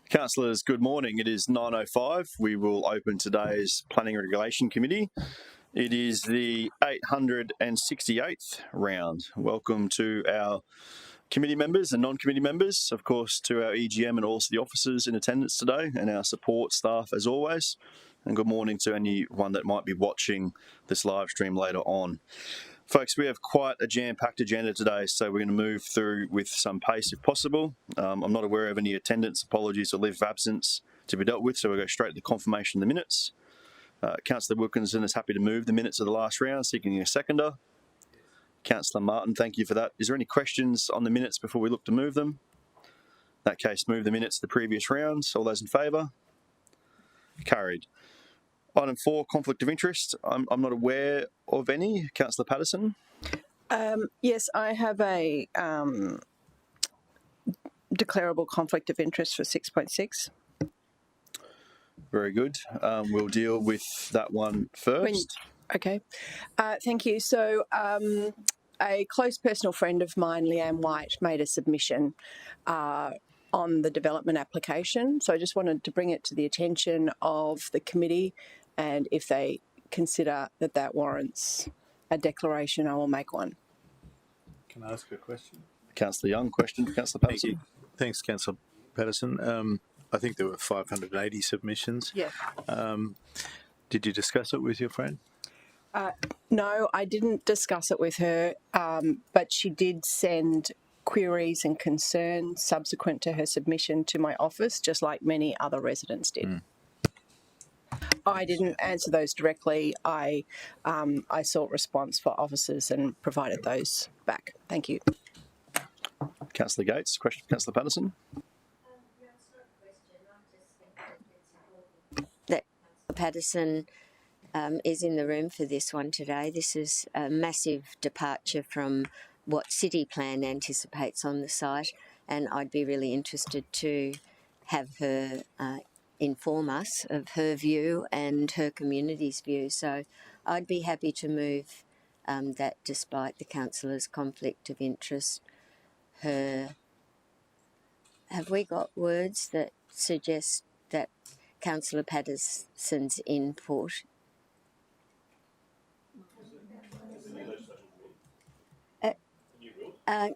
Councillors, good morning. It is 9:05. We will open today's Planning and Regulation Committee. It is the 868th round. Welcome to our committee members and non-committee members, of course, to our EGM and also the officers in attendance today, and our support staff as always. And good morning to anyone that might be watching this live stream later on. Folks, we have quite a jam-packed agenda today, so we're going to move through with some pace if possible. I'm not aware of any attendance apologies or leave of absence to be dealt with, so we'll go straight to the confirmation of the minutes. Councillor Wilkinson is happy to move the minutes of the last round, seeking a seconder. Councillor Martin, thank you for that. Is there any questions on the minutes before we look to move them? In that case, move the minutes to the previous rounds. All those in favour? Carried. Item 4, conflict of interest. I'm not aware of any. Councillor Patterson? Yes, I have a declarable conflict of interest for 6.6. Very good. We'll deal with that one first. Okay. Thank you. So a close personal friend of mine, Leanne White, made a submission on the development application. So I just wanted to bring it to the attention of the committee, and if they consider that that warrants a declaration, I will make one. Can I ask a question? Councillor Young, question for Councillor Patterson. Thank you. Thanks, Councillor Patterson. I think there were 580 submissions. Yeah. Did you discuss it with your friend? No, I didn't discuss it with her, but she did send queries and concerns subsequent to her submission to my office, just like many other residents did. I didn't answer those directly. I sought response for officers and provided those back. Thank you. Councillor Gates, question for Councillor Patterson. That Patterson is in the room for this one today. This is a massive departure from what City Plan anticipates on the site, and I'd be really interested to have her inform us of her view and her community's view. So I'd be happy to move that despite the councillor's conflict of interest, have we got words that suggest that Councillor Patterson's input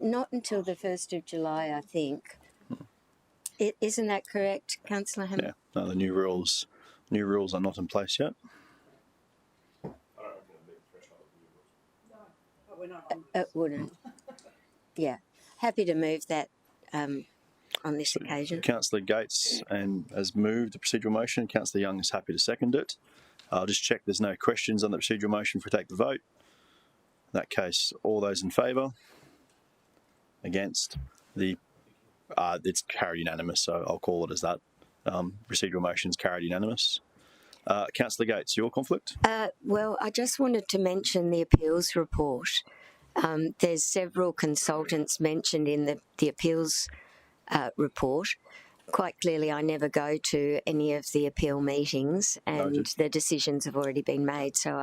not until the 1st of July, I think. Isn't that correct, Councillor Hammond? Yeah, no, the new rules are not in place yet. It wouldn't. Yeah. Happy to move that on this occasion. Councillor Gates has moved the procedural motion. Councillor Young is happy to second it. I'll just check there's no questions on the procedural motion before we take the vote. In that case, all those in favour? Against? It's carried unanimous, so I'll call it as that. Procedural motion's carried unanimous. Councillor Gates, your conflict? Well, I just wanted to mention the appeals report. There's several consultants mentioned in the appeals report. Quite clearly, I never go to any of the appeal meetings, and the decisions have already been made, so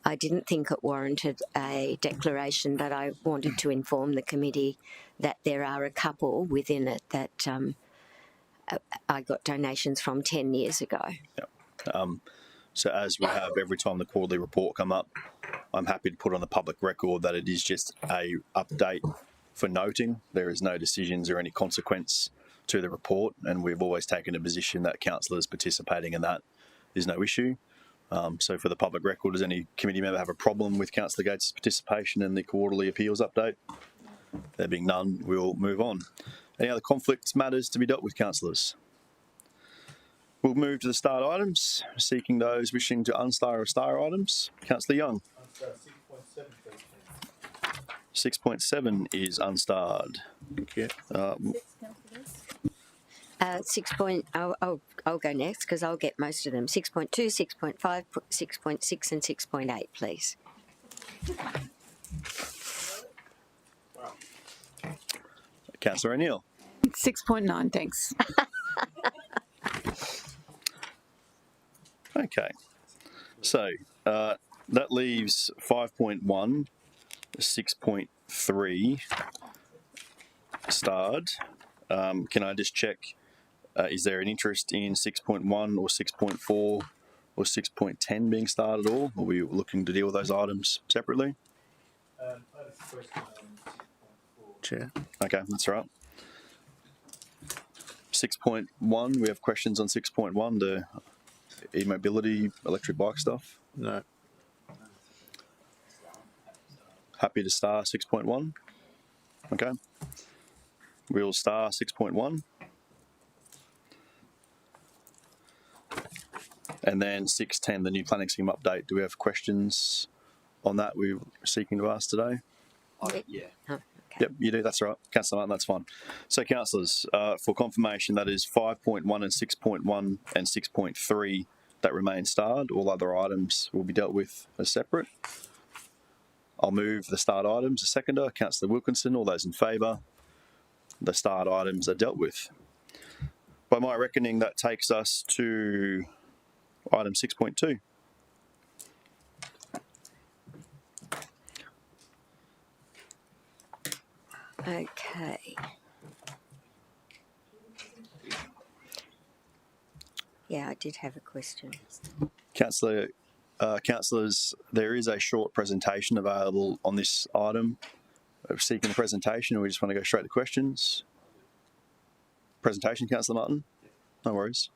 I didn't think it warranted a declaration, but I wanted to inform the committee that there are a couple within it that I got donations from 10 years ago. Yep. So as we have every time the quarterly report come up, I'm happy to put on the public record that it is just a update for noting. There is no decisions or any consequence to the report, and we've always taken a position that councillors participating in that is no issue. So for the public record, does any committee member have a problem with Councillor Gates' participation in the quarterly appeals update? There being none, we'll move on. Any other conflicts matters to be dealt with, councillors? We'll move to the start items, seeking those wishing to unstar or star items. Councillor Young. 6.7 is unstarred. Okay. I'll go next because I'll get most of them. 6.2, 6.5, 6.6 and 6.8, please. Councillor O'Neill. 6.9, thanks. Okay. So that leaves 5.1, 6.3 starred. Can I just check Is there an interest in 6.1 or 6.4 or 6.10 being started at all? Or are we looking to deal with those items separately? I have a question on 6.4. Chair. Okay, that's all right. 6.1, we have questions on 6.1, the e-mobility, electric bike stuff. No. Happy to star 6.1. Okay. We'll star 6.1. And then 6.10, the new planning scheme update. Do we have questions on that we're seeking to ask today? Yeah. Oh, okay. Yep, you do. That's right. Councillor Martin, that's fine. So, councillors, for confirmation, that is 5.1 and 6.1 and 6.3 that remain starred. All other items will be dealt with as separate. I'll move the starred items. A seconder, Councillor Wilkinson. All those in favour? The starred items are dealt with. By my reckoning, that takes us to item 6.2. Okay. Yeah, I did have a question. Councillors, there is a short presentation available on this item. We're seeking a presentation, or we just want to go straight to questions? Presentation, Councillor Martin? No worries.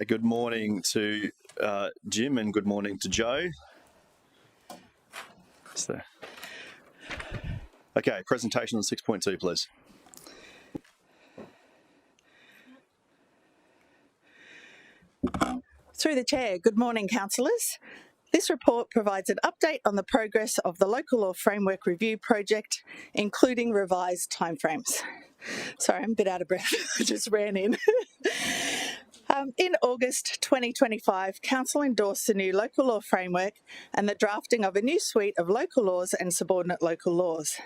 Good morning to Jim and good morning to Joe. Okay, presentation on 6.2, please. Through the Chair, good morning, councillors. This report provides an update on the progress of the Local Law Framework Review project, including revised timeframes. Sorry, I'm a bit out of breath. I just ran in. In August 2025, Council endorsed the new local law framework and the drafting of a new suite of local laws and subordinate local laws.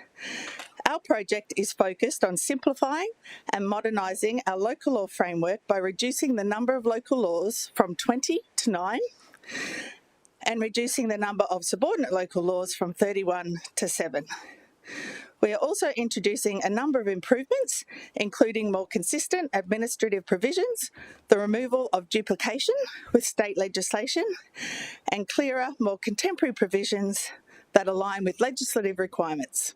Our project is focused on simplifying and modernising our local law framework by reducing the number of local laws from 20 to 9 and reducing the number of subordinate local laws from 31 to 7. We are also introducing a number of improvements, including more consistent administrative provisions, the removal of duplication with state legislation, and clearer, more contemporary provisions that align with legislative requirements.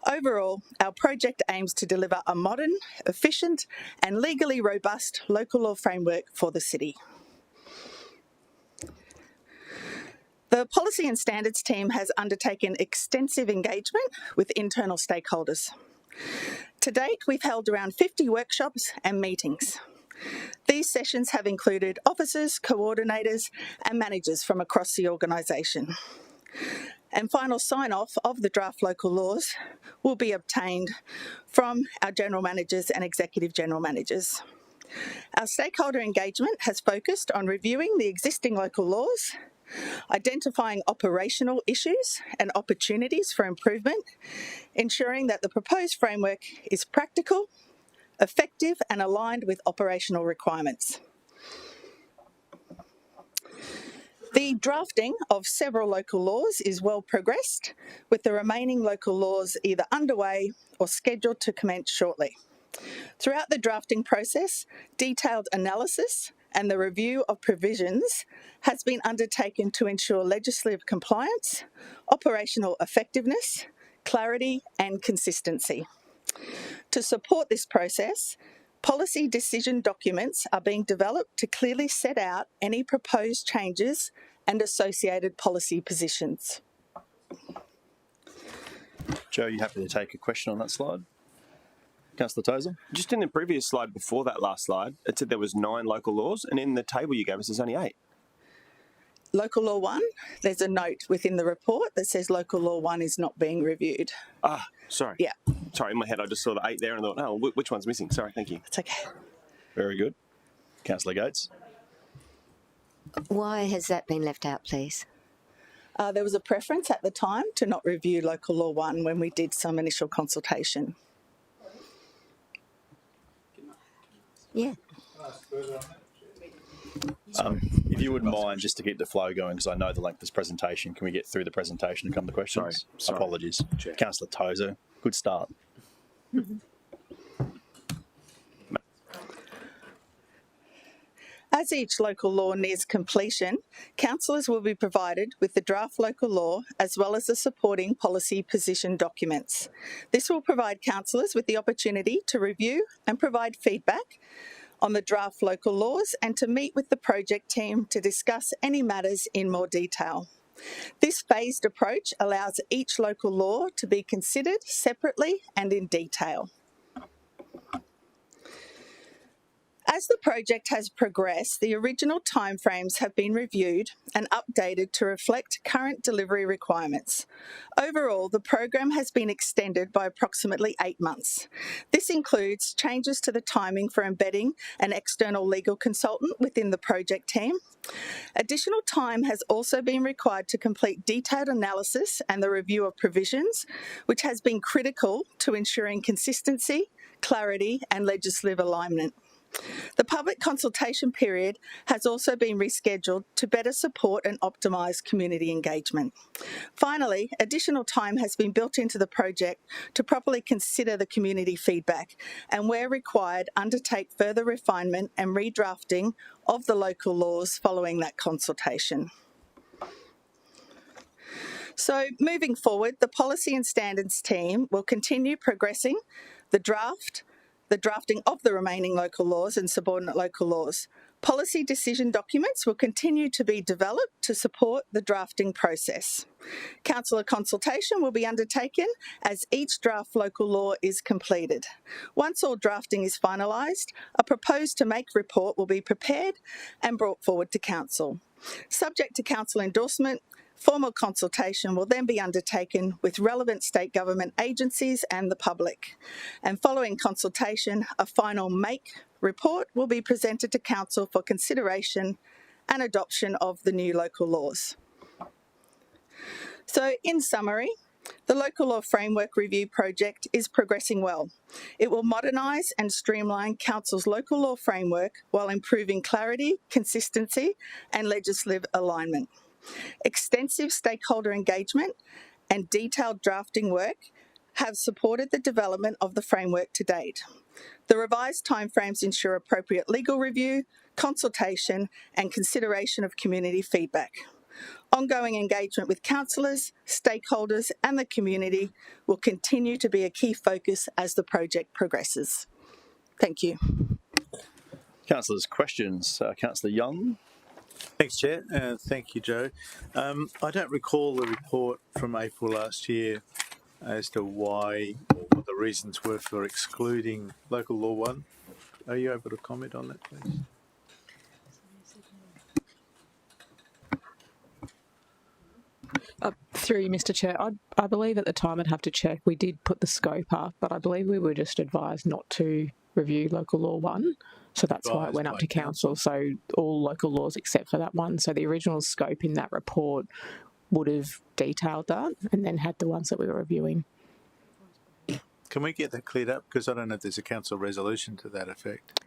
Overall, our project aims to deliver a modern, efficient, and legally robust local law framework for the city. The Policy and Standards team has undertaken extensive engagement with internal stakeholders. To date, we've held around 50 workshops and meetings. These sessions have included officers, coordinators, and managers from across the organisation. And final sign-off of the draft local laws will be obtained from our general managers and executive general managers. Our stakeholder engagement has focused on reviewing the existing local laws, identifying operational issues and opportunities for improvement, ensuring that the proposed framework is practical, effective, and aligned with operational requirements. The drafting of several local laws is well progressed, with the remaining local laws either underway or scheduled to commence shortly. Throughout the drafting process, detailed analysis and the review of provisions has been undertaken to ensure legislative compliance, operational effectiveness, clarity, and consistency. To support this process, policy decision documents are being developed to clearly set out any proposed changes and associated policy positions. Joe, are you happy to take a question on that slide? Councillor Tozer? Just in the previous slide before that last slide, it said there was 9 local laws, and in the table you gave us, there's only 8. Local Law 1, there's a note within the report that says Local Law 1 is not being reviewed. Ah, sorry. Yeah. Sorry, in my head I just saw the 8 there and I thought, oh, which one's missing? Sorry, thank you. It's okay. Very good. Councillor Gates? Why has that been left out, please? There was a preference at the time to not review Local Law 1 when we did some initial consultation. Yeah. If you wouldn't mind, just to keep the flow going, because I know the length of this presentation, can we get through the presentation and come to questions? Sorry. Apologies. Chair. Councillor Tozer, good start. As each local law nears completion, councillors will be provided with the draft local law as well as the supporting policy position documents. This will provide councillors with the opportunity to review and provide feedback on the draft local laws and to meet with the project team to discuss any matters in more detail. This phased approach allows each local law to be considered separately and in detail. As the project has progressed, the original timeframes have been reviewed and updated to reflect current delivery requirements. Overall, the program has been extended by approximately 8 months. This includes changes to the timing for embedding an external legal consultant within the project team. Additional time has also been required to complete detailed analysis and the review of provisions, which has been critical to ensuring consistency, clarity, and legislative alignment. The public consultation period has also been rescheduled to better support and optimise community engagement. Finally, additional time has been built into the project to properly consider the community feedback and, where required, undertake further refinement and redrafting of the local laws following that consultation. So, moving forward, the Policy and Standards team will continue progressing the drafting of the remaining local laws and subordinate local laws. Policy decision documents will continue to be developed to support the drafting process. Councillor consultation will be undertaken as each draft local law is completed. Once all drafting is finalised, a proposed to make report will be prepared and brought forward to Council. Subject to Council endorsement, formal consultation will then be undertaken with relevant state government agencies and the public. And following consultation, a final make report will be presented to Council for consideration and adoption of the new local laws. So, in summary, the Local Law Framework Review project is progressing well. It will modernise and streamline Council's local law framework while improving clarity, consistency and legislative alignment. Extensive stakeholder engagement and detailed drafting work have supported the development of the framework to date. The revised timeframes ensure appropriate legal review, consultation and consideration of community feedback. Ongoing engagement with councillors, stakeholders and the community will continue to be a key focus as the project progresses. Thank you. Councillors, questions? Councillor Young? Thanks, Chair. Thank you, Joe. I don't recall the report from April last year as to why or what the reasons were for excluding Local Law 1. Are you able to comment on that, please? Through you, Mr. Chair, I believe at the time, I'd have to check, we did put the scope up, but I believe we were just advised not to review Local Law 1. So that's why it went up to Council. So all local laws except for that one. So the original scope in that report would have detailed that and then had the ones that we were reviewing. Can we get that cleared up? Because I don't know if there's a council resolution to that effect.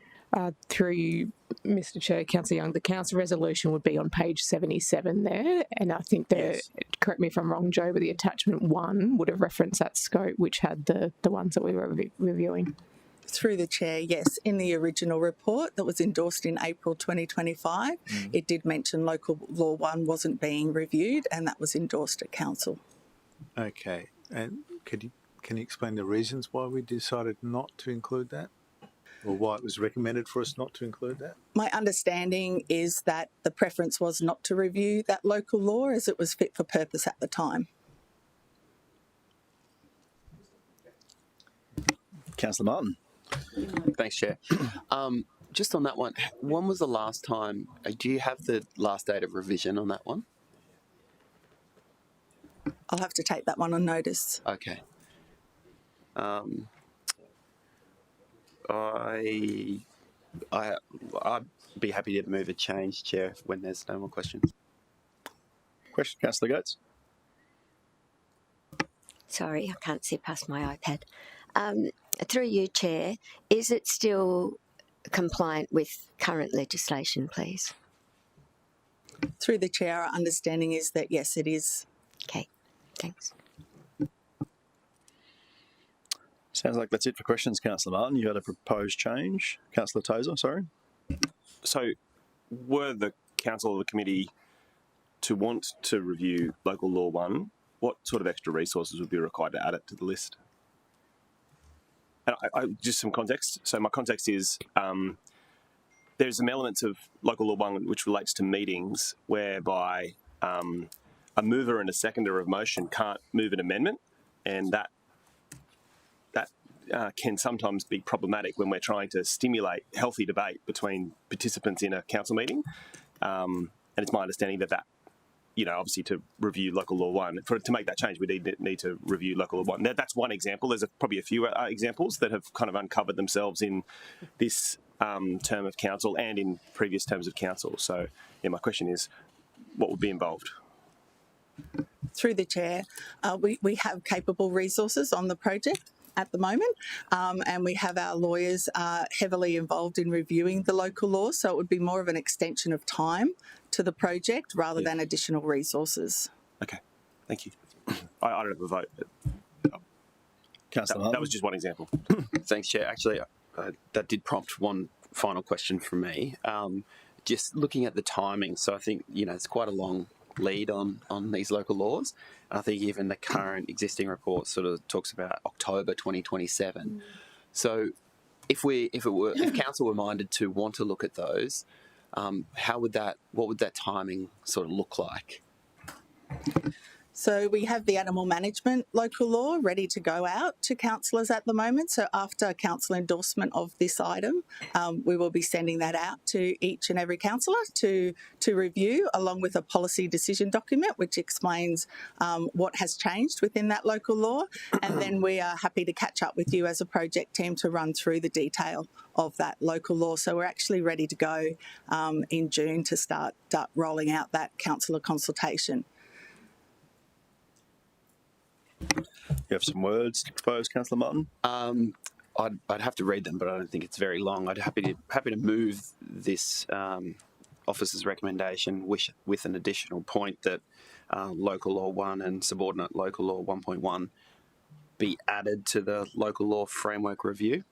Through you, Mr. Chair, Councillor Young, the council resolution would be on page 77 there. And I think Yes. Correct me if I'm wrong, Joe, but the attachment 1 would have referenced that scope, which had the ones that we were reviewing. Through the Chair, yes, in the original report that was endorsed in April 2025, it did mention Local Law 1 wasn't being reviewed and that was endorsed at Council. Okay. And can you explain the reasons why we decided not to include that? Or why it was recommended for us not to include that? My understanding is that the preference was not to review that local law as it was fit for purpose at the time. Councillor Martin? Thanks, Chair. Just on that one, when was the last time, do you have the last date of revision on that one? I'll have to take that one on notice. Okay. I'd be happy to move a change, Chair, when there's no more questions. Question, Councillor Gates. Sorry, I can't see past my iPad. Through you, Chair, is it still compliant with current legislation, please? Through the chair, our understanding is that yes, it is. Okay, thanks. Sounds like that's it for questions, Councillor Martin. You had a proposed change. Councillor Tozer, sorry. So, were the council or the committee to want to review Local Law 1, what sort of extra resources would be required to add it to the list? And just some context. So my context is there's some elements of Local Law 1 which relates to meetings whereby a mover and a seconder of motion can't move an amendment, and that can sometimes be problematic when we're trying to stimulate healthy debate between participants in a council meeting. And it's my understanding that obviously to review Local Law 1, to make that change, we need to review Local Law 1. That's one example. There's probably a few examples that have kind of uncovered themselves in this term of council and in previous terms of council. So, my question is, what would be involved? Through the chair, we have capable resources on the project at the moment, and we have our lawyers heavily involved in reviewing the local law, so it would be more of an extension of time to the project rather than additional resources. Okay, thank you. I don't have a vote. Councillor That was just one example. Thanks, Chair. Actually, that did prompt one final question from me. Just looking at the timing, so I think, it's quite a long lead on these local laws. I think even the current existing report sort of talks about October 2027. So if council were minded to want to look at those, what would that timing sort of look like? So we have the animal management local law ready to go out to councillors at the moment. So after council endorsement of this item, we will be sending that out to each and every councillor to review, along with a policy decision document which explains what has changed within that local law. And then we are happy to catch up with you as a project team to run through the detail of that local law. So we're actually ready to go in June to start rolling out that councillor consultation. You have some words to propose, Councillor Martin? I'd have to read them, but I don't think it's very long. I'd happy to move this officer's recommendation with an additional point that Local Law 1 and subordinate Local Law 1.1 be added to the Local Law Framework Review.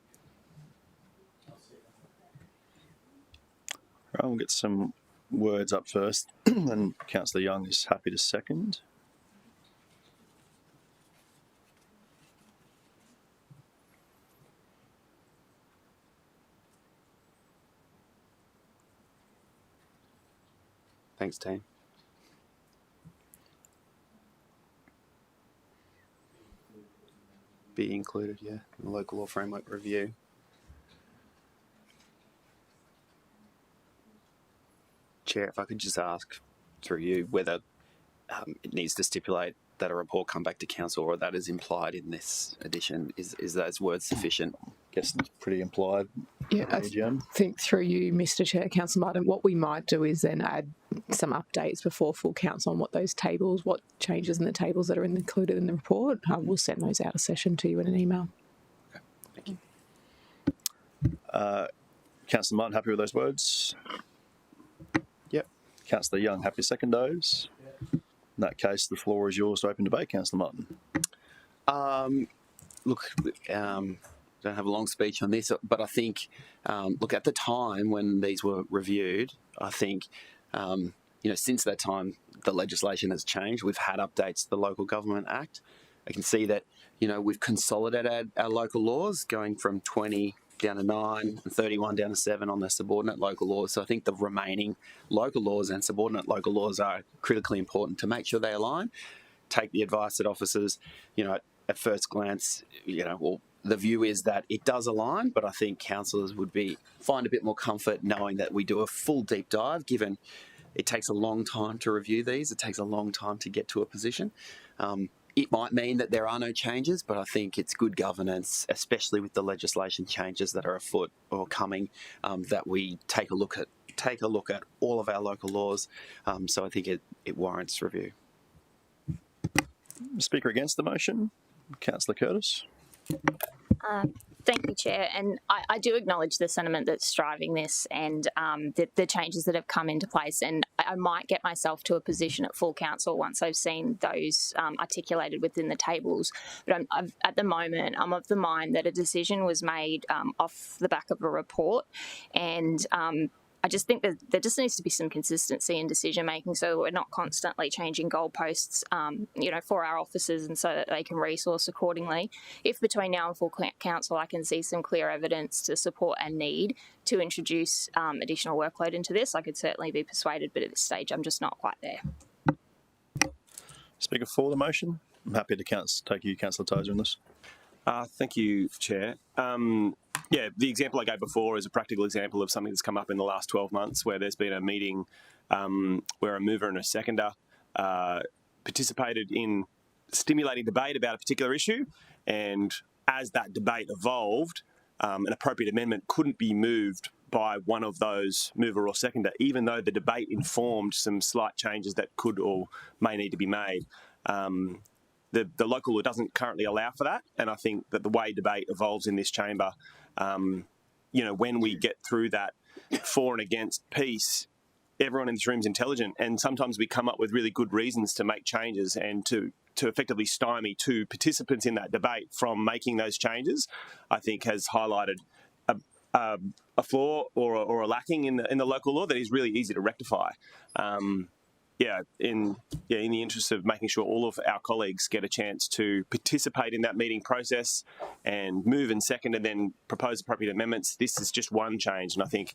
Right, we'll get some words up first, and Councillor Young is happy to second. Thanks, team. Be included, in the Local Law Framework Review. Chair, if I could just ask through you whether it needs to stipulate that a report come back to council, or that is implied in this edition. Is those words sufficient? Guess it's pretty implied. Yeah, I think through you, Mr. Chair, Councillor Martin, what we might do is then add some updates before full council on what changes in the tables that are included in the report. We'll send those out of session to you in an email. Okay, thank you. Councillor Martin, happy with those words? Yep. Councillor Young, happy to second those? In that case, the floor is yours to open debate, Councillor Martin. Look, don't have a long speech on this, but I think, at the time when these were reviewed, I think, since that time, the legislation has changed. We've had updates to the Local Government Act. I can see that, we've consolidated our local laws, going from 20 down to 9 and 31 down to 7 on the subordinate local laws. So I think the remaining local laws and subordinate local laws are critically important to make sure they align. Take the advice that officers, at first glance, the view is that it does align, but I think councillors would find a bit more comfort knowing that we do a full deep dive, given it takes a long time to review these. It takes a long time to get to a position. It might mean that there are no changes, but I think it's good governance, especially with the legislation changes that are afoot or coming, that we take a look take a look at all of our local laws. So I think it warrants review. Speaker against the motion, Councillor Curtis. Thank you, Chair. And I do acknowledge the sentiment that's driving this and the changes that have come into place. And I might get myself to a position at full council once I've seen those articulated within the tables. But at the moment, I'm of the mind that a decision was made off the back of a report. And I just think that there just needs to be some consistency in decision making, so we're not constantly changing goalposts, for our officers, and so that they can resource accordingly. If between now and full council I can see some clear evidence to support a need to introduce additional workload into this, I could certainly be persuaded. But at this stage, I'm just not quite there. Speaker for the motion. I'm happy to take you, Councillor Tozer, on this. Thank you, Chair. The example I gave before is a practical example of something that's come up in the last 12 months where there's been a meeting where a mover and a seconder participated in stimulating debate about a particular issue, and as that debate evolved, an appropriate amendment couldn't be moved by one of those mover or seconder, even though the debate informed some slight changes that could or may need to be made. The local law doesn't currently allow for that, and I think that the way debate evolves in this chamber, when we get through that for and against piece, everyone in this room is intelligent, and sometimes we come up with really good reasons to make changes and to effectively stymie two participants in that debate from making those changes, I think has highlighted a flaw or a lacking in the local law that is really easy to rectify. In the interest of making sure all of our colleagues get a chance to participate in that meeting process and move and second and then propose appropriate amendments, this is just one change. And I think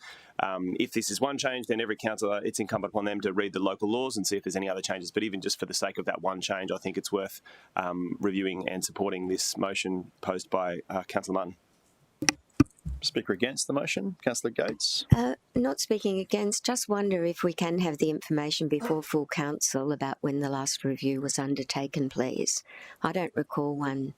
if this is one change, then every councillor, it's incumbent upon them to read the local laws and see if there's any other changes. But even just for the sake of that one change, I think it's worth reviewing and supporting this motion posed by Councillor Martin. Speaker against the motion, Councillor Gates. Not speaking against, just wonder if we can have the information before full council about when the last review was undertaken, please. I don't recall one.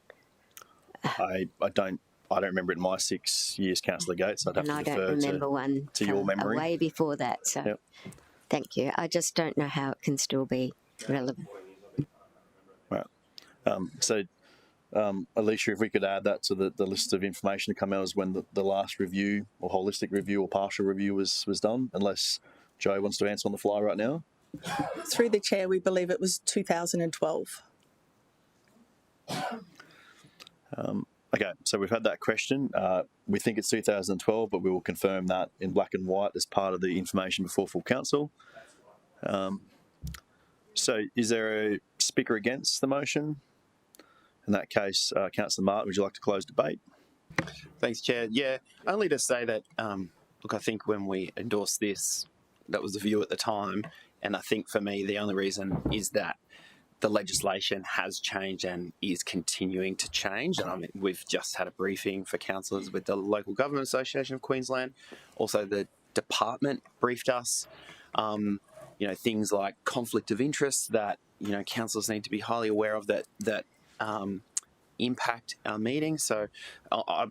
I don't remember it in my 6 years, Councillor Gates. I'd have to defer I don't remember one to your memory. Way before that. So, yep. Thank you. I just don't know how it can still be relevant. Right. Alicia, if we could add that to the list of information to come out as when the last review or holistic review or partial review was done, unless Joe wants to answer on the fly right now. Through the chair, we believe it was 2012. Okay, so we've had that question. We think it's 2012, but we will confirm that in black and white as part of the information before full council. So is there a speaker against the motion? In that case, Councillor Martin, would you like to close debate? Thanks, Chair. Yeah, only to say that, look, I think when we endorsed this, that was the view at the time. And I think for me, the only reason is that the legislation has changed and is continuing to change. And I mean, we've just had a briefing for councillors with the Local Government Association of Queensland. Also, the department briefed us, things like conflict of interest that, councillors need to be highly aware of that impact our meetings. So I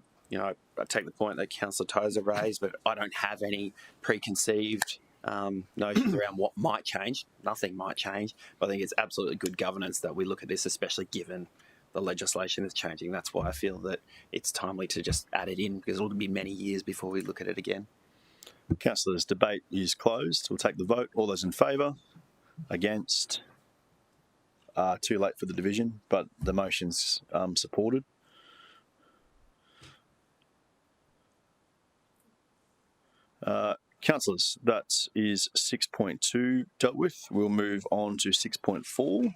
take the point that Councillor Tozer raised, but I don't have any preconceived notions around what might change. Nothing might change, but I think it's absolutely good governance that we look at this, especially given the legislation is changing. That's why I feel that it's timely to just add it in, because it'll be many years before we look at it again. Councillors, debate is closed. We'll take the vote. All those in favour? Against? Too late for the division, but the motion's supported. Councillors, that is 6.2 dealt with. We'll move on to 6.4.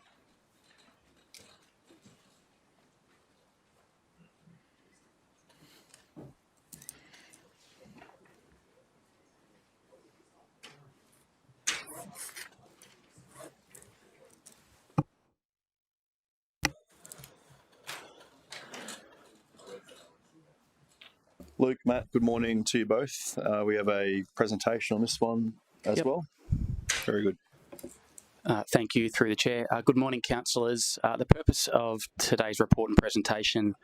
Luke, Matt, good morning to you both. We have a presentation on this one as well. Very good. Thank you, through the Chair. Good morning, councillors. The purpose of today's report and presentation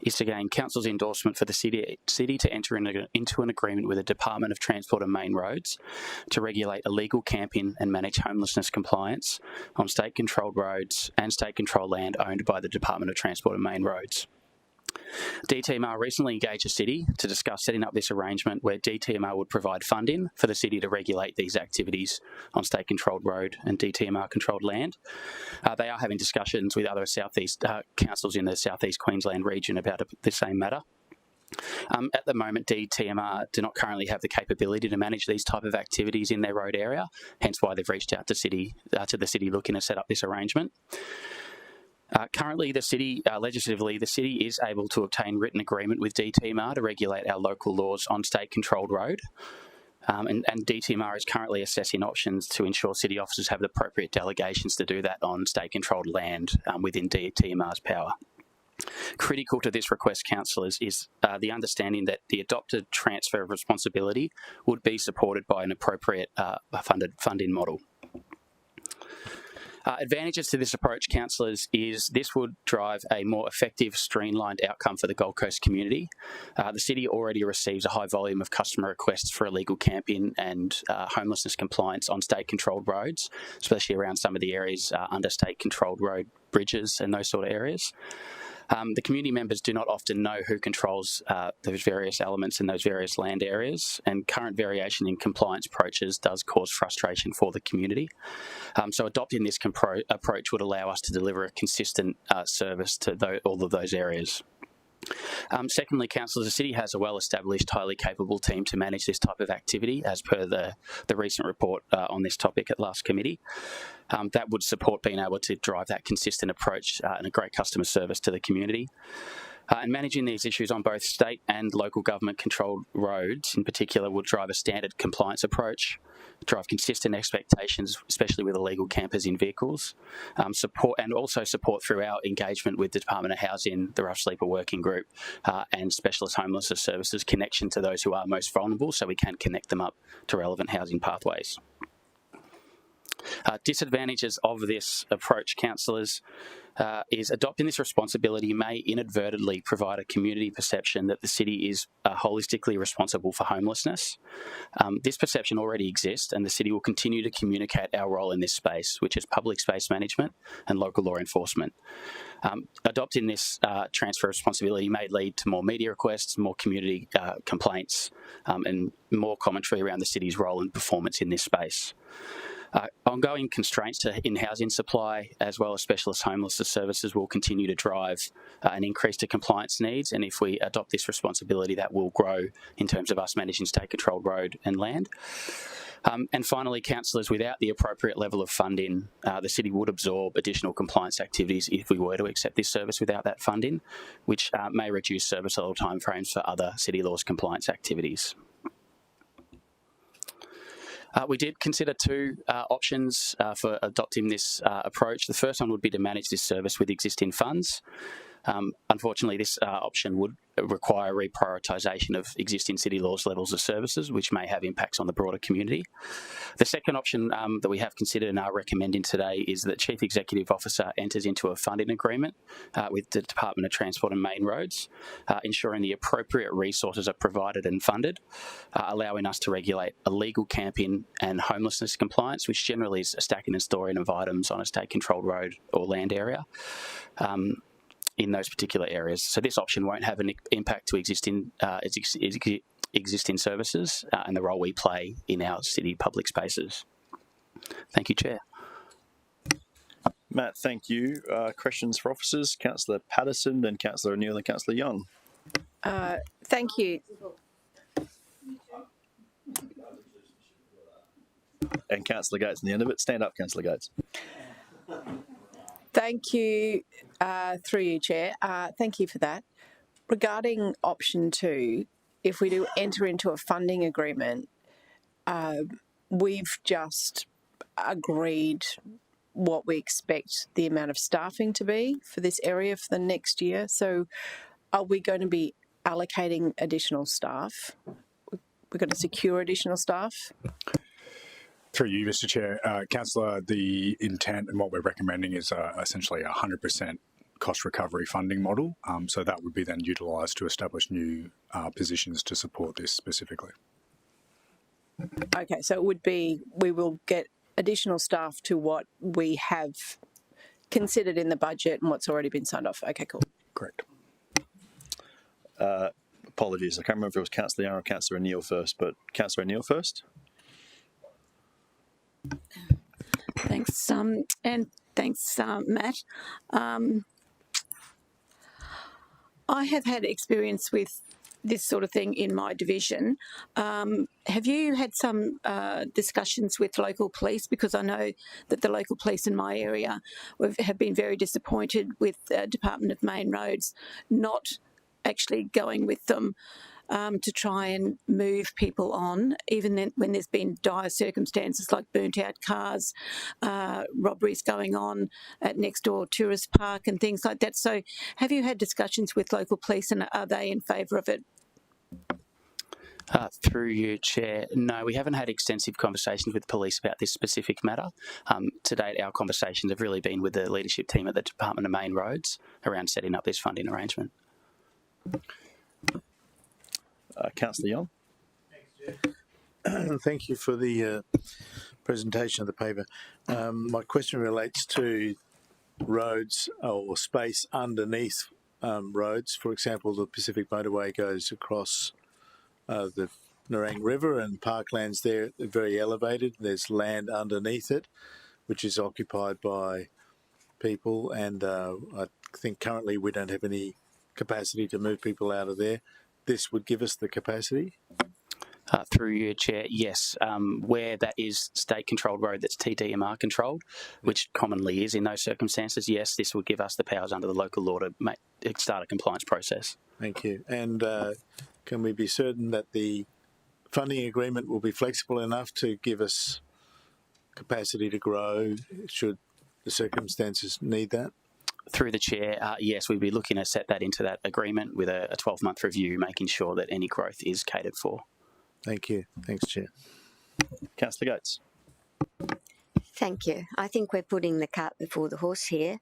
is to gain Council's endorsement for the city to enter into an agreement with the Department of Transport and Main Roads to regulate illegal camping and manage homelessness compliance on state-controlled roads and state-controlled land owned by the Department of Transport and Main Roads. DTMR recently engaged the City to discuss setting up this arrangement where DTMR would provide funding for the City to regulate these activities on state-controlled road and DTMR-controlled land. They are having discussions with other southeast councils in the southeast Queensland region about the same matter. At the moment, DTMR do not currently have the capability to manage these type of activities in their road area, hence why they've reached out to the City looking to set up this arrangement. Currently, the City, legislatively, the City is able to obtain written agreement with DTMR to regulate our local laws on state-controlled road. And DTMR is currently assessing options to ensure City officers have the appropriate delegations to do that on state-controlled land within DTMR's power. Critical to this request, councillors, is the understanding that the adopted transfer of responsibility would be supported by an appropriate funding model. Advantages to this approach, councillors, is this would drive a more effective, streamlined outcome for the Gold Coast community. The City already receives a high volume of customer requests for illegal camping and homelessness compliance on state-controlled roads, especially around some of the areas under state-controlled road bridges and those sort of areas. The community members do not often know who controls those various elements in those various land areas, and current variation in compliance approaches does cause frustration for the community. So adopting this approach would allow us to deliver a consistent service to all of those areas. Secondly, councillors, the City has a well-established, highly capable team to manage this type of activity, as per the recent report on this topic at last committee. That would support being able to drive that consistent approach and a great customer service to the community. And managing these issues on both state and local government-controlled roads, in particular, would drive a standard compliance approach, drive consistent expectations, especially with illegal campers in vehicles, support through our engagement with the Department of Housing, the Rough Sleeper Working Group, and Specialist Homelessness Services connection to those who are most vulnerable, so we can connect them up to relevant housing pathways. Disadvantages of this approach, councillors, is adopting this responsibility may inadvertently provide a community perception that the City is holistically responsible for homelessness. This perception already exists, and the City will continue to communicate our role in this space, which is public space management and local law enforcement. Adopting this transfer of responsibility may lead to more media requests, more community complaints, and more commentary around the City's role and performance in this space. Ongoing constraints in housing supply, as well as specialist homelessness services, will continue to drive an increase to compliance needs, and if we adopt this responsibility, that will grow in terms of us managing state-controlled road and land. And finally, councillors, without the appropriate level of funding, the City would absorb additional compliance activities if we were to accept this service without that funding, which may reduce service level timeframes for other City laws compliance activities. We did consider two options for adopting this approach. The first one would be to manage this service with existing funds. Unfortunately, this option would require reprioritisation of existing City laws levels of services, which may have impacts on the broader community. The second option that we have considered and are recommending today is that Chief Executive Officer enters into a funding agreement with the Department of Transport and Main Roads, ensuring the appropriate resources are provided and funded, allowing us to regulate illegal camping and homelessness compliance, which generally is a stacking and storing of items on a state-controlled road or land area. In those particular areas. So this option won't have an impact to existing services and the role we play in our City public spaces. Thank you, Chair. Matt, thank you. Questions for officers? Councillor Patterson, then Councillor O'Neill and Councillor Young. Thank you. And Councillor Gates on the end of it. Stand up, Councillor Gates. Thank you, through you, Chair. Thank you for that. Regarding option 2, if we do enter into a funding agreement, we've just agreed what we expect the amount of staffing to be for this area for the next year. So are we going to be allocating additional staff? We're going to secure additional staff? Through you, Mr. Chair, Councillor, the intent and what we're recommending is essentially a 100% cost recovery funding model. So that would be then utilised to establish new positions to support this specifically. Okay, so it would be, we will get additional staff to what we have considered in the budget and what's already been signed off. Okay, cool. Correct. Apologies, I can't remember if it was Councillor Young or Councillor O'Neill first, but Councillor O'Neill first. Thanks, and thanks, Matt. I have had experience with this sort of thing in my division. Have you had some discussions with local police? Because I know that the local police in my area have been very disappointed with Department of Main Roads not actually going with them to try and move people on, even then when there's been dire circumstances like burnt-out cars, robberies going on at next door tourist park and things like that. So have you had discussions with local police and are they in favour of it? Through you, Chair, no, we haven't had extensive conversations with police about this specific matter. To date, our conversations have really been with the leadership team at the Department of Main Roads around setting up this funding arrangement. Councillor Young. Thank you for the presentation of the paper. My question relates to roads or space underneath roads. For example, the Pacific Motorway goes across the Nerang River and parklands there are very elevated. There's land underneath it, which is occupied by people, and I think currently we don't have any capacity to move people out of there. This would give us the capacity? Through your Chair, yes. Where that is state-controlled road that's TDMR controlled, which commonly is in those circumstances, yes, this would give us the powers under the local law to start a compliance process. Thank you. And can we be certain that the funding agreement will be flexible enough to give us capacity to grow should the circumstances need that? Through the Chair, yes, we'd be looking to set that into that agreement with a 12-month review, making sure that any growth is catered for. Thank you. Thanks, Chair. Councillor Gates. Thank you. I think we're putting the cart before the horse here.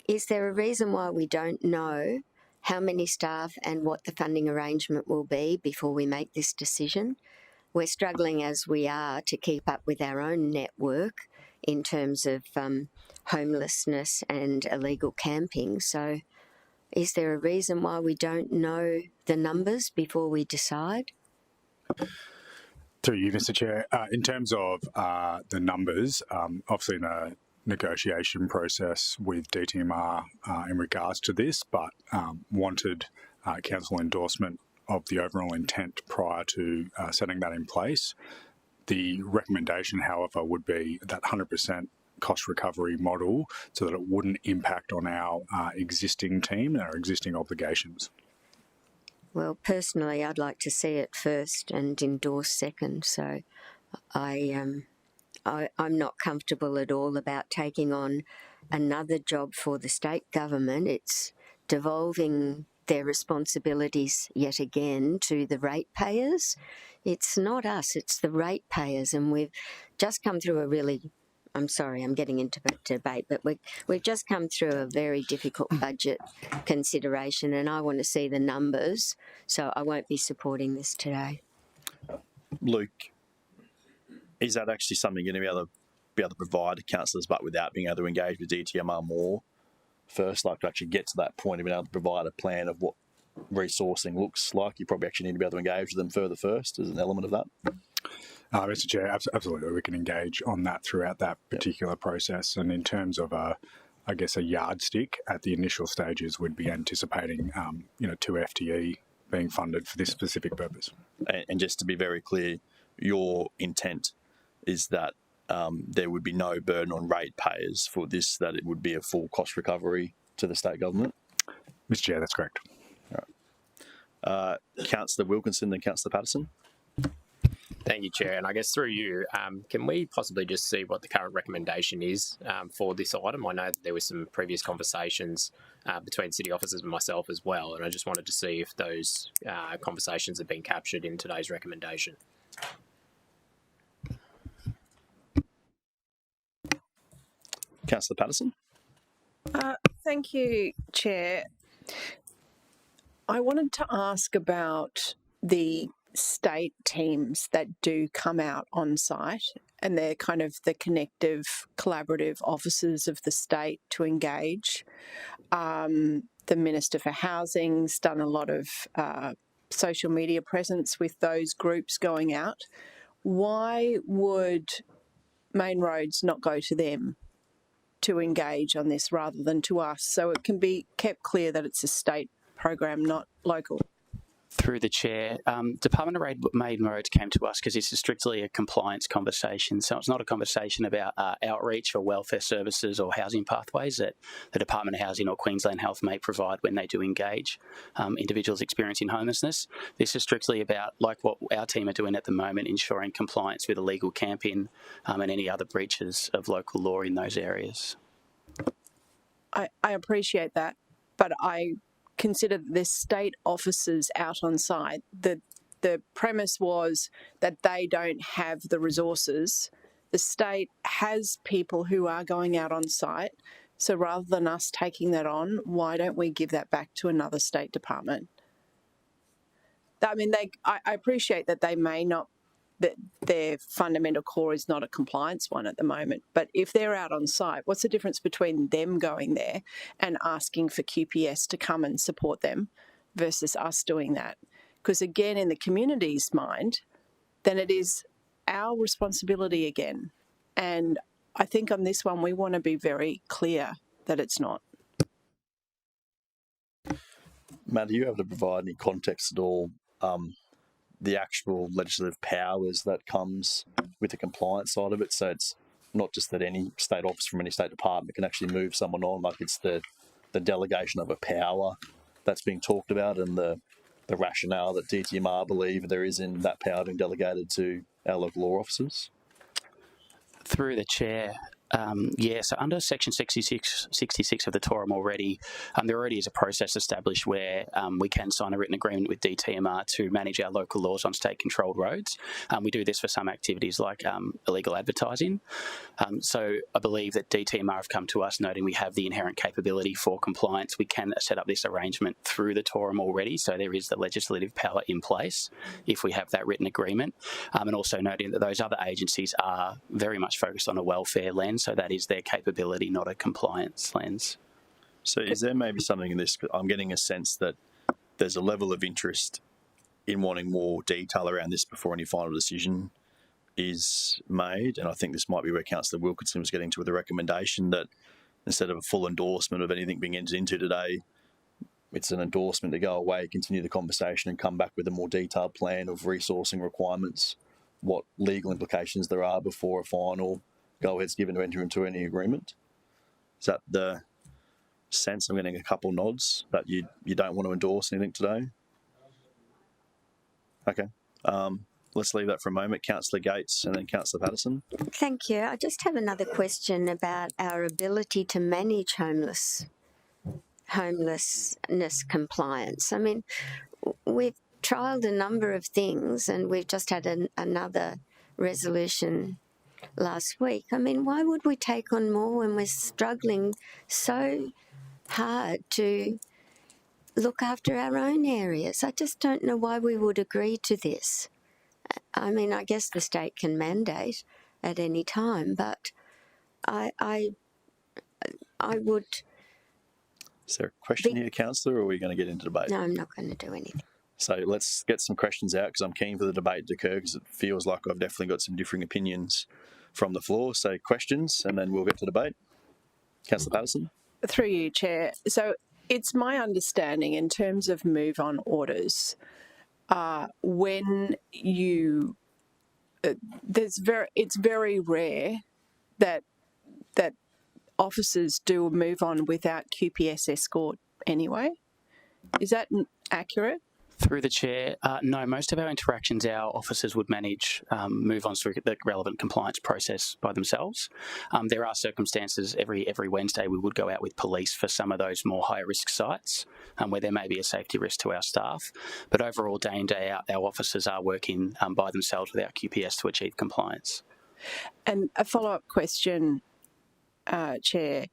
Is there a reason why we don't know how many staff and what the funding arrangement will be before we make this decision? We're struggling as we are to keep up with our own network in terms of homelessness and illegal camping. So is there a reason why we don't know the numbers before we decide? Through you, Mr. Chair, in terms of the numbers, obviously in a negotiation process with DTMR in regards to this, but wanted council endorsement of the overall intent prior to setting that in place. The recommendation, however, would be that 100% cost recovery model so that it wouldn't impact on our existing team and our existing obligations. Well, personally, I'd like to see it first and endorse second. So I'm not comfortable at all about taking on another job for the state government. It's devolving their responsibilities yet again to the ratepayers. It's not us, it's the ratepayers, and we've just come through a really, I'm sorry, I'm getting into debate, but we've just come through a very difficult budget consideration, and I want to see the numbers, so I won't be supporting this today. Luke, is that actually something you're going to be able to provide to councillors, but without being able to engage with DTMR more first, like to actually get to that point of being able to provide a plan of what resourcing looks like? You probably actually need to be able to engage with them further first as an element of that. Mr. Chair, absolutely, we can engage on that throughout that particular process. And in terms of a yardstick at the initial stages, we'd be anticipating 2 FTE being funded for this specific purpose. And just to be very clear, your intent is that there would be no burden on ratepayers for this, that it would be a full cost recovery to the state government? Mr. Chair, that's correct. All right. Councillor Wilkinson and Councillor Patterson. Thank you, Chair. And I guess through you, can we possibly just see what the current recommendation is for this item? I know that there were some previous conversations between city officers and myself as well, and I just wanted to see if those conversations have been captured in today's recommendation. Councillor Patterson. Thank you, Chair. I wanted to ask about the state teams that do come out on site, and they're kind of the connective, collaborative officers of the state to engage. The Minister for Housing's done a lot of social media presence with those groups going out. Why would Main Roads not go to them to engage on this rather than to us, so it can be kept clear that it's a state program, not local? Through the chair, Department of Main Roads came to us because this is strictly a compliance conversation. So it's not a conversation about outreach or welfare services or housing pathways that the Department of Housing or Queensland Health may provide when they do engage individuals experiencing homelessness. This is strictly about, like what our team are doing at the moment, ensuring compliance with illegal camping and any other breaches of local law in those areas. I appreciate that, but I consider the state officers out on site. The premise was that they don't have the resources. The state has people who are going out on site, so rather than us taking that on, why don't we give that back to another state department? I mean, I appreciate that they may not, that their fundamental core is not a compliance one at the moment. But if they're out on site, what's the difference between them going there and asking for QPS to come and support them versus us doing that? Because again, in the community's mind, then it is our responsibility again. And I think on this one, we want to be very clear that it's not. Matt, are you able to provide any context at all, the actual legislative powers that comes with the compliance side of it? So it's not just that any state office from any state department can actually move someone on, like it's the delegation of a power that's being talked about, and the rationale that DTMR believe there is in that power being delegated to our local law officers. Through the chair, so under Section 66 of the TORM already, there already is a process established where we can sign a written agreement with DTMR to manage our local laws on state-controlled roads. We do this for some activities like illegal advertising. So I believe that DTMR have come to us noting we have the inherent capability for compliance. We can set up this arrangement through the TORM already, so there is the legislative power in place if we have that written agreement. And also noting that those other agencies are very much focused on a welfare lens, so that is their capability, not a compliance lens. So is there maybe something in this? I'm getting a sense that there's a level of interest in wanting more detail around this before any final decision is made. And I think this might be where Councillor Wilkinson was getting to with the recommendation that instead of a full endorsement of anything being entered into today, it's an endorsement to go away, continue the conversation and come back with a more detailed plan of resourcing requirements, what legal implications there are before a final go-ahead's given to enter into any agreement. Is that the sense? I'm getting a couple nods that you don't want to endorse anything today. Okay. Let's leave that for a moment. Councillor Gates and then Councillor Patterson. Thank you. I just have another question about our ability to manage homelessness compliance. I mean, we've trialled a number of things and we've just had another resolution last week. I mean, why would we take on more when we're struggling so hard to look after our own areas? I just don't know why we would agree to this. I mean, I guess the state can mandate at any time, but I would... Is there a question here, Councillor, or are we going to get into debate? No, I'm not going to do anything. So let's get some questions out because I'm keen for the debate to occur because it feels like I've definitely got some differing opinions from the floor. So questions and then we'll get to debate. Councillor Patterson. Through you, Chair. So it's my understanding in terms of move-on orders, when you... it's very rare that officers do a move-on without QPS escort anyway. Is that accurate? Through the chair, no, most of our interactions, our officers would manage move-ons through the relevant compliance process by themselves. There are circumstances every Wednesday we would go out with police for some of those more high-risk sites where there may be a safety risk to our staff. But overall, day in, day out, our officers are working by themselves without QPS to achieve compliance. And a follow-up question. Chair.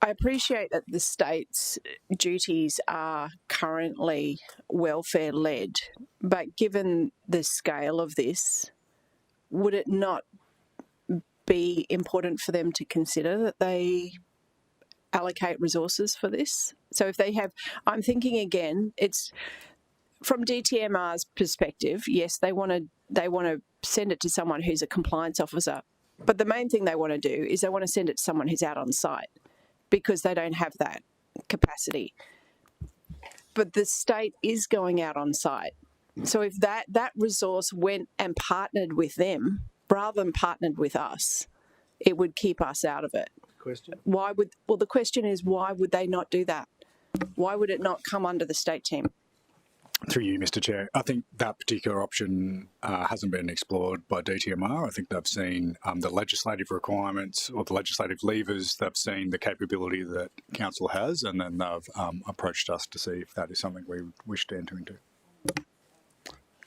I appreciate that the state's duties are currently welfare-led, but given the scale of this, would it not be important for them to consider that they allocate resources for this? So if they have, I'm thinking again, it's from DTMR's perspective, yes, they want to send it to someone who's a compliance officer, but the main thing they want to do is they want to send it to someone who's out on site, because they don't have that capacity. But the state is going out on site. So if that resource went and partnered with them rather than partnered with us, it would keep us out of it. Question? The question is, why would they not do that? Why would it not come under the state team? Through you, Mr. Chair, I think that particular option hasn't been explored by DTMR. I think they've seen the legislative requirements or the legislative levers. They've seen the capability that council has, and then they've approached us to see if that is something we wish to enter into.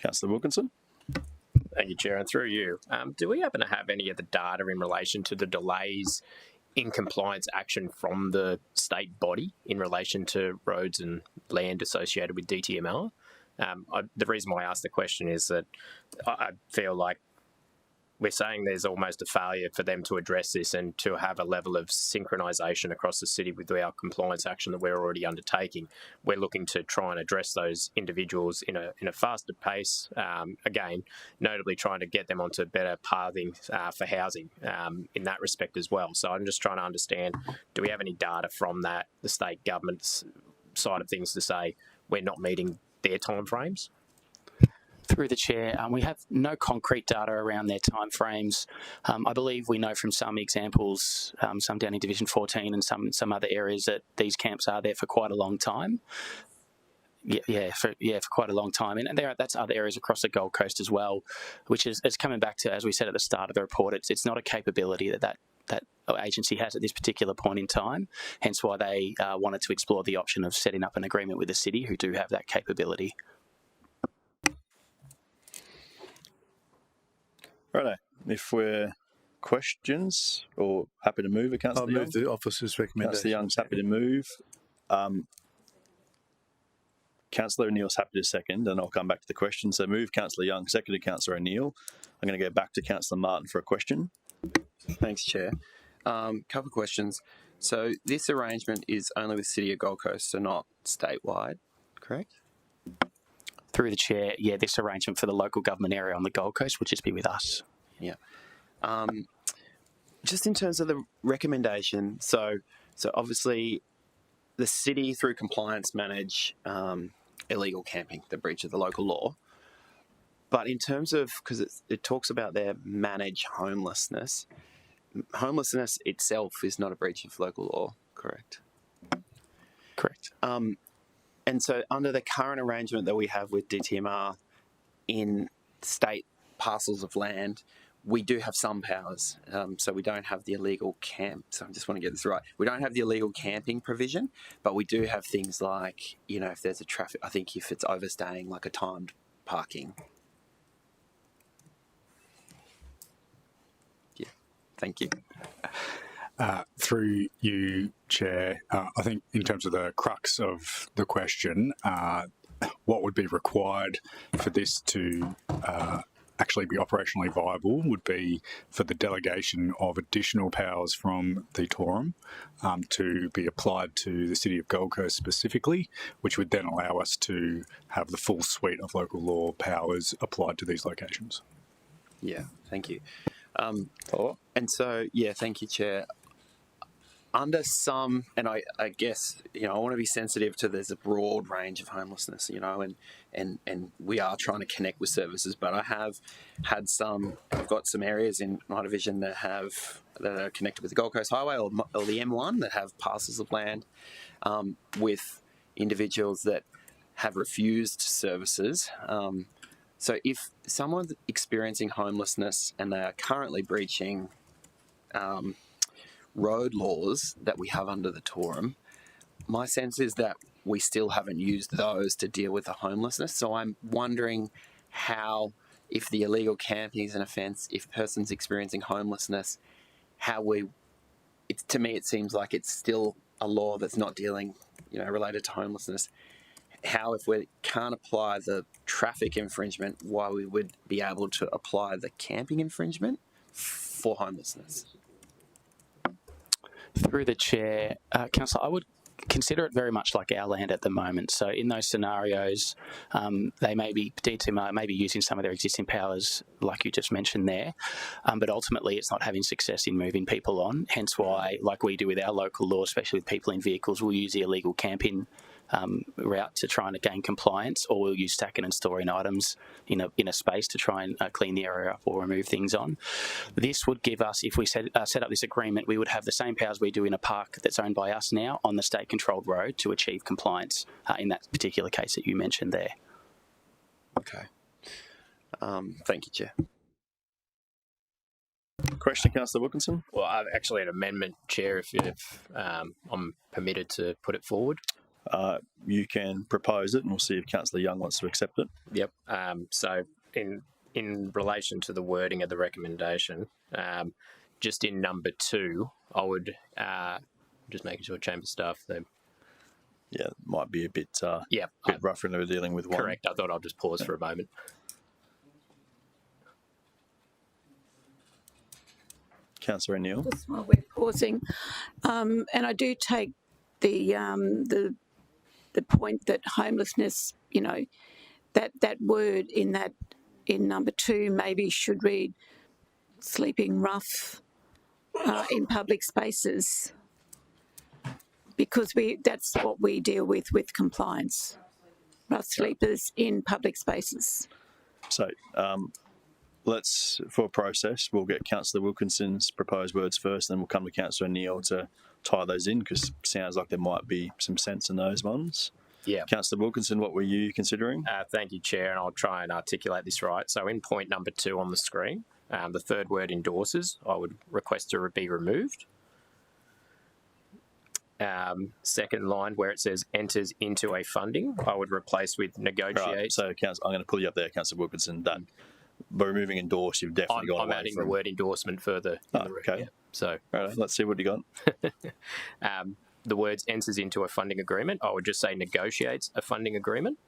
Councillor Wilkinson. Thank you, Chair. And through you, do we happen to have any of the data in relation to the delays in compliance action from the state body in relation to roads and land associated with DTMR? The reason why I asked the question is that I feel like we're saying there's almost a failure for them to address this and to have a level of synchronisation across the city with our compliance action that we're already undertaking. We're looking to try and address those individuals in a faster pace, again, notably trying to get them onto better pathing for housing in that respect as well. So I'm just trying to understand, do we have any data from that, the state government's side of things, to say we're not meeting their timeframes? Through the Chair, we have no concrete data around their timeframes. I believe we know from some examples, some down in Division 14 and some other areas, that these camps are there for quite a long time. For quite a long time. And that's other areas across the Gold Coast as well, which is coming back to, as we said at the start of the report, it's not a capability that agency has at this particular point in time, hence why they wanted to explore the option of setting up an agreement with the city who do have that capability. Righto. If we're questions or happy to move, Councillor Young. I'll move the officer's recommendation. Councillor Young's happy to move. Councillor O'Neill's happy to second, and I'll come back to the question. So move Councillor Young, seconded Councillor O'Neill. I'm going to go back to Councillor Martin for a question. Thanks, Chair. Couple of questions. So this arrangement is only with City of Gold Coast, so not statewide, correct? Through the Chair, yeah, this arrangement for the local government area on the Gold Coast would just be with us. Yeah. Just in terms of the recommendation, so obviously the city, through compliance, manage illegal camping, the breach of the local law. But in terms of, because it talks about their manage homelessness, homelessness itself is not a breach of local law, correct? Correct. And so under the current arrangement that we have with DTMR in state parcels of land, we do have some powers. So we don't have the illegal camp. So I just want to get this right. We don't have the illegal camping provision, but we do have things like, if there's a traffic, I think if it's overstaying, like a timed parking. Yeah, thank you. Through you, Chair, I think in terms of the crux of the question, what would be required for this to actually be operationally viable would be for the delegation of additional powers from the Torum to be applied to the City of Gold Coast specifically, which would then allow us to have the full suite of local law powers applied to these locations. Yeah, thank you. And so, yeah, thank you, Chair. Under some, and I guess, I want to be sensitive to there's a broad range of homelessness, and we are trying to connect with services, but I have had I've got some areas in my division that are connected with the Gold Coast Highway or the M1 that have parcels of land with individuals that have refused services. So if someone's experiencing homelessness and they are currently breaching road laws that we have under the Torum, my sense is that we still haven't used those to deal with the homelessness. So I'm wondering how if the illegal camping is an offence, if persons experiencing homelessness, to me it seems like it's still a law that's not dealing, related to homelessness. How, if we can't apply the traffic infringement, why we would be able to apply the camping infringement for homelessness? Through the chair, Councillor, I would consider it very much like our land at the moment. So in those scenarios, DTMR may be using some of their existing powers, like you just mentioned there, but ultimately it's not having success in moving people on. Hence why, like we do with our local law, especially with people in vehicles, we'll use the illegal camping route to try and gain compliance, or we'll use stacking and storing items in a space to try and clean the area up or remove things on. This would give us, if we set up this agreement, we would have the same powers we do in a park that's owned by us now on the state-controlled road to achieve compliance in that particular case that you mentioned there. Okay. Thank you, Chair. Question, Councillor Wilkinson? Well, I've actually an amendment, Chair, if I'm permitted to put it forward. You can propose it, and we'll see if Councillor Young wants to accept it. Yep. So in relation to the wording of the recommendation, just in number 2, I would just making sure chamber staff Yeah, it might be a bit bit rough when we're dealing with one. correct. I thought I'll just pause for a moment. Councillor O'Neill. Just while we're pausing, and I do take the point that homelessness, that word in number 2 maybe should read sleeping rough in public spaces, because that's what we deal with compliance. Rough sleepers in public spaces. So for a process, we'll get Councillor Wilkinson's proposed words first, then we'll come to Councillor O'Neill to tie those in, because it sounds like there might be some sense in those ones. Yeah. Councillor Wilkinson, what were you considering? Thank you, Chair, and I'll try and articulate this right. So in point number 2 on the screen, the third word endorses, I would request to be removed. Second line where it says enters into a funding, I would replace with negotiate. Right, so I'm going to pull you up there, Councillor Wilkinson. That by removing endorse, you've definitely got. I'm adding the word endorsement further. Okay. Yeah. So right, let's see what you got. The words enters into a funding agreement, I would just say negotiates a funding agreement.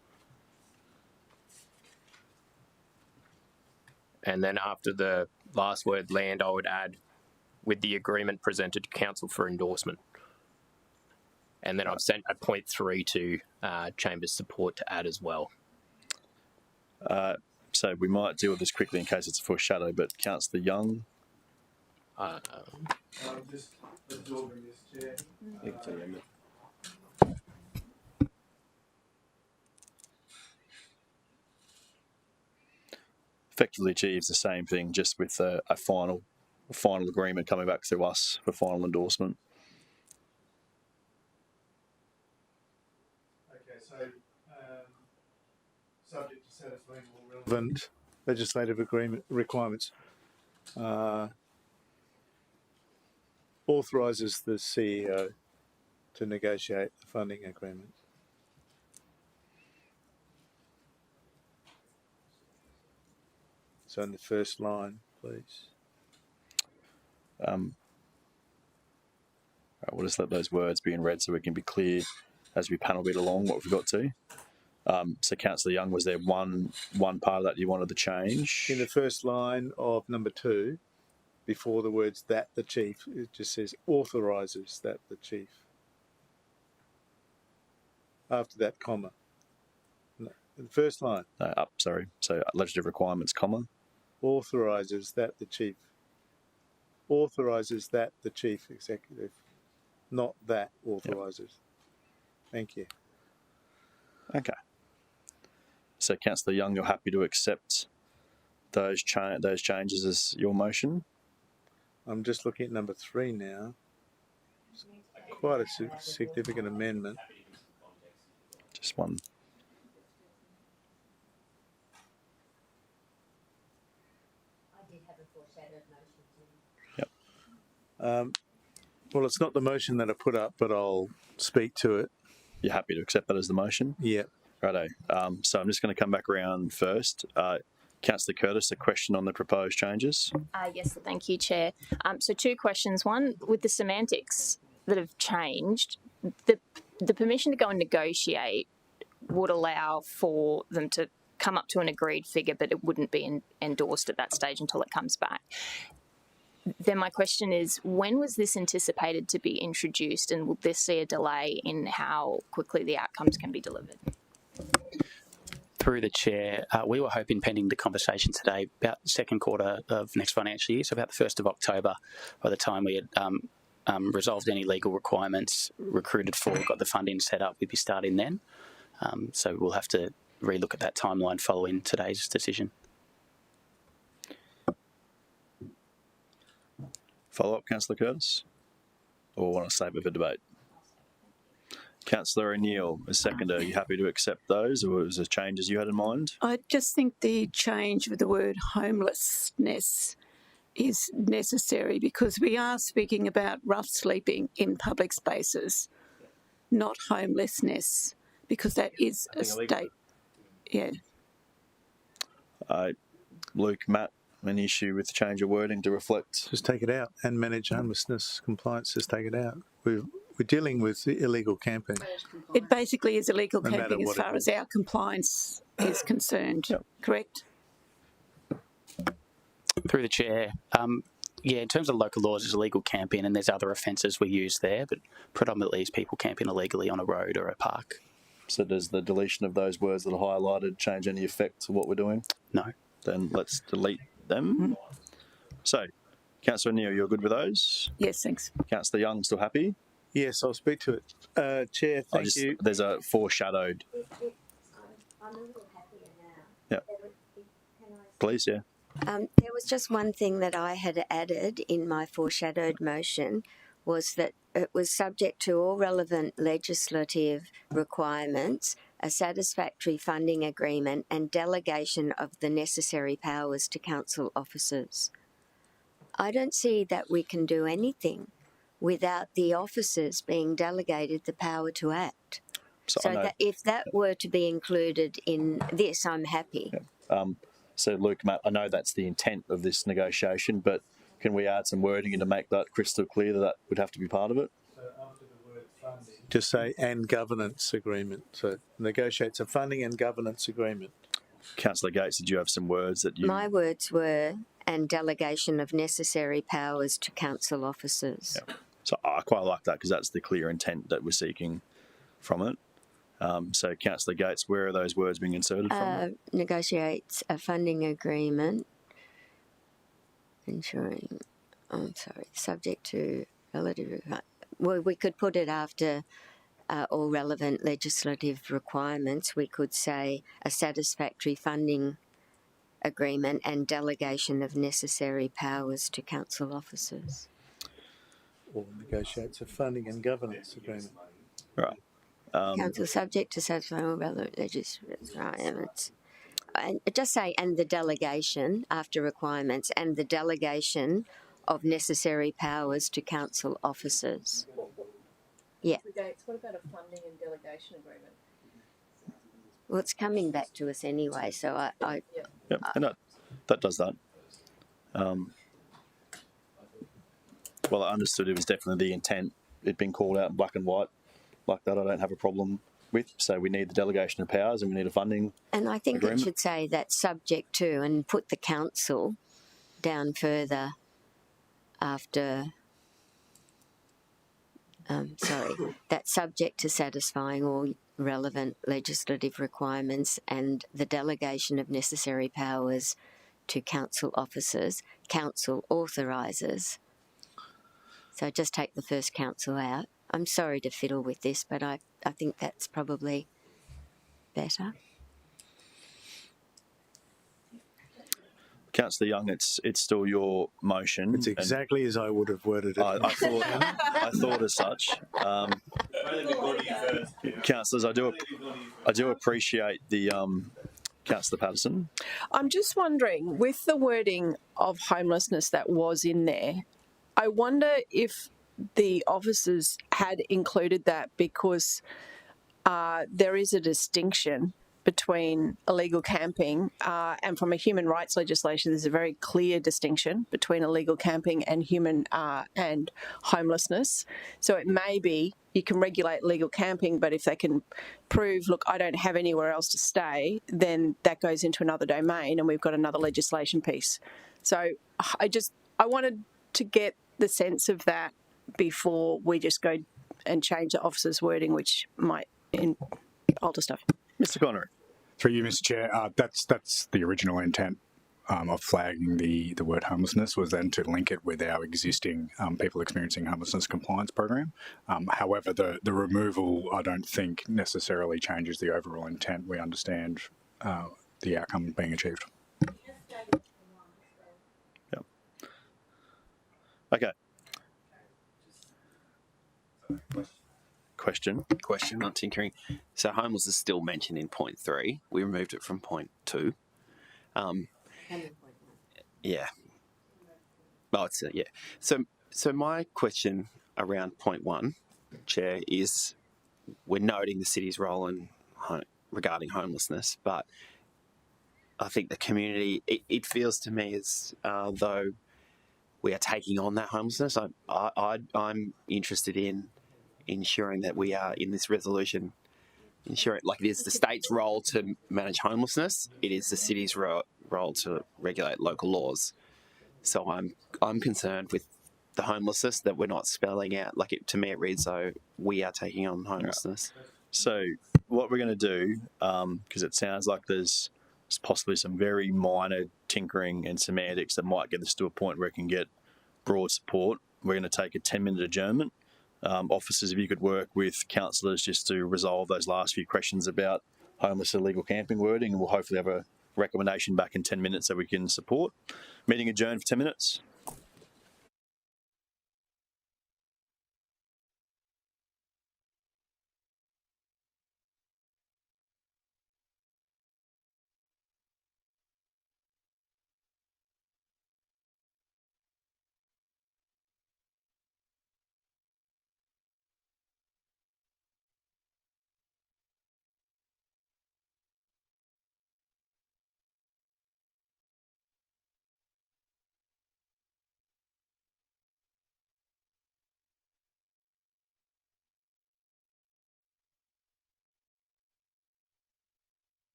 And then after the last word land, I would add with the agreement presented to council for endorsement. And then I've sent a point 3 to Chamber's support to add as well. So we might deal with this quickly in case it's a foreshadow, but Councillor Young. I'm just absorbing this, Chair. Effectively achieves the same thing, just with a final agreement coming back to us for final endorsement. Okay, so subject to satisfying all relevant legislative agreement requirements, authorises the CEO to negotiate the funding agreement. So in the first line, please. We'll just let those words be in red so we can be clear as we panel bit along what we've got to. So Councillor Young, was there one part of that you wanted to change? In the first line of number 2, before the words that the chief, it just says authorises that the chief. After that, comma. No, the first line. No, sorry. So legislative requirements, comma. Authorises that the chief. Authorises that the chief executive, not that authorises. Yep. Thank you. Okay. So Councillor Young, you're happy to accept those changes as your motion? I'm just looking at number 3 now. It's quite a significant amendment. Just one. I did have a foreshadowed motion too. Yep. Well, it's not the motion that I put up, but I'll speak to it. You're happy to accept that as the motion? Yeah. Righto. So I'm just going to come back around first. Councillor Curtis, a question on the proposed changes. Yes, thank you, Chair. So 2 questions. One, with the semantics that have changed, the permission to go and negotiate would allow for them to come up to an agreed figure, but it wouldn't be endorsed at that stage until it comes back. Then my question is, when was this anticipated to be introduced, and will this see a delay in how quickly the outcomes can be delivered? Through the Chair, we were hoping, pending the conversation today, about the second quarter of next financial year, so about the 1st of October, by the time we had resolved any legal requirements, recruited for, got the funding set up, we'd be starting then. So we'll have to relook at that timeline following today's decision. Follow up, Councillor Curtis? Or want to save it for debate? Councillor O'Neill, as seconder, are you happy to accept those, or was there changes you had in mind? I just think the change with the word homelessness is necessary because we are speaking about rough sleeping in public spaces, not homelessness, because that is a state. Yeah. Luke, Matt, any issue with the change of wording to reflect? Just take it out and manage homelessness compliance. Just take it out. We're dealing with illegal camping. It basically is illegal No camping matter as what far it as our compliance is concerned, correct? Through the Chair, in terms of local laws, there's illegal camping and there's other offences we use there, but predominantly it's people camping illegally on a road or a park. So does the deletion of those words that are highlighted change any effect to what we're doing? No. Then let's delete them. So, Councillor O'Neill, you're good with those? Yes, thanks. Councillor Young, still happy? Yes, I'll speak to it. Chair, thank you. There's a foreshadowed. I'm a little happier now. Yeah. Please, yeah. There was just one thing that I had added in my foreshadowed motion was that it was subject to all relevant legislative requirements, a satisfactory funding agreement and delegation of the necessary powers to council officers. I don't see that we can do anything without the officers being delegated the power to act. So that if that were to be included in this, I'm happy. Yeah. So, Luke, Matt, I know that's the intent of this negotiation, but can we add some wording in to make that crystal clear that that would have to be part of it? So after the word funding, just say and governance agreement. So negotiates a funding and governance agreement. Councillor Gates, did you have some words that you... My words were and delegation of necessary powers to council officers. Yeah. So I quite like that because that's the clear intent that we're seeking from it. So, Councillor Gates, where are those words being inserted from? Negotiates a funding agreement ensuring, subject to relative... Well, we could put it after all relevant legislative requirements. We could say a satisfactory funding agreement and delegation of necessary powers to council officers. Or negotiates a funding and governance agreement. Right. Council subject to satisfying all relevant legislative requirements. And just say, and the delegation, after requirements, and the delegation of necessary powers to council officers. Yeah. What about a funding and delegation agreement? Well, it's coming back to us anyway, so I and that does that. Well, I understood it was definitely the intent. It'd been called out in black and white. Like that, I don't have a problem with. So we need the delegation of powers and we need a funding And I think agreement. it should say that subject to and put the council down further after... that's subject to satisfying all relevant legislative requirements and the delegation of necessary powers to council officers. Council authorises. So just take the first council out. I'm sorry to fiddle with this, but I think that's probably better. Councillor Young, it's still your motion. It's exactly as I would have worded it. I thought as such. Councillors, I do appreciate the Councillor Patterson. I'm just wondering, with the wording of homelessness that was in there, I wonder if the officers had included that because there is a distinction between illegal camping and from a human rights legislation, there's a very clear distinction between illegal camping and and homelessness. So it may be you can regulate illegal camping, but if they can prove, look, I don't have anywhere else to stay, then that goes into another domain and we've got another legislation piece. So I wanted to get the sense of that before we just go and change the officer's wording, which might alter stuff. Mr. Connery. Through you, Mr. Chair, that's the original intent of flagging the word homelessness, was then to link it with our existing people experiencing homelessness compliance program. However, the removal, I don't think necessarily changes the overall intent. We understand the outcome being achieved. Yep. Okay. Question on tinkering. So homeless is still mentioned in point 3. We removed it from point 2. Yeah. Oh, it's yeah. So my question around point 1, Chair, is we're noting the city's role in regarding homelessness, but I think the community, it feels to me as though we are taking on that homelessness. I'm interested in ensuring that we are in this resolution, ensuring like it is the state's role to manage homelessness, it is the city's role to regulate local laws. So I'm concerned with the homelessness that we're not spelling out. Like to me, it reads though we are taking on homelessness. Right. So what we're going to do, because it sounds like there's possibly some very minor tinkering and semantics that might get us to a point where it can get broad support. We're going to take a 10-minute adjournment. Officers, if you could work with councillors just to resolve those last few questions about homeless illegal camping wording, and we'll hopefully have a recommendation back in 10 minutes that we can support. Meeting adjourned for 10 minutes.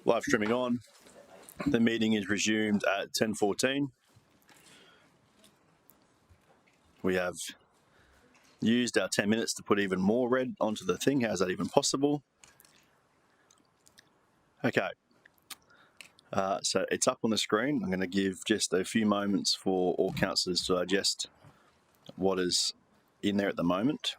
Live streaming on. The meeting is resumed at 10:14. We have used our 10 minutes to put even more red onto the thing. How's that even possible? Okay. So it's up on the screen. I'm going to give just a few moments for all councillors to digest what is in there at the moment.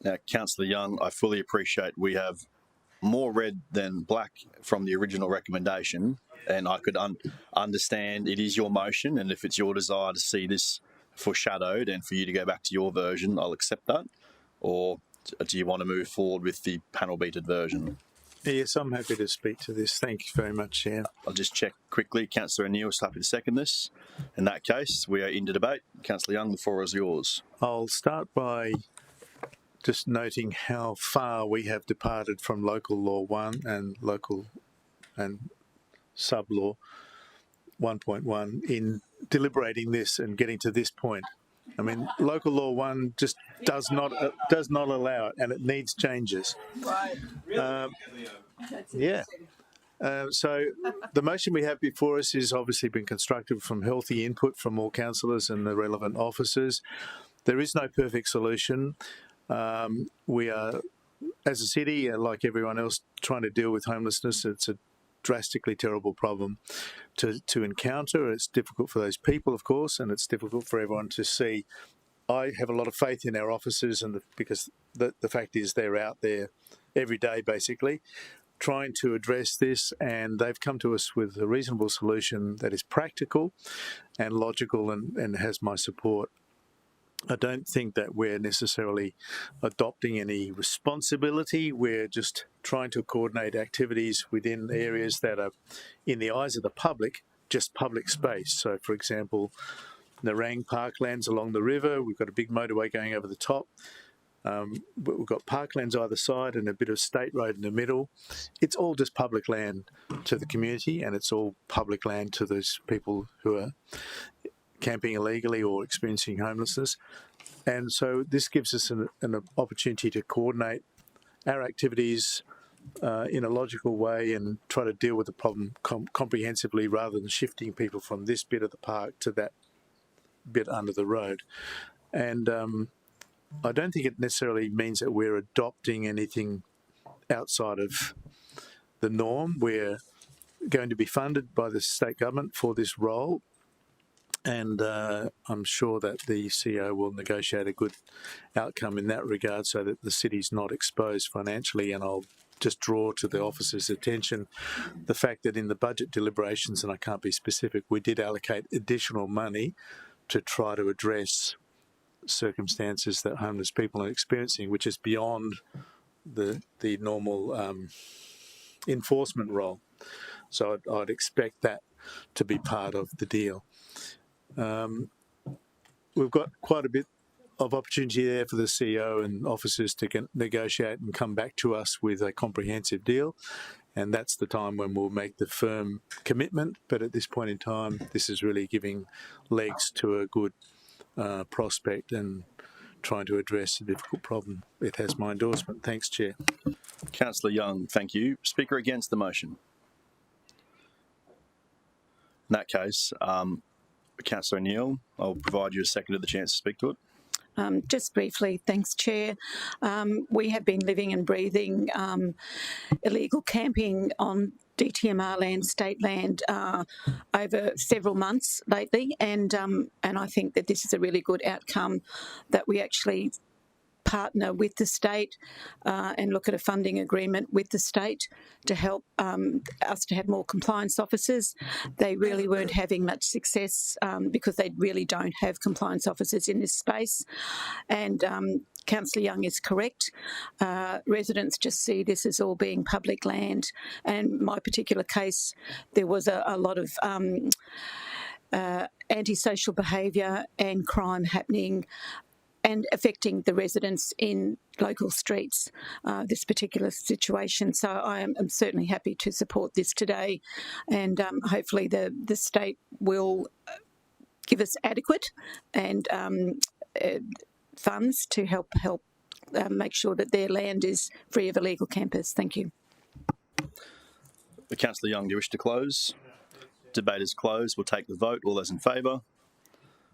Now, Councillor Young, I fully appreciate we have more red than black from the original recommendation, and I could understand it is your motion, and if it's your desire to see this foreshadowed and for you to go back to your version, I'll accept that. Or do you want to move forward with the panel beated version? Yes, I'm happy to speak to this. Thank you very much, Chair. I'll just check quickly. Councillor O'Neill's happy to second this. In that case, we are into debate. Councillor Young, the floor is yours. I'll start by just noting how far we have departed from Local Law 1 and Local and Sub-Law 1.1 in deliberating this and getting to this point. I mean, Local Law 1 just does not allow it, and it needs changes. Right. So the motion we have before us has obviously been constructed from healthy input from all councillors and the relevant officers. There is no perfect solution. We are, as a city, like everyone else, trying to deal with homelessness. It's a drastically terrible problem to encounter. It's difficult for those people, of course, and it's difficult for everyone to see. I have a lot of faith in our officers, and because the fact is they're out there every day, basically, trying to address this, and they've come to us with a reasonable solution that is practical and logical and has my support. I don't think that we're necessarily adopting any responsibility. We're just trying to coordinate activities within areas that are, in the eyes of the public, just public space. So, for example, Narang parklands along the river, we've got a big motorway going over the top. We've got parklands either side and a bit of state road in the middle. It's all just public land to the community, and it's all public land to those people who are camping illegally or experiencing homelessness. And so this gives us an opportunity to coordinate our activities in a logical way and try to deal with the problem comprehensively rather than shifting people from this bit of the park to that bit under the road. And I don't think it necessarily means that we're adopting anything outside of the norm. We're going to be funded by the state government for this role, and I'm sure that the CEO will negotiate a good outcome in that regard so that the city's not exposed financially. And I'll just draw to the officer's attention the fact that in the budget deliberations, and I can't be specific, we did allocate additional money to try to address circumstances that homeless people are experiencing, which is beyond the normal enforcement role. So I'd expect that to be part of the deal. We've got quite a bit of opportunity there for the CEO and officers to negotiate and come back to us with a comprehensive deal, and that's the time when we'll make the firm commitment. But at this point in time, this is really giving legs to a good prospect and trying to address a difficult problem. It has my endorsement. Thanks, Chair. Councillor Young, thank you. Speaker against the motion? In that case, Councillor O'Neill, I'll provide you a second of the chance to speak to it. Just briefly, thanks, Chair. We have been living and breathing illegal camping on DTMR land, state land, over several months lately, and I think that this is a really good outcome, that we actually partner with the state and look at a funding agreement with the state to help us to have more compliance officers. They really weren't having much success because they really don't have compliance officers in this space. And Councillor Young is correct. Residents just see this as all being public land. And my particular case, there was a lot of antisocial behaviour and crime happening and affecting the residents in local streets, this particular situation. So I'm certainly happy to support this today, and hopefully the state will give us adequate and funds to help make sure that their land is free of illegal campers. Thank you. Councillor Young, do you wish to close? Debate is closed. We'll take the vote. All those in favour?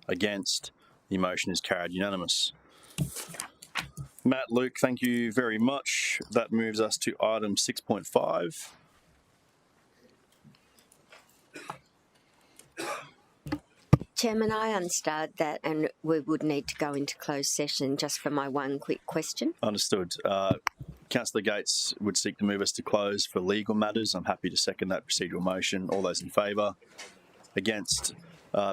Against? The motion is carried unanimous. Matt, Luke, thank you very much. That moves us to item 6.5. Chairman, I understand that, and we would need to go into closed session just for my one quick question. Understood. Councillor Gates would seek to move us to close for legal matters. I'm happy to second that procedural motion. All those in favour? Against?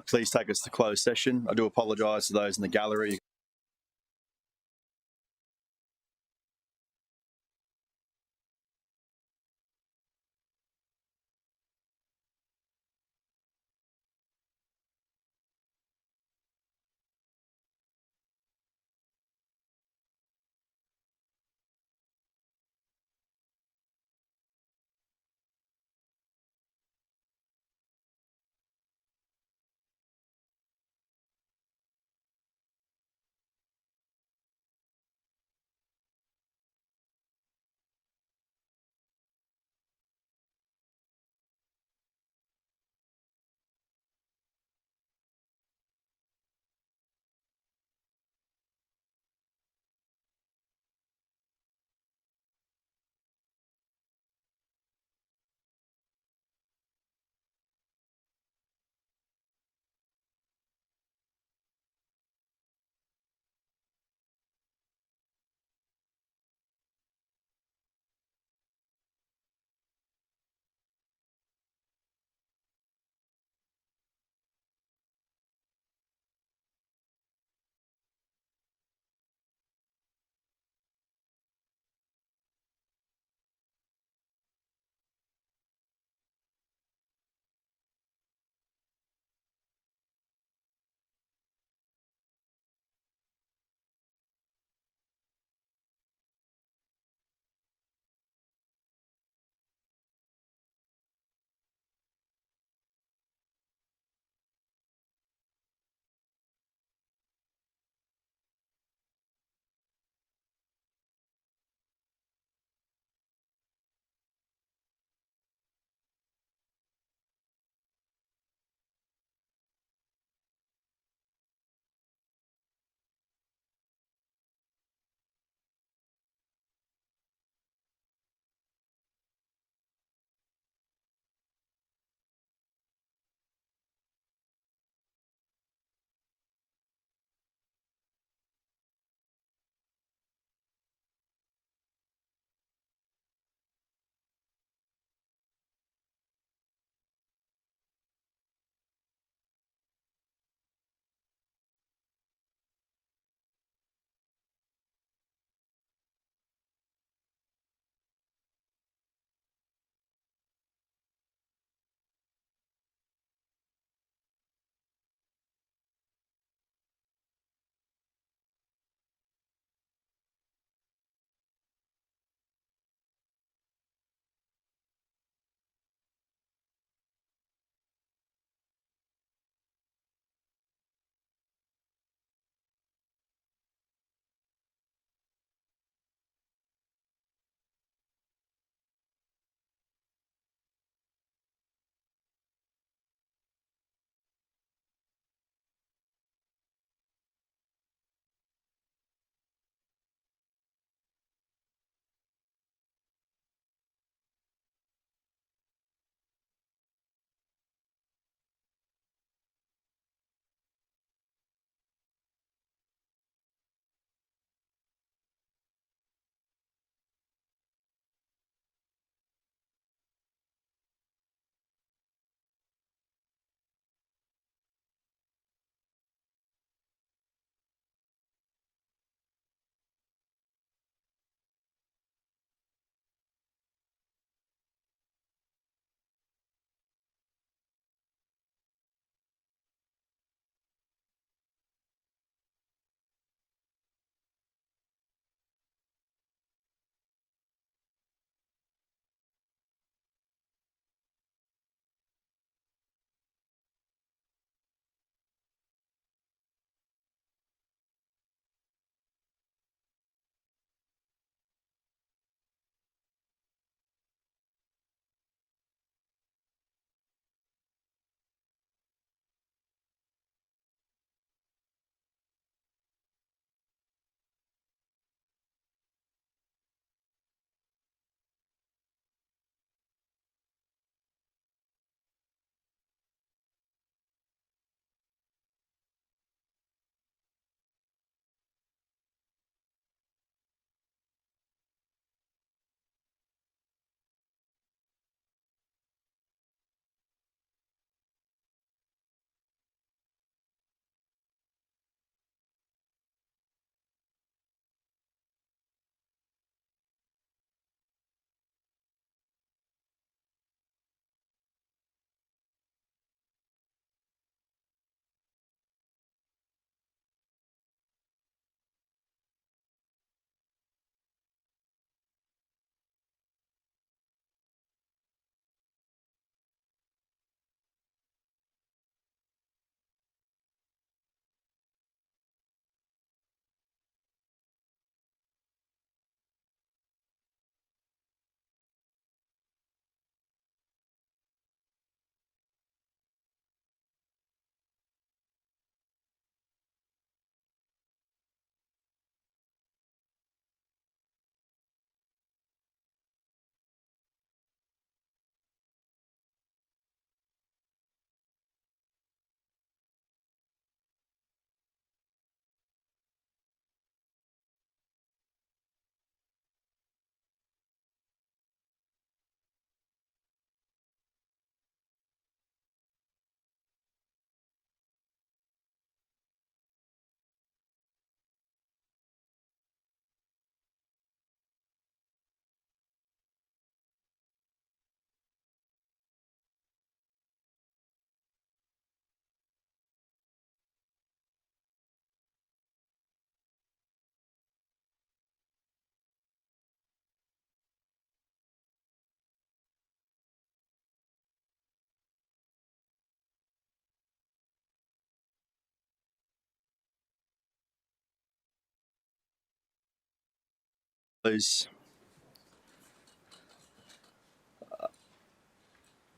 Please take us to closed session. I do apologise to those in the gallery.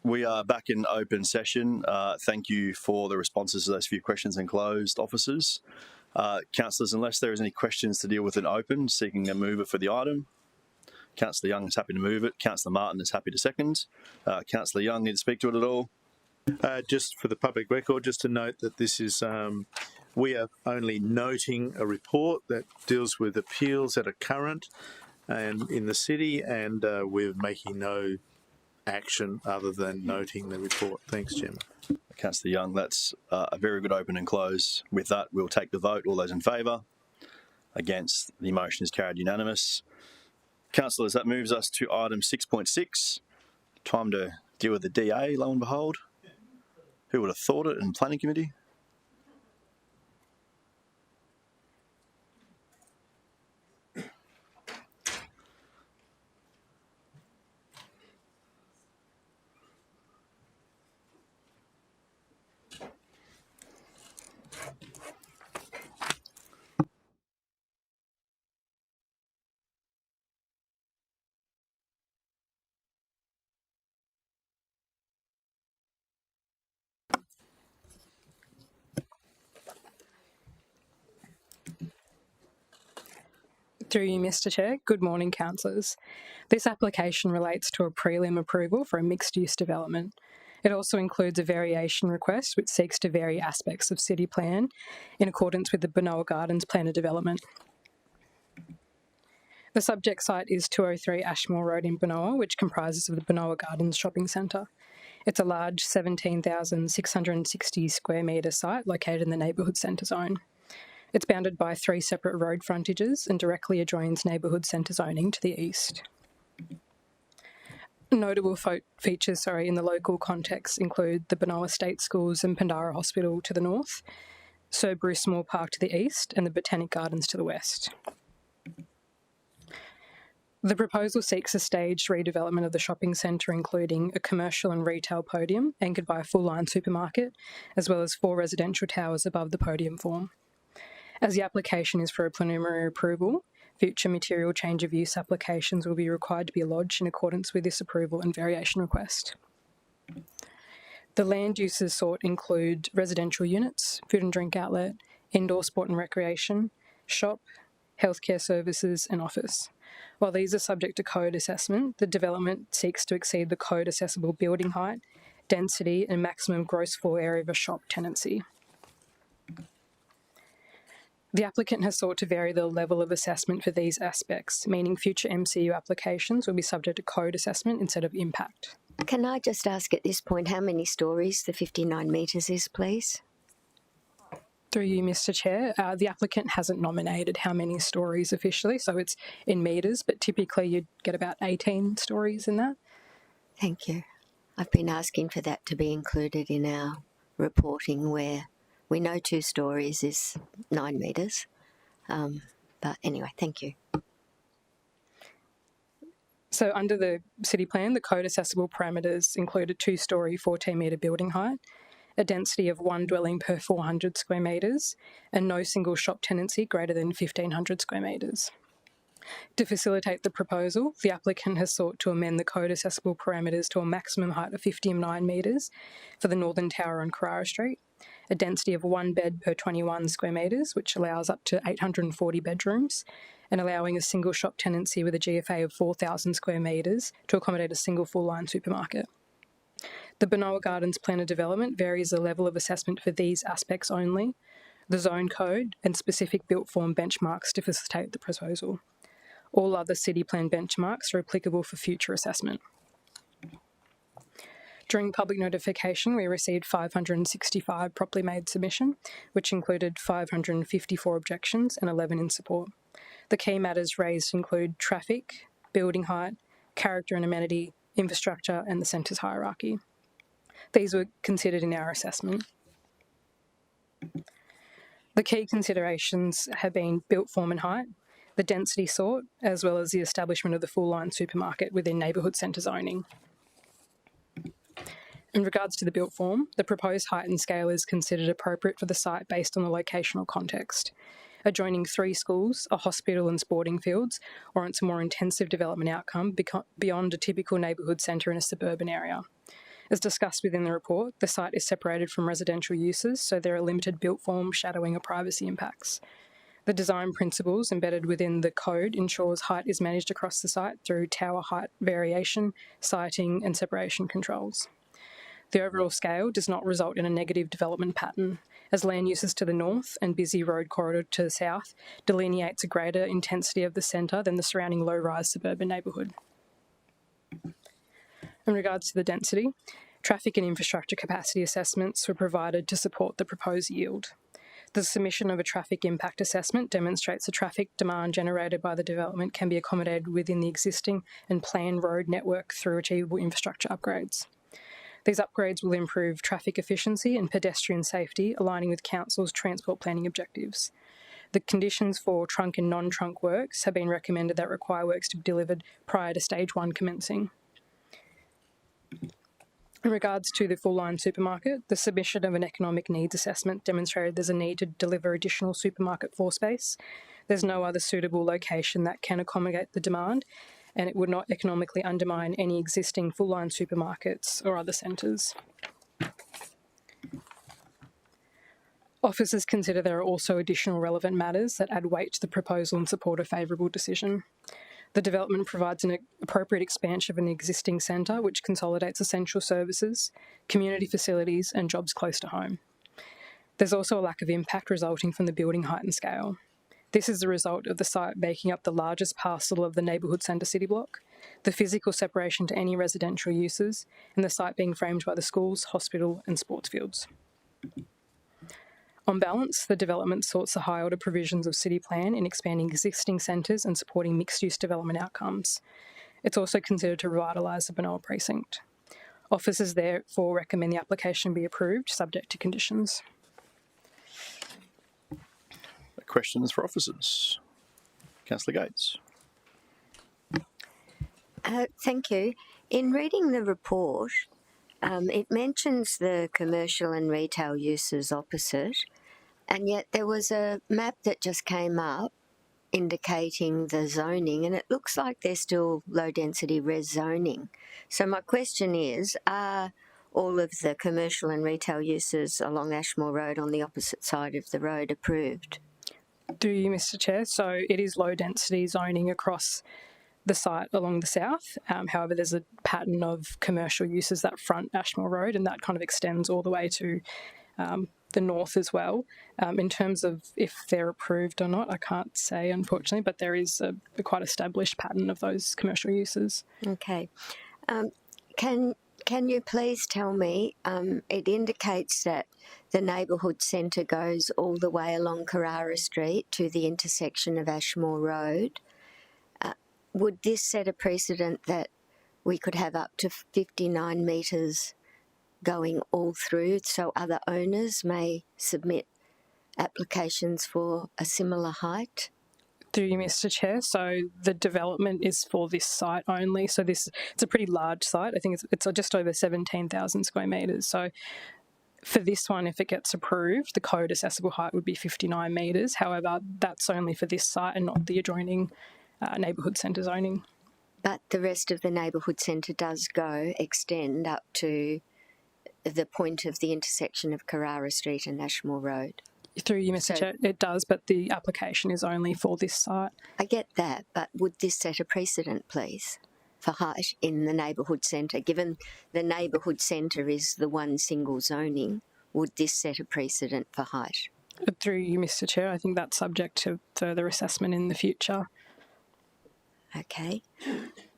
We are back in open session. Thank you for the responses to those few questions and closed, officers. Councillors, unless there is any questions to deal with in open, seeking a mover for the item. Councillor Young is happy to move it. Councillor Martin is happy to second. Councillor Young, need to speak to it at all? Just for the public record, just to note that this is, we are only noting a report that deals with appeals that are current and in the city, and we're making no action other than noting the report. Thanks, Chairman. Councillor Young, that's a very good open and close. With that, we'll take the vote. All those in favour? Against? The motion is carried unanimous. Councillors, that moves us to item 6.6. Time to deal with the DA, lo and behold. Who would have thought it in Planning Committee? Through you, Mr Chair. Good morning, councillors. This application relates to a prelim approval for a mixed-use development. It also includes a variation request which seeks to vary aspects of City Plan in accordance with the Benoa Gardens Plan of Development. The subject site is 203 Ashmore Road in Benoa, which comprises of the Benoa Gardens Shopping Centre. It's a large 17,660 square metre site located in the neighbourhood centre zone. It's bounded by 3 separate road frontages and directly adjoins neighbourhood centre zoning to the east. Notable features in the local context include the Benoa State Schools and Pandara Hospital to the north, Sir Bruce Moore Park to the east, and the Botanic Gardens to the west. The proposal seeks a staged redevelopment of the shopping centre, including a commercial and retail podium anchored by a full-line supermarket, as well as 4 residential towers above the podium form. As the application is for a preliminary approval, future material change of use applications will be required to be lodged in accordance with this approval and variation request. The land uses sought include residential units, food and drink outlet, indoor sport and recreation, shop, healthcare services and office. While these are subject to code assessment, the development seeks to exceed the code assessable building height, density and maximum gross floor area of a shop tenancy. The applicant has sought to vary the level of assessment for these aspects, meaning future MCU applications will be subject to code assessment instead of impact. Can I just ask at this point how many stories the 59 metres is, please? Through you, Mr Chair, the applicant hasn't nominated how many stories officially, so it's in metres, but typically you'd get about 18 stories in that. Thank you. I've been asking for that to be included in our reporting where we know 2 stories is 9 metres. But anyway, thank you. So under the city plan, the code accessible parameters include a 2-storey, 14-metre building height, a density of 1 dwelling per 400 square metres, and no single shop tenancy greater than 1,500 square metres. To facilitate the proposal, the applicant has sought to amend the code accessible parameters to a maximum height of 59 metres for the Northern Tower on Carrara Street, a density of 1 bed per 21 square metres, which allows up to 840 bedrooms, and allowing a single shop tenancy with a GFA of 4,000 square metres to accommodate a single full-line supermarket. The Benoa Gardens Plan of Development varies the level of assessment for these aspects only, the zone code and specific built form benchmarks to facilitate the proposal. All other city plan benchmarks are applicable for future assessment. During public notification, we received 565 properly made submission, which included 554 objections and 11 in support. The key matters raised include traffic, building height, character and amenity, infrastructure, and the centre's hierarchy. These were considered in our assessment. The key considerations have been built form and height, the density sought, as well as the establishment of the full-line supermarket within neighbourhood centre zoning. In regards to the built form, the proposed height and scale is considered appropriate for the site based on the locational context. adjoining 3 schools, a hospital and sporting fields, warrants a more intensive development outcome beyond a typical neighbourhood centre in a suburban area. As discussed within the report, the site is separated from residential uses, so there are limited built form, shadowing or privacy impacts. The design principles embedded within the code ensures height is managed across the site through tower height variation, siting and separation controls. The overall scale does not result in a negative development pattern, as land uses to the north and busy road corridor to the south delineates a greater intensity of the centre than the surrounding low-rise suburban neighbourhood. In regards to the density, traffic and infrastructure capacity assessments were provided to support the proposed yield. The submission of a traffic impact assessment demonstrates the traffic demand generated by the development can be accommodated within the existing and planned road network through achievable infrastructure upgrades. These upgrades will improve traffic efficiency and pedestrian safety, aligning with Council's transport planning objectives. The conditions for trunk and non-trunk works have been recommended that require works to be delivered prior to stage 1 commencing. In regards to the full-line supermarket, the submission of an economic needs assessment demonstrated there's a need to deliver additional supermarket floor space. There's no other suitable location that can accommodate the demand, and it would not economically undermine any existing full-line supermarkets or other centres. Officers consider there are also additional relevant matters that add weight to the proposal and support a favourable decision. The development provides an appropriate expansion of an existing centre which consolidates essential services, community facilities and jobs close to home. There's also a lack of impact resulting from the building height and scale. This is the result of the site making up the largest parcel of the neighbourhood centre city block, the physical separation to any residential uses, and the site being framed by the schools, hospital and sports fields. On balance, the development sorts the high order provisions of City Plan in expanding existing centres and supporting mixed-use development outcomes. It's also considered to revitalise the Benoa precinct. Officers therefore recommend the application be approved, subject to conditions. Questions for officers? Councillor Gates. Thank you. In reading the report, it mentions the commercial and retail uses opposite, and yet there was a map that just came up indicating the zoning, and it looks like they're still low-density res zoning. So my question is, are all of the commercial and retail uses along Ashmore Road on the opposite side of the road approved? Do you, Mr Chair? So it is low-density zoning across the site along the south. However, there's a pattern of commercial uses that front Ashmore Road, and that kind of extends all the way to the north as well. In terms of if they're approved or not, I can't say, unfortunately, but there is a quite established pattern of those commercial uses. Okay. Can you please tell me, it indicates that the neighbourhood centre goes all the way along Carrara Street to the intersection of Ashmore Road. Would this set a precedent that we could have up to 59 metres going all through, so other owners may submit applications for a similar height? Through you, Mr Chair. So the development is for this site only. So it's a pretty large site. I think it's just over 17,000 square metres. So for this one, if it gets approved, the code accessible height would be 59 metres. However, that's only for this site and not the adjoining neighbourhood centre zoning. But the rest of the neighbourhood centre does extend up to the point of the intersection of Carrara Street and Ashmore Road. Through you, Mr Chair, it does, but the application is only for this site. I get that, but would this set a precedent, please, for height in the neighbourhood centre? Given the neighbourhood centre is the one single zoning, would this set a precedent for height? Through you, Mr Chair, I think that's subject to further assessment in the future. Okay.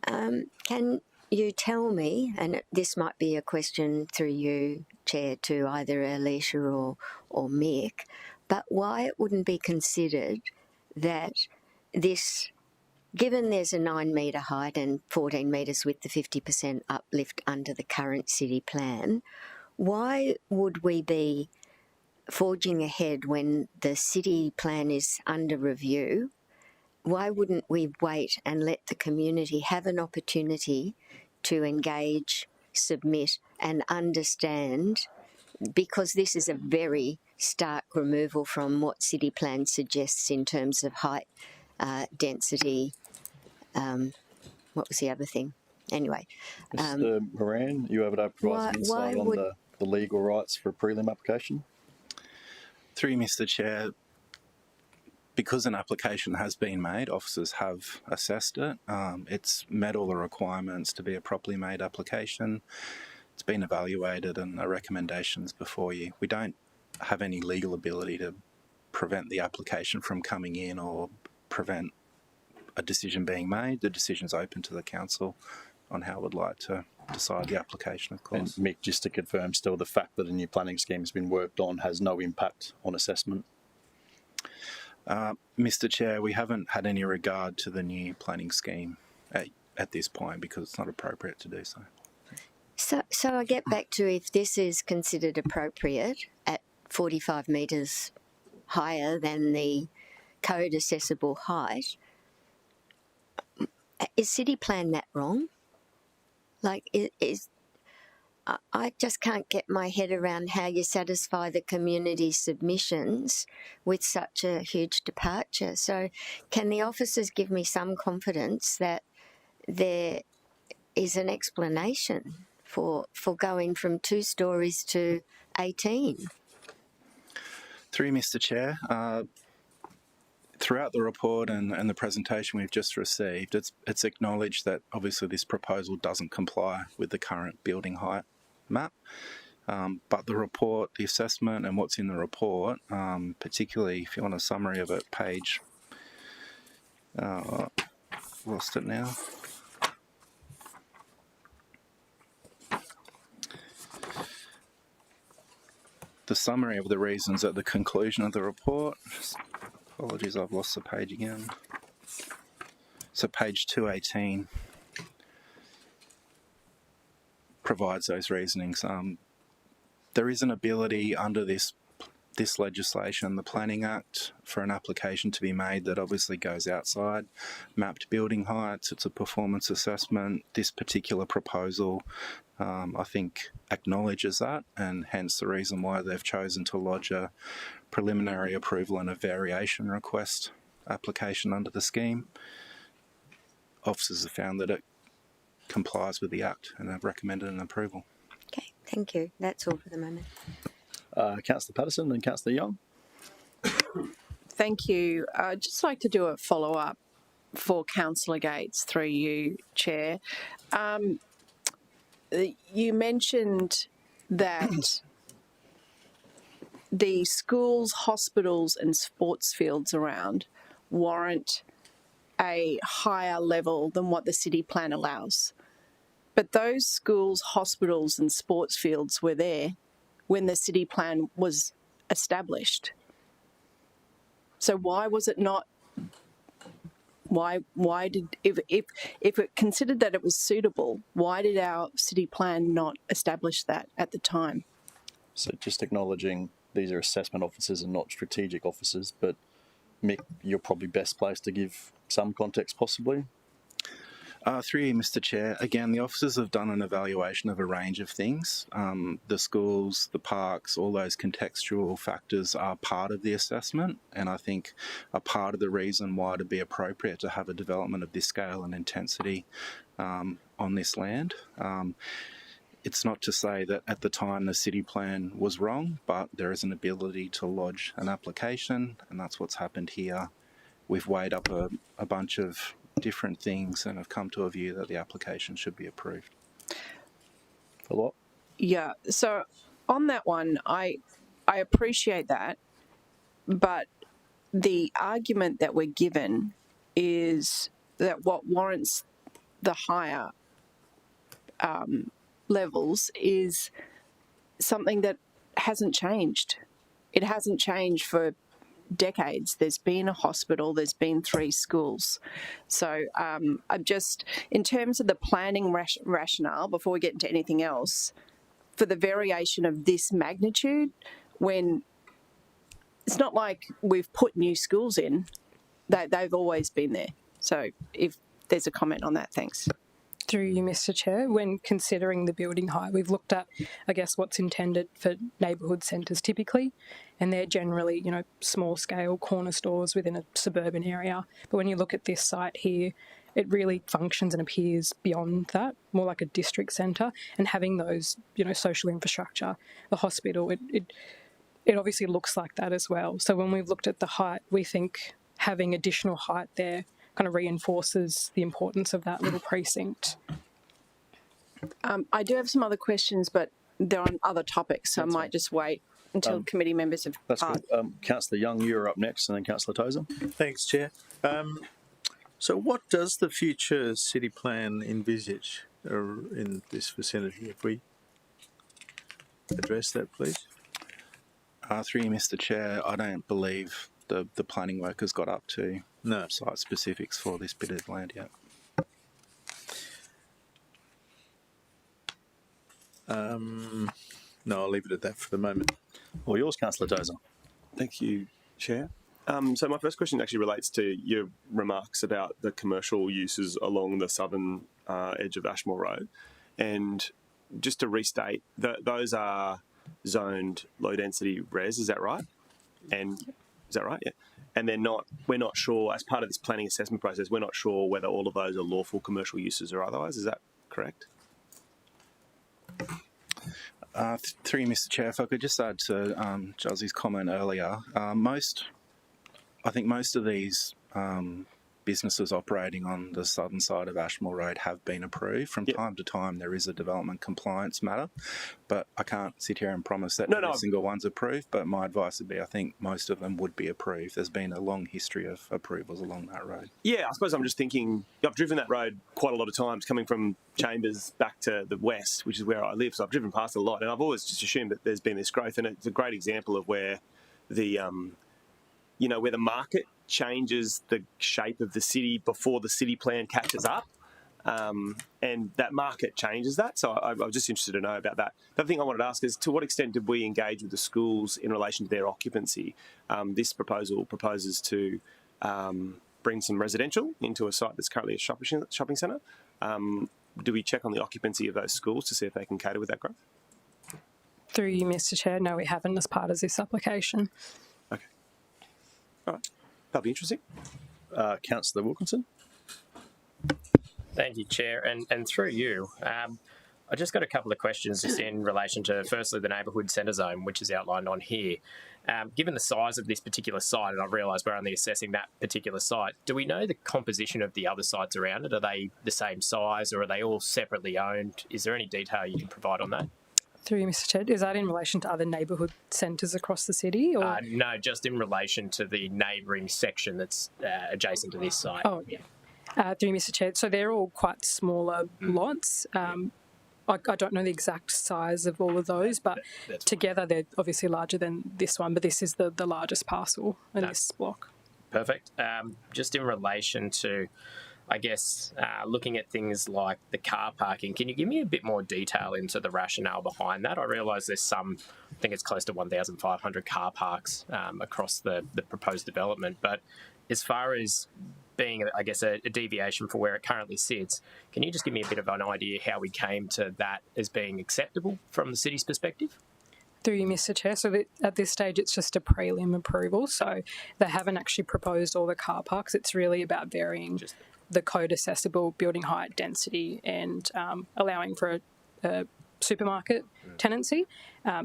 Can you tell me, and this might be a question through you, Chair, to either Alicia or Mick, but why it wouldn't be considered that this, given there's a 9 metre height and 14 metres with the 50% uplift under the current city plan, why would we be forging ahead when the city plan is under review? Why wouldn't we wait and let the community have an opportunity to engage, submit and understand because this is a very stark removal from what city plan suggests in terms of height, density. What was the other thing? Anyway. Mr. Moran, you able to provide some insight on the legal rights for a prelim application? Through you, Mr. Chair, because an application has been made, officers have assessed it. It's met all the requirements to be a properly made application. It's been evaluated and a recommendation's before you. We don't have any legal ability to prevent the application from coming in or prevent a decision being made. The decision's open to the council on how it would like to decide the application, of course. And Mick, just to confirm still, the fact that a new planning scheme has been worked on has no impact on assessment? Mr. Chair, we haven't had any regard to the new planning scheme at this point because it's not appropriate to do so. So I get back to if this is considered appropriate at 45 metres higher than the code assessable height, is city plan that wrong? Like, I just can't get my head around how you satisfy the community submissions with such a huge departure. So can the officers give me some confidence that there is an explanation for going from 2 stories to 18? Through Mr. Chair, throughout the report and the presentation we've just received, it's acknowledged that obviously this proposal doesn't comply with the current building height map. But the report, the assessment and what's in the report, particularly if you want a summary of it, page, lost it now. The summary of the reasons at the conclusion of the report. Apologies, I've lost the page again. So page 218 provides those reasonings. There is an ability under this legislation, the Planning Act, for an application to be made that obviously goes outside mapped building heights. It's a performance assessment. This particular proposal, I think, acknowledges that, and hence the reason why they've chosen to lodge a preliminary approval and a variation request application under the scheme. Officers have found that it complies with the Act and have recommended an approval. Okay, thank you. That's all for the moment. Councillor Patterson and Councillor Young. Thank you. I'd just like to do a follow-up for Councillor Gates through you, Chair. You mentioned that the schools, hospitals and sports fields around warrant a higher level than what the city plan allows. But those schools, hospitals and sports fields were there when the city plan was established. So why was it not? Why did, if it considered that it was suitable, why did our city plan not establish that at the time? So just acknowledging these are assessment officers and not strategic officers, but Mick, you're probably best placed to give some context possibly. Through you, Mr. Chair, again, the officers have done an evaluation of a range of things. The schools, the parks, all those contextual factors are part of the assessment, and I think a part of the reason why it'd be appropriate to have a development of this scale and intensity on this land. It's not to say that at the time the city plan was wrong, but there is an ability to lodge an application, and that's what's happened here. We've weighed up a bunch of different things and have come to a view that the application should be approved. A lot? Yeah, so on that one, I appreciate that, but the argument that we're given is that what warrants the higher levels is something that hasn't changed. It hasn't changed for decades. There's been a hospital, there's been 3 schools. So I'm just, in terms of the planning rationale, before we get into anything else, for the variation of this magnitude, when it's not like we've put new schools in, they've always been there. So if there's a comment on that, thanks. Through you, Mr. Chair, when considering the building height, we've looked at, I guess, what's intended for neighbourhood centres typically, and they're generally, small scale corner stores within a suburban area. But when you look at this site here, it really functions and appears beyond that, more like a district centre, and having those, social infrastructure, the hospital, it obviously looks like that as well. So when we've looked at the height, we think having additional height there kind of reinforces the importance of that little precinct. I do have some other questions, but they're on other topics, so I might just wait until committee members have asked. Councillor Young, you're up next, and then Councillor Tozer. Thanks, Chair. So what does the future city plan envisage in this vicinity? If we address that, please. Through you, Mr. Chair, I don't believe the planning work has got up to site specifics for this bit of land yet. No, I'll leave it at that for the moment. Well, yours, Councillor Tozer. Thank you, Chair. So my first question actually relates to your remarks about the commercial uses along the southern edge of Ashmore Road. And just to restate, those are zoned low-density res, is that right? And is that right? Yeah. And we're not sure, as part of this planning assessment process, we're not sure whether all of those are lawful commercial uses or otherwise. Is that correct? Through you, Mr. Chair, if I could just add to Juzzy's comment earlier, I think most of these businesses operating on the southern side of Ashmore Road have been approved. From time to time, there is a development compliance matter, but I can't sit here and promise that every single one's approved, but my advice would be I think most of them would be approved. There's been a long history of approvals along that road. Yeah, I suppose I'm just thinking, I've driven that road quite a lot of times coming from Chambers back to the west, which is where I live, so I've driven past it a lot, and I've always just assumed that there's been this growth, and it's a great example of where the where the market changes the shape of the city before the city plan catches up, and that market changes that. So I was just interested to know about that. The other thing I wanted to ask is, to what extent did we engage with the schools in relation to their occupancy? This proposal proposes to bring some residential into a site that's currently a shopping centre. Do we check on the occupancy of those schools to see if they can cater with that growth? Through you, Mr. Chair, no, we haven't as part of this application. Okay. All right. That'll be interesting. Councillor Wilkinson. Thank you, Chair. And through you, I just got a couple of questions just in relation to, firstly, the neighbourhood centre zone, which is outlined on here. Given the size of this particular site, and I realise we're only assessing that particular site, do we know the composition of the other sites around it? Are they the same size, or are they all separately owned? Is there any detail you can provide on that? Through you, Mr. Chair, is that in relation to other neighbourhood centres across the city? Or? No, just in relation to the neighbouring section that's adjacent to this site. Oh, yeah. Through you, Mr. Chair, so they're all quite smaller lots. I don't know the exact size of all of those, but together they're obviously larger than this one, but this is the largest parcel in this block. Perfect. Just in relation to, I guess, looking at things like the car parking, can you give me a bit more detail into the rationale behind that? I realise there's some, I think it's close to 1,500 car parks across the proposed development, but as far as being, I guess, a deviation for where it currently sits, can you just give me a bit of an idea how we came to that as being acceptable from the city's perspective? Through you, Mr. Chair, so at this stage it's just a prelim approval, so they haven't actually proposed all the car parks. It's really about varying the code accessible building height, density, and allowing for a supermarket tenancy.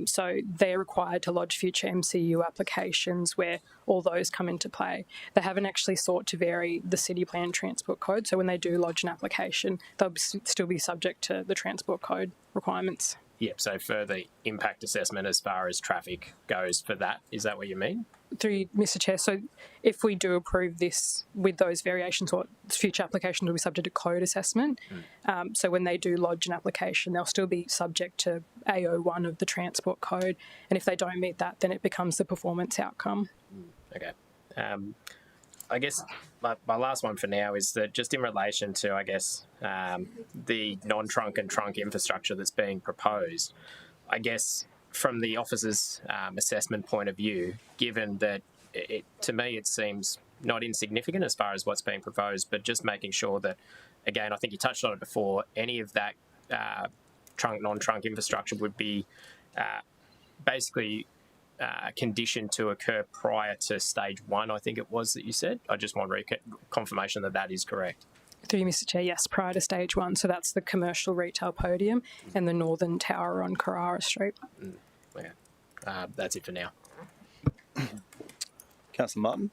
So they're required to lodge future MCU applications where all those come into play. They haven't actually sought to vary the city plan transport code, so when they do lodge an application, they'll still be subject to the transport code requirements. Yep, so further impact assessment as far as traffic goes for that, is that what you mean? Through you, Mr. Chair, so if we do approve this with those variations, or future applications will be subject to code assessment. So when they do lodge an application, they'll still be subject to AO1 of the transport code, and if they don't meet that, then it becomes the performance outcome. Okay. I guess my last one for now is that just in relation to, I guess, the non-trunk and trunk infrastructure that's being proposed, I guess from the officer's assessment point of view, given that to me it seems not insignificant as far as what's being proposed, but just making sure that again, I think you touched on it before, any of that trunk, non-trunk infrastructure would be basically conditioned to occur prior to stage 1, I think it was that you said. I just want confirmation that that is correct. Through you, Mr Chair, yes, prior to stage 1. So that's the commercial retail podium and the northern tower on Carrara Street. Okay. That's it for now. Councillor Martin.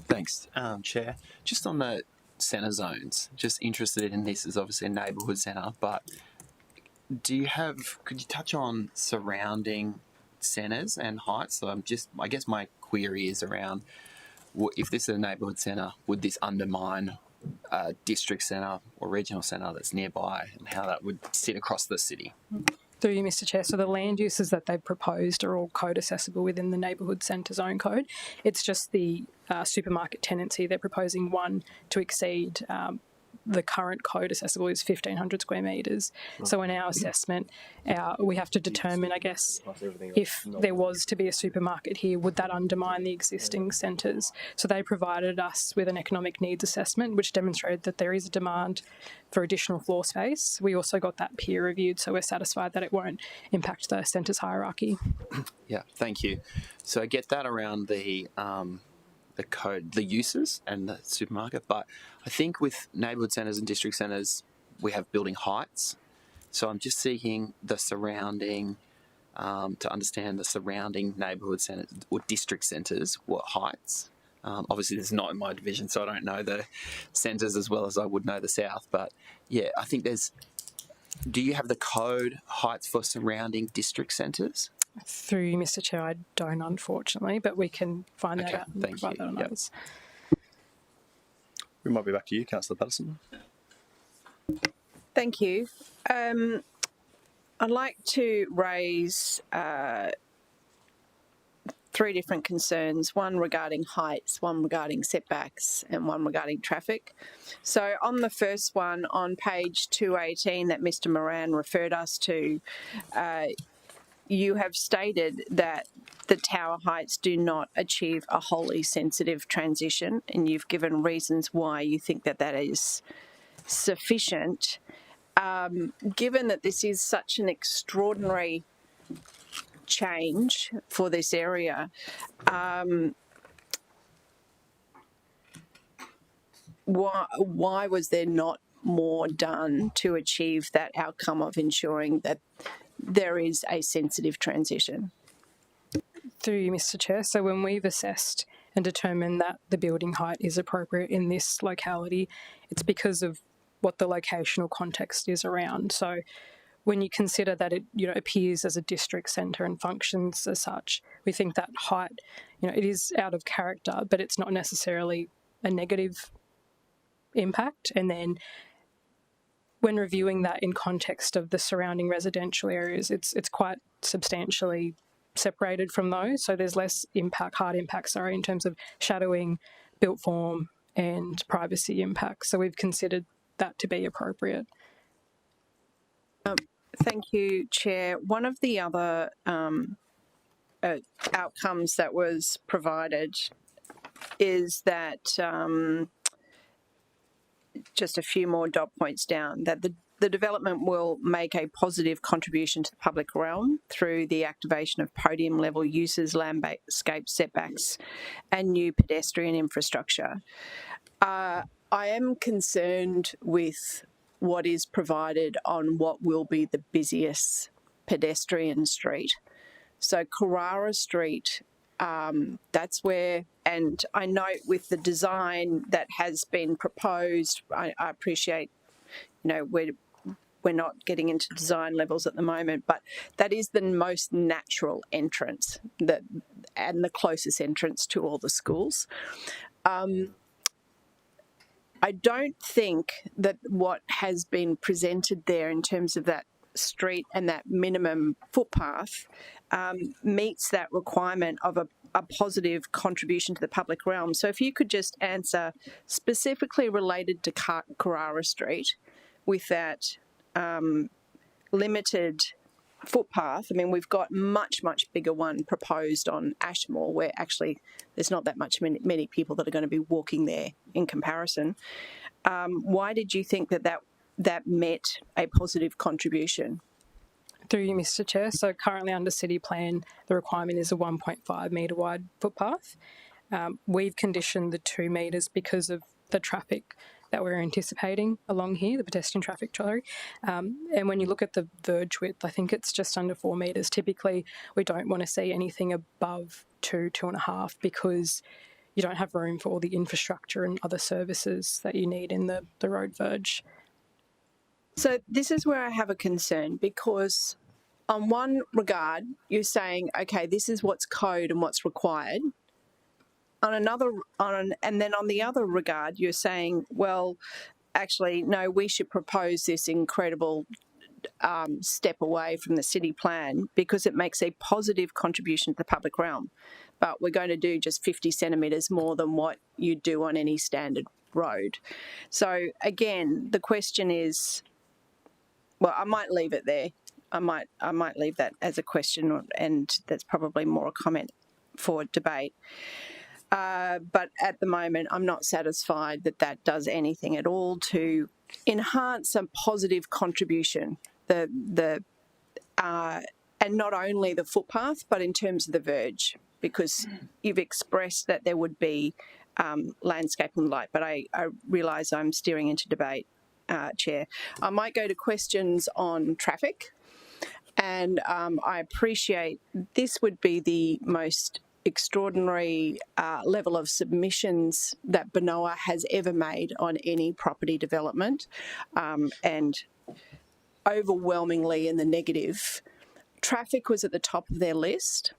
Thanks, Chair. Just on the centre zones, just interested in this as obviously a neighbourhood centre, but could you touch on surrounding centres and heights? So I guess my query is around, if this is a neighbourhood centre, would this undermine a district centre or regional centre that's nearby, and how that would sit across the city? Through you, Mr Chair. So the land uses that they've proposed are all code accessible within the neighbourhood centre zone code. It's just the supermarket tenancy they're proposing one to exceed the current code accessible is 1,500 square metres. So in our assessment, we have to determine, I guess, if there was to be a supermarket here, would that undermine the existing centres? So they provided us with an economic needs assessment, which demonstrated that there is a demand for additional floor space. We also got that peer reviewed, so we're satisfied that it won't impact the centres hierarchy. Yeah, thank you. So I get that around the code, the uses and the supermarket, but I think with neighbourhood centres and district centres, we have building heights. So I'm just seeking the surrounding, to understand the surrounding neighbourhood centres or district centres, what heights. Obviously, this is not in my division, so I don't know the centres as well as I would know the south. But yeah, I think do you have the code heights for surrounding district centres? Through you, Mr Chair, I don't, unfortunately, but we can find that out and provide that on others. We might be back to you, Councillor Patterson. Thank you. I'd like to raise 3 different concerns, one regarding heights, one regarding setbacks, and one regarding traffic. So on the first one, on page 218 that Mr Moran referred us to, you have stated that the tower heights do not achieve a wholly sensitive transition, and you've given reasons why you think that that is sufficient. Given that this is such an extraordinary change for this area, why was there not more done to achieve that outcome of ensuring that there is a sensitive transition? Through you, Mr Chair. So when we've assessed and determined that the building height is appropriate in this locality, it's because of what the locational context is around. So when you consider that it appears as a district centre and functions as such, we think that height, it is out of character, but it's not necessarily a negative impact. And then when reviewing that in context of the surrounding residential areas, it's quite substantially separated from those. So there's less hard impacts, in terms of shadowing, built form and privacy impacts. So we've considered that to be appropriate. Thank you, Chair. One of the other outcomes that was provided is that, just a few more dot points down, that the development will make a positive contribution to the public realm through the activation of podium-level uses, landscape setbacks and new pedestrian infrastructure. I am concerned with what is provided on what will be the busiest pedestrian street. So Carrara Street, that's where, and I note with the design that has been proposed, I appreciate, we're not getting into design levels at the moment, but that is the most natural entrance and the closest entrance to all the schools. I don't think that what has been presented there in terms of that street and that minimum footpath meets that requirement of a positive contribution to the public realm. So if you could just answer specifically related to Carrara Street with that limited footpath. I mean, we've got much bigger one proposed on Ashmore, where actually there's not that many people that are going to be walking there in comparison. why did you think that met a positive contribution? Through you, Mr. Chair. So currently under City Plan, the requirement is a 1.5 metre wide footpath. We've conditioned the 2 metres because of the traffic that we're anticipating along here, the pedestrian traffic, sorry. And when you look at the verge width, I think it's just under 4 metres. Typically, we don't want to see anything above 2.5 because you don't have room for all the infrastructure and other services that you need in the road verge. So this is where I have a concern, because on one regard, you're saying, okay, this is what's code and what's required. And then on the other regard, you're saying, well, actually, no, we should propose this incredible step away from the city plan because it makes a positive contribution to the public realm. But we're going to do just 50 centimetres more than what you do on any standard road. So again, the question is, well, I might leave it there. I might leave that as a question, and that's probably more a comment for debate. But at the moment, I'm not satisfied that does anything at all to enhance a positive contribution. And not only the footpath, but in terms of the verge, because you've expressed that there would be landscaping light. But I realise I'm steering into debate, Chair. I might go to questions on traffic, and I appreciate this would be the most extraordinary level of submissions that Benoa has ever made on any property development, and overwhelmingly in the negative. Traffic was at the top of their list.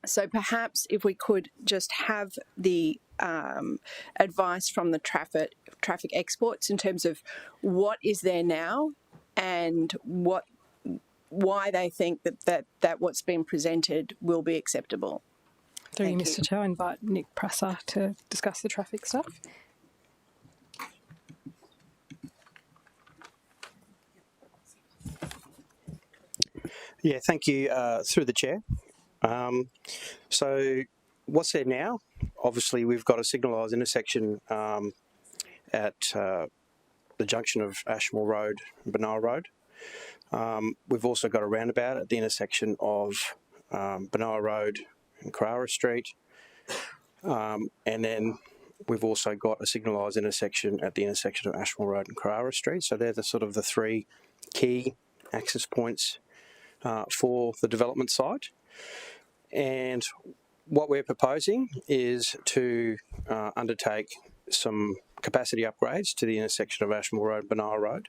So perhaps if we could just have the advice from the traffic experts in terms of what is there now and why they think that what's been presented will be acceptable. Through you, Mr. Chair, I invite Nick Prasser to discuss the traffic stuff. Yeah, thank you. Through the chair. So what's there now? Obviously, we've got a signalised intersection at the junction of Ashmore Road and Benoa Road. We've also got a roundabout at the intersection of Benoa Road and Carrara Street. And then we've also got a signalised intersection at the intersection of Ashmore Road and Carrara Street. So they're the sort of the 3 key access points for the development site. And what we're proposing is to undertake some capacity upgrades to the intersection of Ashmore Road and Benoa Road.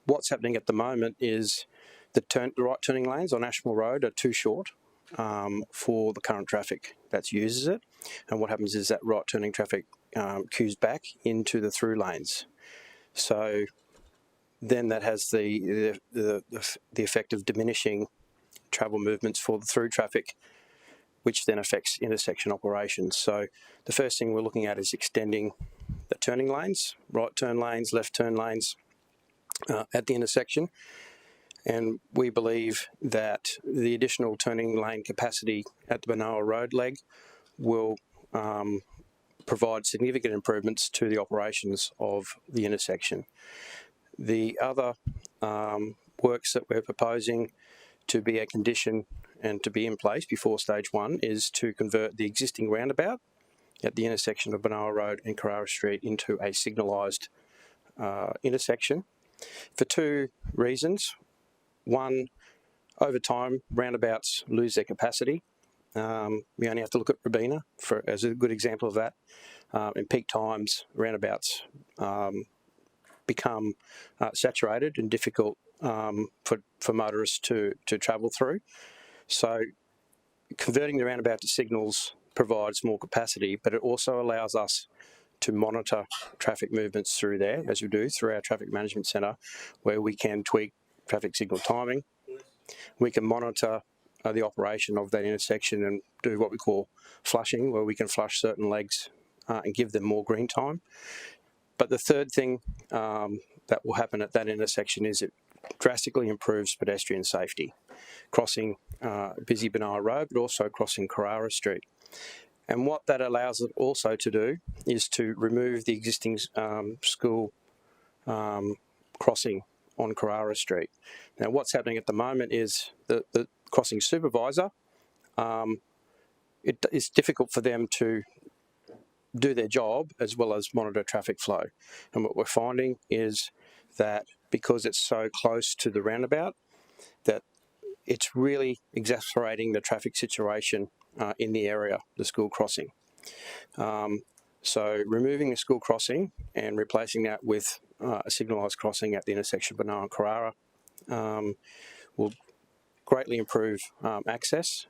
What's happening at the moment is the right turning lanes on Ashmore Road are too short for the current traffic that uses it. And what happens is that right turning traffic queues back into the through lanes. So then that has the effect of diminishing travel movements for the through traffic, which then affects intersection operations. So the first thing we're looking at is extending the turning lanes, right turn lanes, left turn lanes at the intersection. And we believe that the additional turning lane capacity at the Benoa Road leg will provide significant improvements to the operations of the intersection. The other works that we're proposing to be a condition and to be in place before stage 1 is to convert the existing roundabout at the intersection of Benoa Road and Carrara Street into a signalised intersection for 2 reasons. One, over time, roundabouts lose their capacity. We only have to look at Robina as a good example of that. In peak times, roundabouts become saturated and difficult for motorists to travel through. So converting the roundabout to signals provides more capacity, but it also allows us to monitor traffic movements through there, as we do through our traffic management centre, where we can tweak traffic signal timing. We can monitor the operation of that intersection and do what we call flushing, where we can flush certain legs and give them more green time. But the third thing that will happen at that intersection is it drastically improves pedestrian safety, crossing busy Benoa Road, but also crossing Carrara Street. And what that allows it also to do is to remove the existing school crossing on Carrara Street. Now, what's happening at the moment is the crossing supervisor, it's difficult for them to do their job as well as monitor traffic flow. And what we're finding is that because it's so close to the roundabout, that it's really exacerbating the traffic situation in the area, the school crossing. So removing the school crossing and replacing that with a signalised crossing at the intersection of Benoa and Carrara will greatly improve access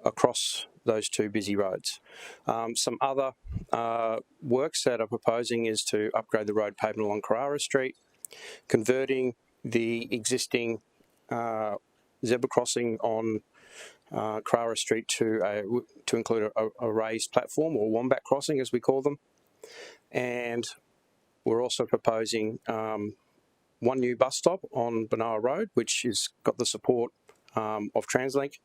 across those two busy roads. Some other works that are proposing is to upgrade the road pavement along Carrara Street, converting the existing zebra crossing on Carrara Street to include a raised platform, or wombat crossing as we call them. And we're also proposing one new bus stop on Benoa Road, which has got the support of TransLink,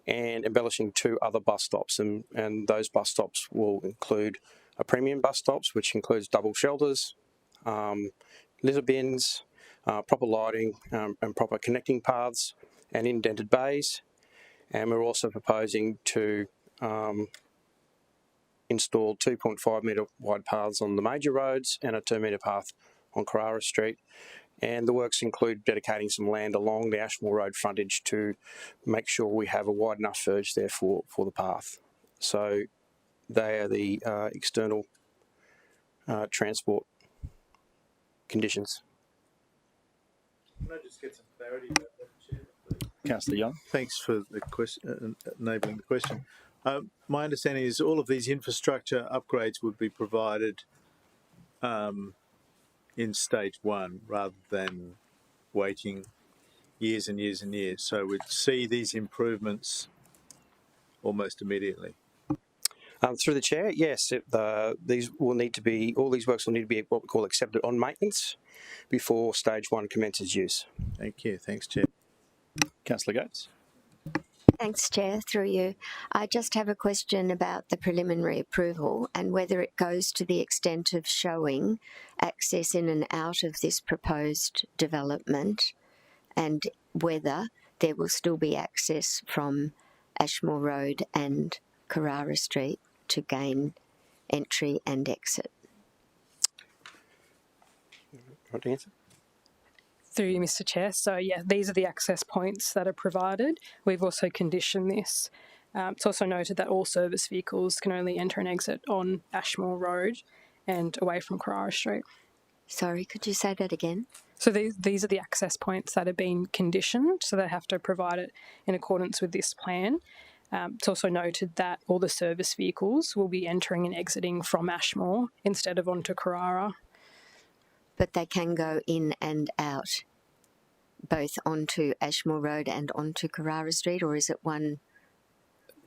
and embellishing 2 other bus stops. And those bus stops will include a premium bus stops, which includes double shelters, litter bins, proper lighting and proper connecting paths, and indented bays. And we're also proposing to install 2.5 metre wide paths on the major roads and a 2 metre path on Carrara Street. And the works include dedicating some land along the Ashmore Road frontage to make sure we have a wide enough verge there for the path. So they are the external transport conditions. Can I just get some clarity about that, Chair? Councillor Young. Thanks for the question, enabling the question. My understanding is all of these infrastructure upgrades would be provided in stage 1 rather than waiting years and years and years. So we'd see these improvements almost immediately. Through the chair, yes, these will need to be, all these works will need to be what we call accepted on maintenance before stage 1 commences use. Thank you. Thanks, Chair. Councillor Gates. Thanks, Chair. Through you. I just have a question about the preliminary approval and whether it goes to the extent of showing access in and out of this proposed development, and whether there will still be access from Ashmore Road and Carrara Street to gain entry and exit. Want to answer? Through you, Mr. Chair. So, yeah, these are the access points that are provided. We've also conditioned this. It's also noted that all service vehicles can only enter and exit on Ashmore Road and away from Carrara Street. Sorry, could you say that again? So these are the access points that have been conditioned, so they have to provide it in accordance with this plan. It's also noted that all the service vehicles will be entering and exiting from Ashmore instead of onto Carrara. But they can go in and out, both onto Ashmore Road and onto Carrara Street, or is it one?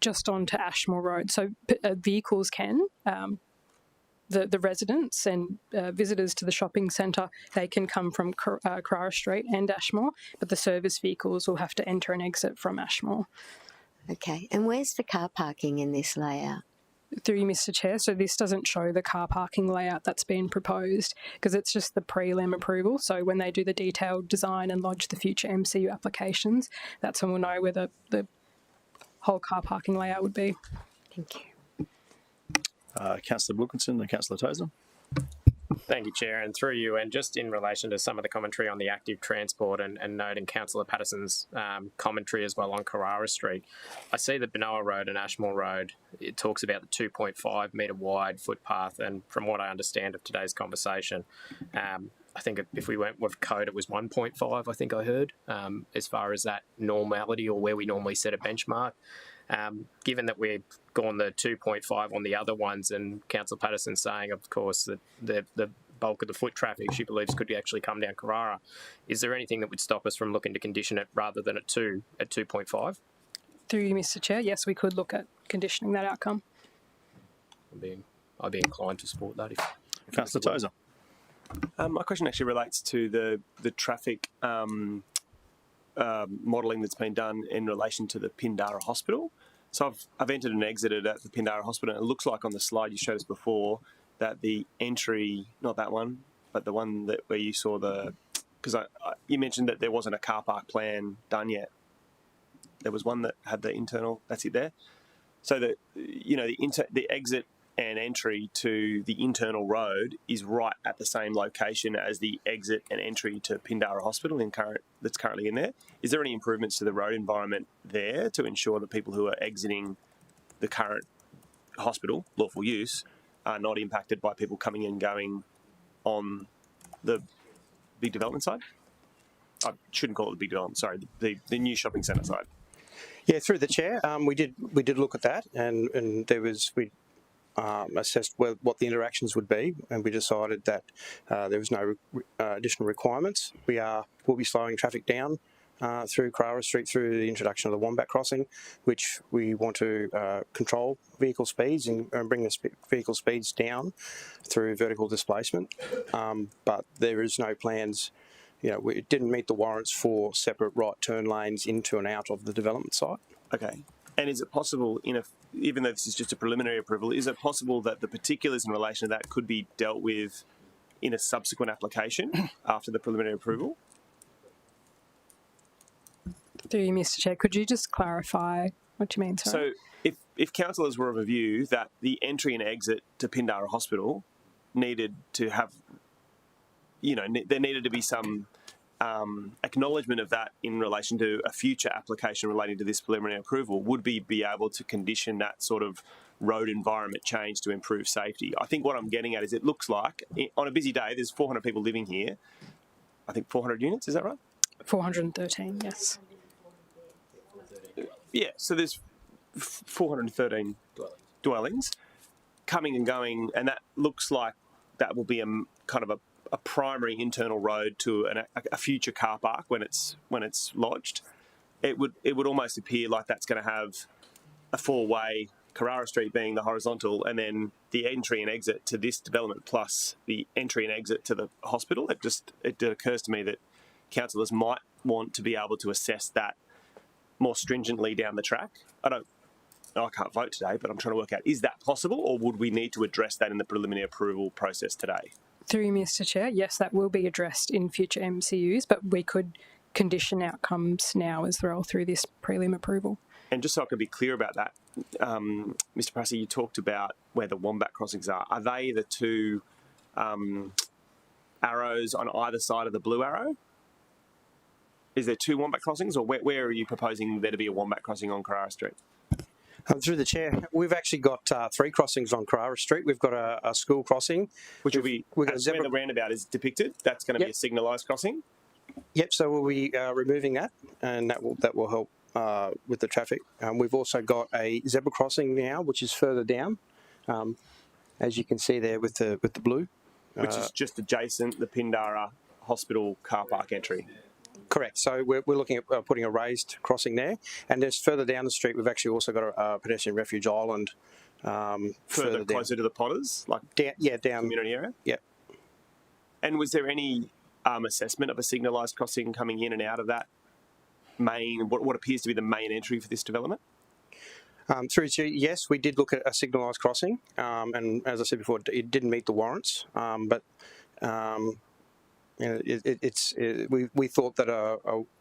Just onto Ashmore Road. So vehicles can. The residents and visitors to the shopping centre, they can come from Carrara Street and Ashmore, but the service vehicles will have to enter and exit from Ashmore. Okay, and where's the car parking in this layout? Through you, Mr. Chair, so this doesn't show the car parking layout that's been proposed because it's just the prelim approval. So when they do the detailed design and lodge the future MCU applications, that's when we'll know where the whole car parking layout would be. Thank you. Councillor Wilkinson and Councillor Tozer. Thank you, Chair. And through you, and just in relation to some of the commentary on the active transport and noting Councillor Patterson's commentary as well on Carrara Street, I see that Benoa Road and Ashmore Road, it talks about the 2.5 metre wide footpath, and from what I understand of today's conversation, I think if we went with code, it was 1.5, I think I heard, as far as that normality or where we normally set a benchmark. Given that we've gone the 2.5 on the other ones, and Councillor Patterson saying, of course, that the bulk of the foot traffic she believes could actually come down Carrara, is there anything that would stop us from looking to condition it rather than at 2.5? Through you, Mr. Chair, yes, we could look at conditioning that outcome. I'd be inclined to support that. Councillor Tozer. My question actually relates to the traffic modelling that's been done in relation to the Pindara Hospital. So I've entered and exited at the Pindara Hospital. And it looks like on the slide you showed us before that the entry, not that one, but the one that where you saw the, because you mentioned that there wasn't a car park plan done yet. There was one that had the internal. That's it there. So that the exit and entry to the internal road is right at the same location as the exit and entry to Pindara Hospital that's currently in there. Is there any improvements to the road environment there to ensure that people who are exiting the current hospital, lawful use, are not impacted by people coming and going on the big development side? I shouldn't call it the big development, sorry, the new shopping centre side. Yeah, through the chair, we did look at that, and we assessed what the interactions would be, and we decided that there was no additional requirements. We'll be slowing traffic down through Carrara Street through the introduction of the Wombat Crossing, which we want to control vehicle speeds and bring the vehicle speeds down through vertical displacement. But there is no plans. It didn't meet the warrants for separate right turn lanes into and out of the development site. Okay. And is it possible, even though this is just a preliminary approval, is it possible that the particulars in relation to that could be dealt with in a subsequent application after the preliminary approval? Through you, Mr. Chair, could you just clarify what you mean? Sorry? So if councillors were of a view that the entry and exit to Pindara Hospital needed to have, there needed to be some acknowledgement of that in relation to a future application relating to this preliminary approval, would we be able to condition that sort of road environment change to improve safety? I think what I'm getting at is it looks like on a busy day there's 400 people living here. I think 400 units, is that right? 413, yes. Yeah, so there's 413 dwellings coming and going, and that looks like that will be a kind of a primary internal road to a future car park when it's lodged. It would almost appear like that's going to have a four-way, Carrara Street being the horizontal, and then the entry and exit to this development plus the entry and exit to the hospital. It occurs to me that councillors might want to be able to assess that more stringently down the track. I can't vote today, but I'm trying to work out, is that possible, or would we need to address that in the preliminary approval process today? Through you, Mr. Chair, yes, that will be addressed in future MCUs, but we could condition outcomes now as well through this prelim approval. And just so I can be clear about that, Mr. Prassi, you talked about where the Wombat crossings are. Are they the two arrows on either side of the blue arrow? Is there two Wombat crossings, or where are you proposing there to be a Wombat crossing on Carrara Street? Through the chair, we've actually got 3 crossings on Carrara Street. We've got a school crossing, which will be where the roundabout is depicted. That's going to be a signalised crossing. Yep. So we'll be removing that, and that will help with the traffic. We've also got a zebra crossing now, which is further down, as you can see there with the blue, which is just adjacent the Pindara Hospital car park entry. Correct. So we're looking at putting a raised crossing there, and there's further down the street. We've actually also got a pedestrian refuge island further closer to the Potters, like down community area. Yeah. And was there any assessment of a signalised crossing coming in and out of that main, what appears to be the main entry for this development? Yes, we did look at a signalised crossing, and as I said before, it didn't meet the warrants, but. We thought that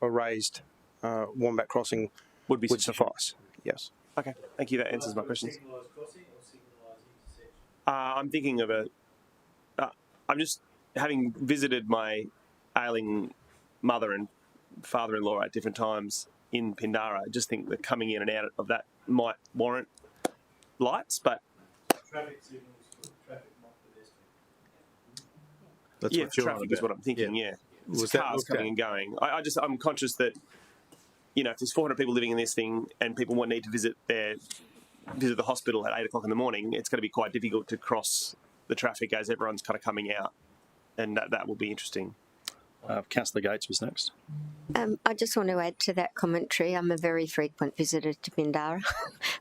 a raised Wombat crossing would suffice. Yes. Okay, thank you. That answers my questions. I'm thinking of I'm just having visited my ailing mother and father-in-law at different times in Pindara. I just think that coming in and out of that might warrant lights, but traffic signals for traffic, not pedestrian. That's what traffic is what I'm thinking. Yeah, there's cars coming and going. I'm conscious that if there's 400 people living in this thing and people need to visit the hospital at 8 o'clock in the morning, it's going to be quite difficult to cross the traffic as everyone's kind of coming out, and that will be interesting. Councillor Gates was next. I just want to add to that commentary. I'm a very frequent visitor to Pindara,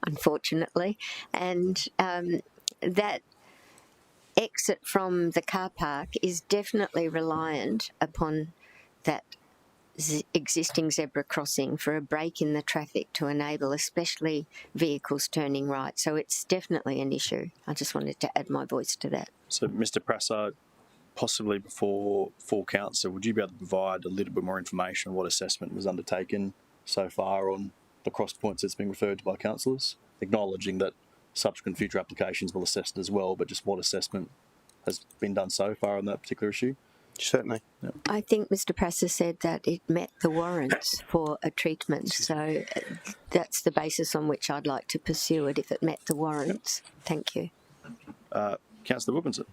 unfortunately, and that exit from the car park is definitely reliant upon that existing zebra crossing for a break in the traffic to enable especially vehicles turning right. So it's definitely an issue. I just wanted to add my voice to that. So, Mr. Prasad, possibly before full council, would you be able to provide a little bit more information on what assessment was undertaken so far on the cross points that's been referred to by councillors, acknowledging that subsequent future applications will assess it as well, but just what assessment has been done so far on that particular issue? Certainly. Yep. I think Mr. Prasser said that it met the warrants for a treatment, so that's the basis on which I'd like to pursue it if it met the warrants. Yep. Thank you. Councillor Wilkinson.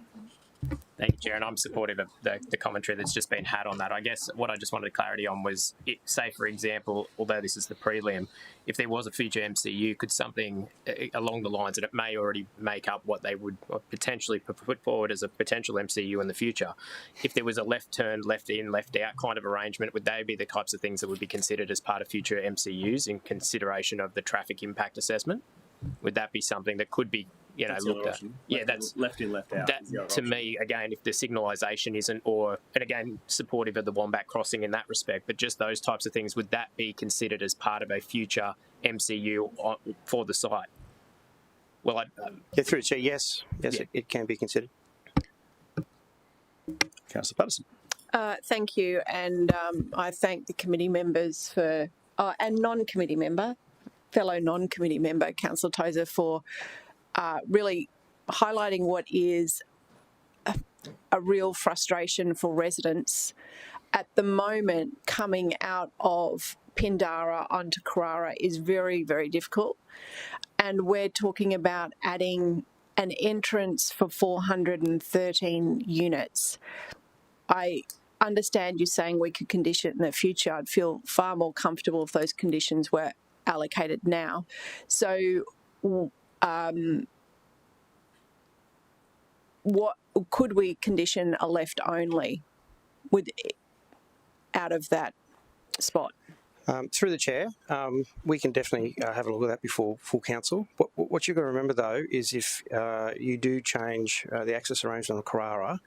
Thank you, Chair, and I'm supportive of the commentary that's just been had on that. I guess what I just wanted clarity on was, say, for example, although this is the prelim, if there was a future MCU, could something along the lines that it may already make up what they would potentially put forward as a potential MCU in the future, if there was a left turn, left in, left out kind of arrangement, would they be the types of things that would be considered as part of future MCUs in consideration of the traffic impact assessment? Would that be something that could be, you know, looked at? Yeah, that's left in, left out. That, to me, again, if the signalisation isn't, and again, supportive of the Wombat crossing in that respect, but just those types of things, would that be considered as part of a future MCU for the site? Well, through the chair, yes, yeah. It can be considered. Councillor Patterson. Thank you, and I thank the committee members for, and non-committee member, fellow non-committee member, Councillor Tozer, for really highlighting what is a real frustration for residents at the moment. Coming out of Pindara onto Carrara is very, very difficult, and we're talking about adding an entrance for 413 units. I understand you saying we could condition it in the future. I'd feel far more comfortable if those conditions were allocated now. So what could we condition a left only out of that spot? Through the chair, we can definitely have a look at that before full council. What you've got to remember, though, is if you do change the access arrangement on Carrara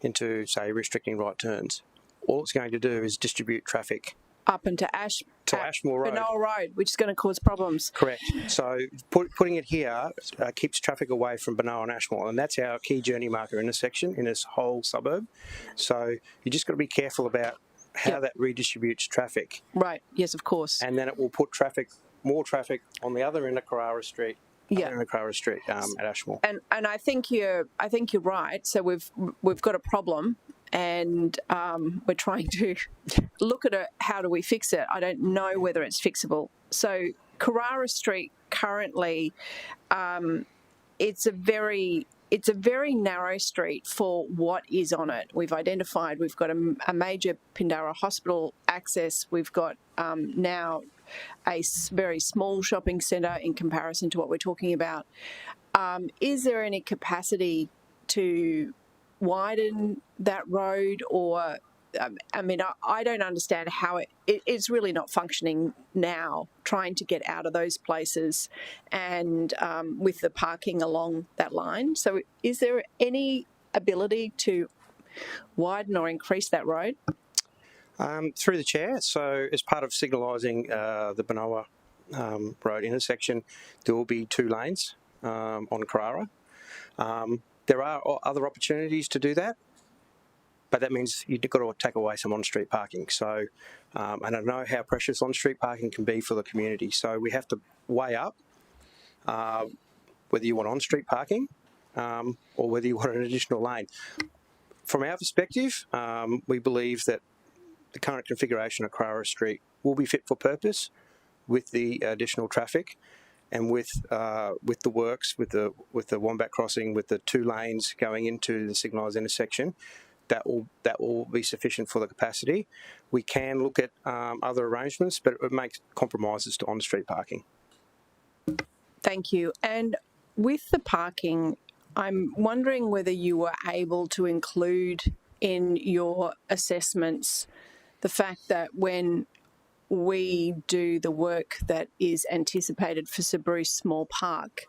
into, say, restricting right turns, all it's going to do is distribute traffic up into Ashmore Road. Benola Road, which is going to cause problems. Correct. So putting it here keeps traffic away from Benola and Ashmore, and that's our key journey marker intersection in this whole suburb. So you just got to be careful about how that redistributes traffic. Right. Yes, of course. And then it will put more traffic on the other end of Carrara Street. Yeah. In Carrara Street at Ashmore. And I think you're right. So we've got a problem. And we're trying to look at it, how do we fix it? I don't know whether it's fixable. So Carrara Street currently, it's a very narrow street for what is on it. We've identified we've got a major Pindara hospital access. We've got now a very small shopping centre in comparison to what we're talking about. Is there any capacity to widen that road, or I mean, I don't understand how it's really not functioning now, trying to get out of those places and with the parking along that line. So is there any ability to widen or increase that road? Through the chair, so as part of signalising the Benola Road intersection, there will be 2 lanes on Carrara. There are other opportunities to do that, but that means you've got to take away some on-street parking. So, and I know how precious on-street parking can be for the community. So we have to weigh up whether you want on-street parking or whether you want an additional lane. From our perspective, we believe that the current configuration of Carrara Street will be fit for purpose with the additional traffic. And with the works, with the Wombat crossing, with the 2 lanes going into the signalised intersection, that will be sufficient for the capacity. We can look at other arrangements, but it would make compromises to on-street parking. Thank you. And with the parking, I'm wondering whether you were able to include in your assessments the fact that when we do the work that is anticipated for Sir Bruce Small Park,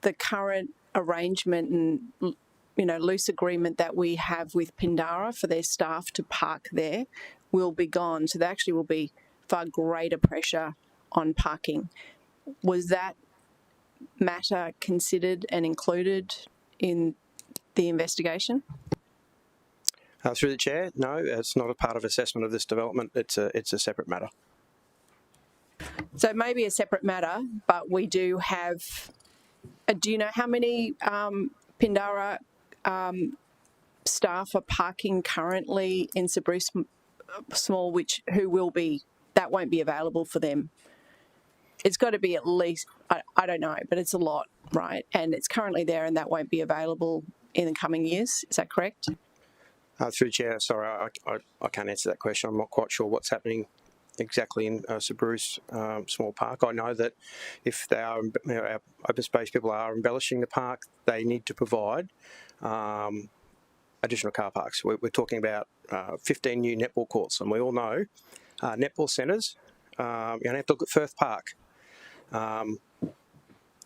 the current arrangement and loose agreement that we have with Pindara for their staff to park there, will be gone. So there actually will be far greater pressure on parking. Was that matter considered and included in the investigation? Through the chair, no, it's not a part of assessment of this development. It's a separate matter. So it may be a separate matter, but we do have. Do you know how many Pindara staff are parking currently in Sir Bruce Small, that won't be available for them? It's got to be at least, I don't know, but it's a lot, right? And it's currently there and that won't be available in the coming years. Is that correct? Through the chair, sorry, I can't answer that question. I'm not quite sure what's happening exactly in Sir Bruce Small Park. I know that if they are, our open space people are embellishing the park, they need to provide additional car parks. We're talking about 15 new netball courts, and we all know netball centres. You have to look at Firth Park. A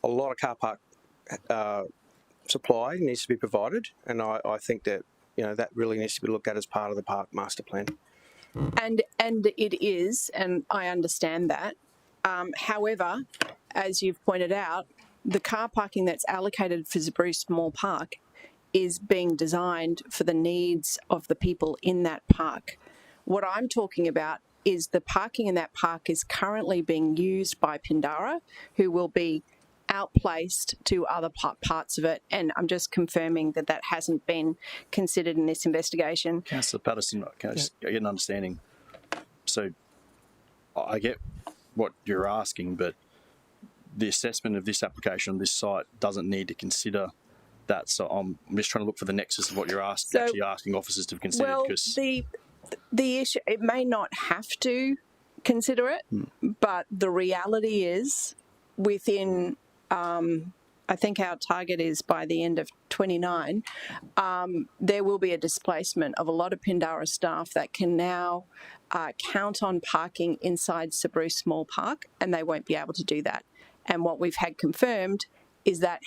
lot of car park supply needs to be provided, and I think that that really needs to be looked at as part of the park master plan. And it is, and I understand that. However, as you've pointed out, the car parking that's allocated for Bruce Small Park is being designed for the needs of the people in that park. What I'm talking about is the parking in that park is currently being used by Pindara, who will be outplaced to other parts of it, and I'm just confirming that that hasn't been considered in this investigation. Councillor Patterson, can I just get an understanding? So I get what you're asking, but the assessment of this application on this site doesn't need to consider that. So I'm just trying to look for the nexus of what you're actually asking officers to consider. Well, because the issue, it may not have to consider it, but the reality is within I think our target is by the end of 29, there will be a displacement of a lot of Pindara staff that can now count on parking inside Sir Bruce Small Park, and they won't be able to do that. And what we've had confirmed is that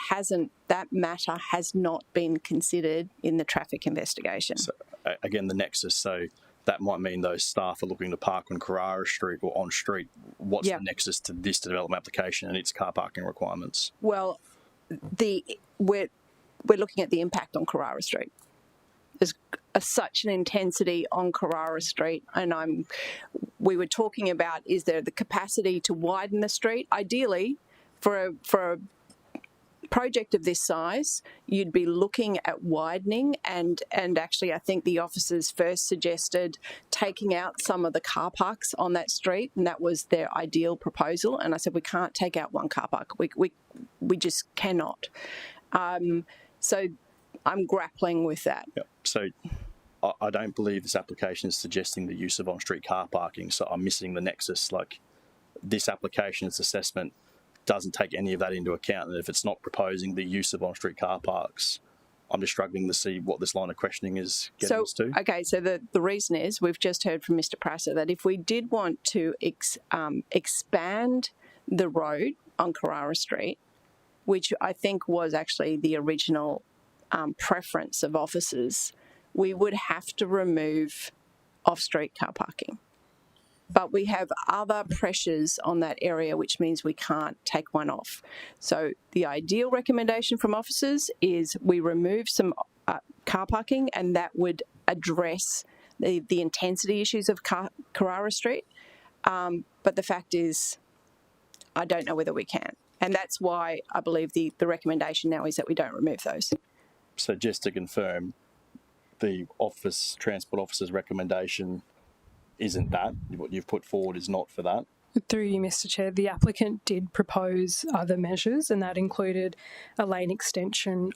that matter has not been considered in the traffic investigation. So, again, the nexus, so that might mean those staff are looking to park on Carrara Street or on street. What's the nexus to this development application and its car parking requirements? Well, we're looking at the impact on Carrara Street. There's such an intensity on Carrara Street, and we were talking about, is there the capacity to widen the street? Ideally, for a project of this size, you'd be looking at widening, and actually I think the officers first suggested taking out some of the car parks on that street, and that was their ideal proposal. And I said, we can't take out one car park. We just cannot. So I'm grappling with that. Yep. So I don't believe this application is suggesting the use of on-street car parking, so I'm missing the nexus. Like, this application's assessment doesn't take any of that into account, and if it's not proposing the use of on-street car parks, I'm just struggling to see what this line of questioning is getting us to. Okay, so the reason is, we've just heard from Mr Prasser that if we did want to expand the road on Carrara Street, which I think was actually the original preference of officers, we would have to remove off-street car parking. But we have other pressures on that area, which means we can't take one off. So the ideal recommendation from officers is we remove some car parking, and that would address the intensity issues of Carrara Street. But the fact is, I don't know whether we can. And that's why I believe the recommendation now is that we don't remove those. So just to confirm, the transport officer's recommendation isn't that. What you've put forward is not for that. Through you, Mr Chair, the applicant did propose other measures, and that included a lane extension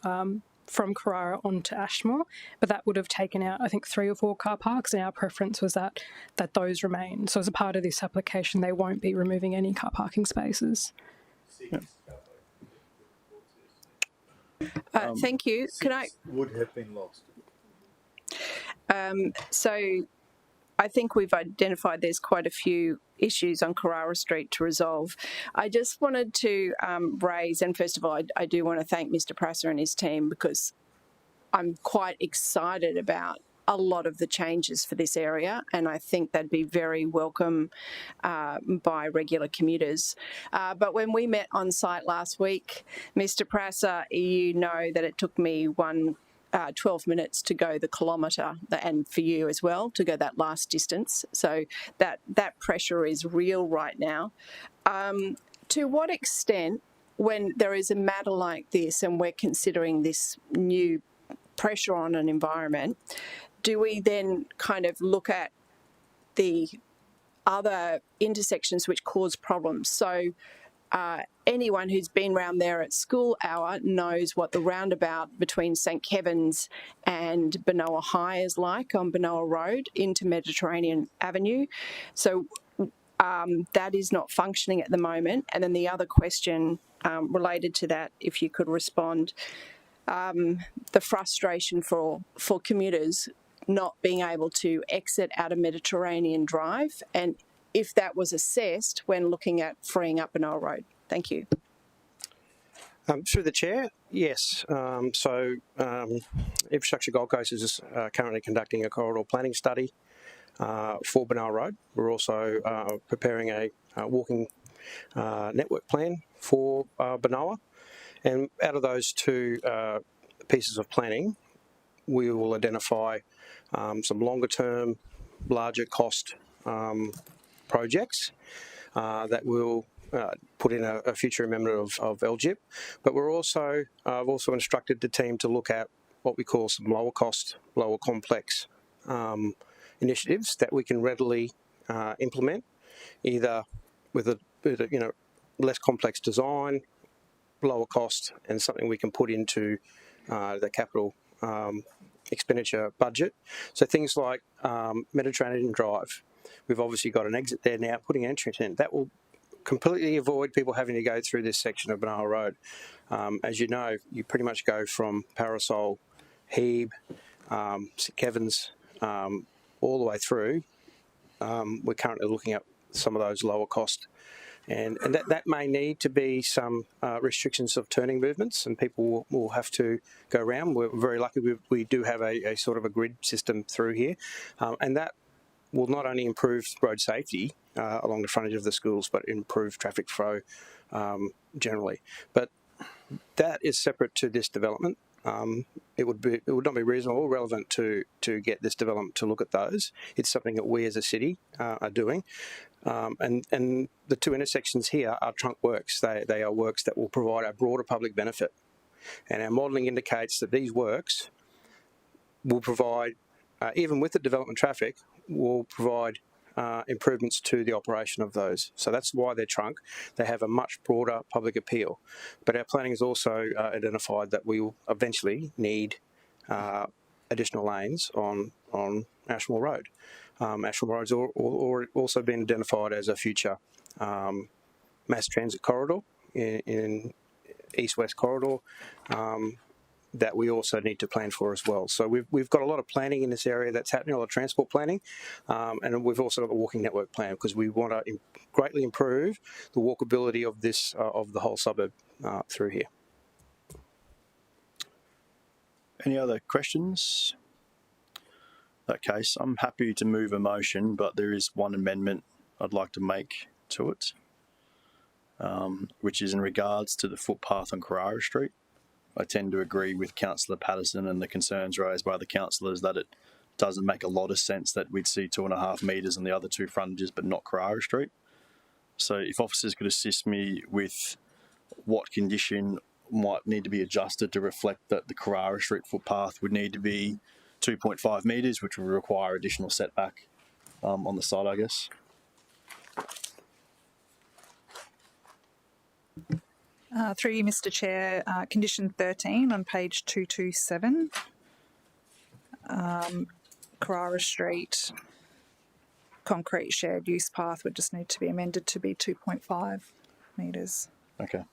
from Carrara onto Ashmore, but that would have taken out, I think, 3 or 4 car parks, and our preference was that those remain. So as a part of this application, they won't be removing any car parking spaces. Yep. Thank you. Can I would have been lost. So I think we've identified there's quite a few issues on Carrara Street to resolve. I just wanted to raise, and first of all, I do want to thank Mr Prasser and his team, because I'm quite excited about a lot of the changes for this area, and I think they'd be very welcome by regular commuters. But when we met on site last week, Mr. Prasser, you know that it took me 12 minutes to go the kilometre, and for you as well, to go that last distance. So that pressure is real right now. To what extent, when there is a matter like this and we're considering this new pressure on an environment, do we then kind of look at the other intersections which cause problems? So anyone who's been around there at school hour knows what the roundabout between St Kevin's and Benoa High is like on Benoa Road into Mediterranean Avenue. So that is not functioning at the moment. And then the other question related to that, if you could respond, the frustration for commuters not being able to exit out of Mediterranean Drive, and if that was assessed when looking at freeing up Benoa Road. Thank you. Through the chair, yes. Infrastructure Gold Coast is currently conducting a corridor planning study for Benoa Road. We're also preparing a walking network plan for Benoa. And out of those two pieces of planning, we will identify some longer-term, larger cost projects that will put in a future amendment of LGIP. But we're also, I've also instructed the team to look at what we call some lower cost, lower complex initiatives that we can readily implement, either with a less complex design, lower cost, and something we can put into the capital expenditure budget. So things like Mediterranean Drive, we've obviously got an exit there now, putting an entrance in. That will completely avoid people having to go through this section of Benoa Road. As you know, you pretty much go from Parasol, Hebe, St Kevin's, all the way through. We're currently looking at some of those lower cost, and that may need to be some restrictions of turning movements, and people will have to go around. We're very lucky we do have a sort of a grid system through here, and that will not only improve road safety along the frontage of the schools, but improve traffic flow generally. But that is separate to this development. It would not be reasonable or relevant to get this development to look at those. It's something that we as a city are doing. And the two intersections here are trunk works. They are works that will provide a broader public benefit. And our modelling indicates that these works will provide, even with the development traffic, will provide improvements to the operation of those. So that's why they're trunk. They have a much broader public appeal. But our planning has also identified that we will eventually need additional lanes on Ashmore Road. Ashmore Road's also been identified as a future mass transit corridor in east-west corridor that we also need to plan for as well. So we've got a lot of planning in this area that's happening, a lot of transport planning, and we've also got a walking network plan because we want to greatly improve the walkability of this of the whole suburb through here. Any other questions? In that case, I'm happy to move a motion, but there is one amendment I'd like to make to it, which is in regards to the footpath on Carrara Street. I tend to agree with Councillor Patterson and the concerns raised by the councillors that it doesn't make a lot of sense that we'd see 2.5 metres on the other two frontages but not Carrara Street. So if officers could assist me with what condition might need to be adjusted to reflect that the Carrara Street footpath would need to be 2.5 metres, which would require additional setback on the side, I guess. Through you, Mr. Chair, condition 13 on page 227, Carrara Street concrete shared use path would just need to be amended to be 2.5 metres. Okay.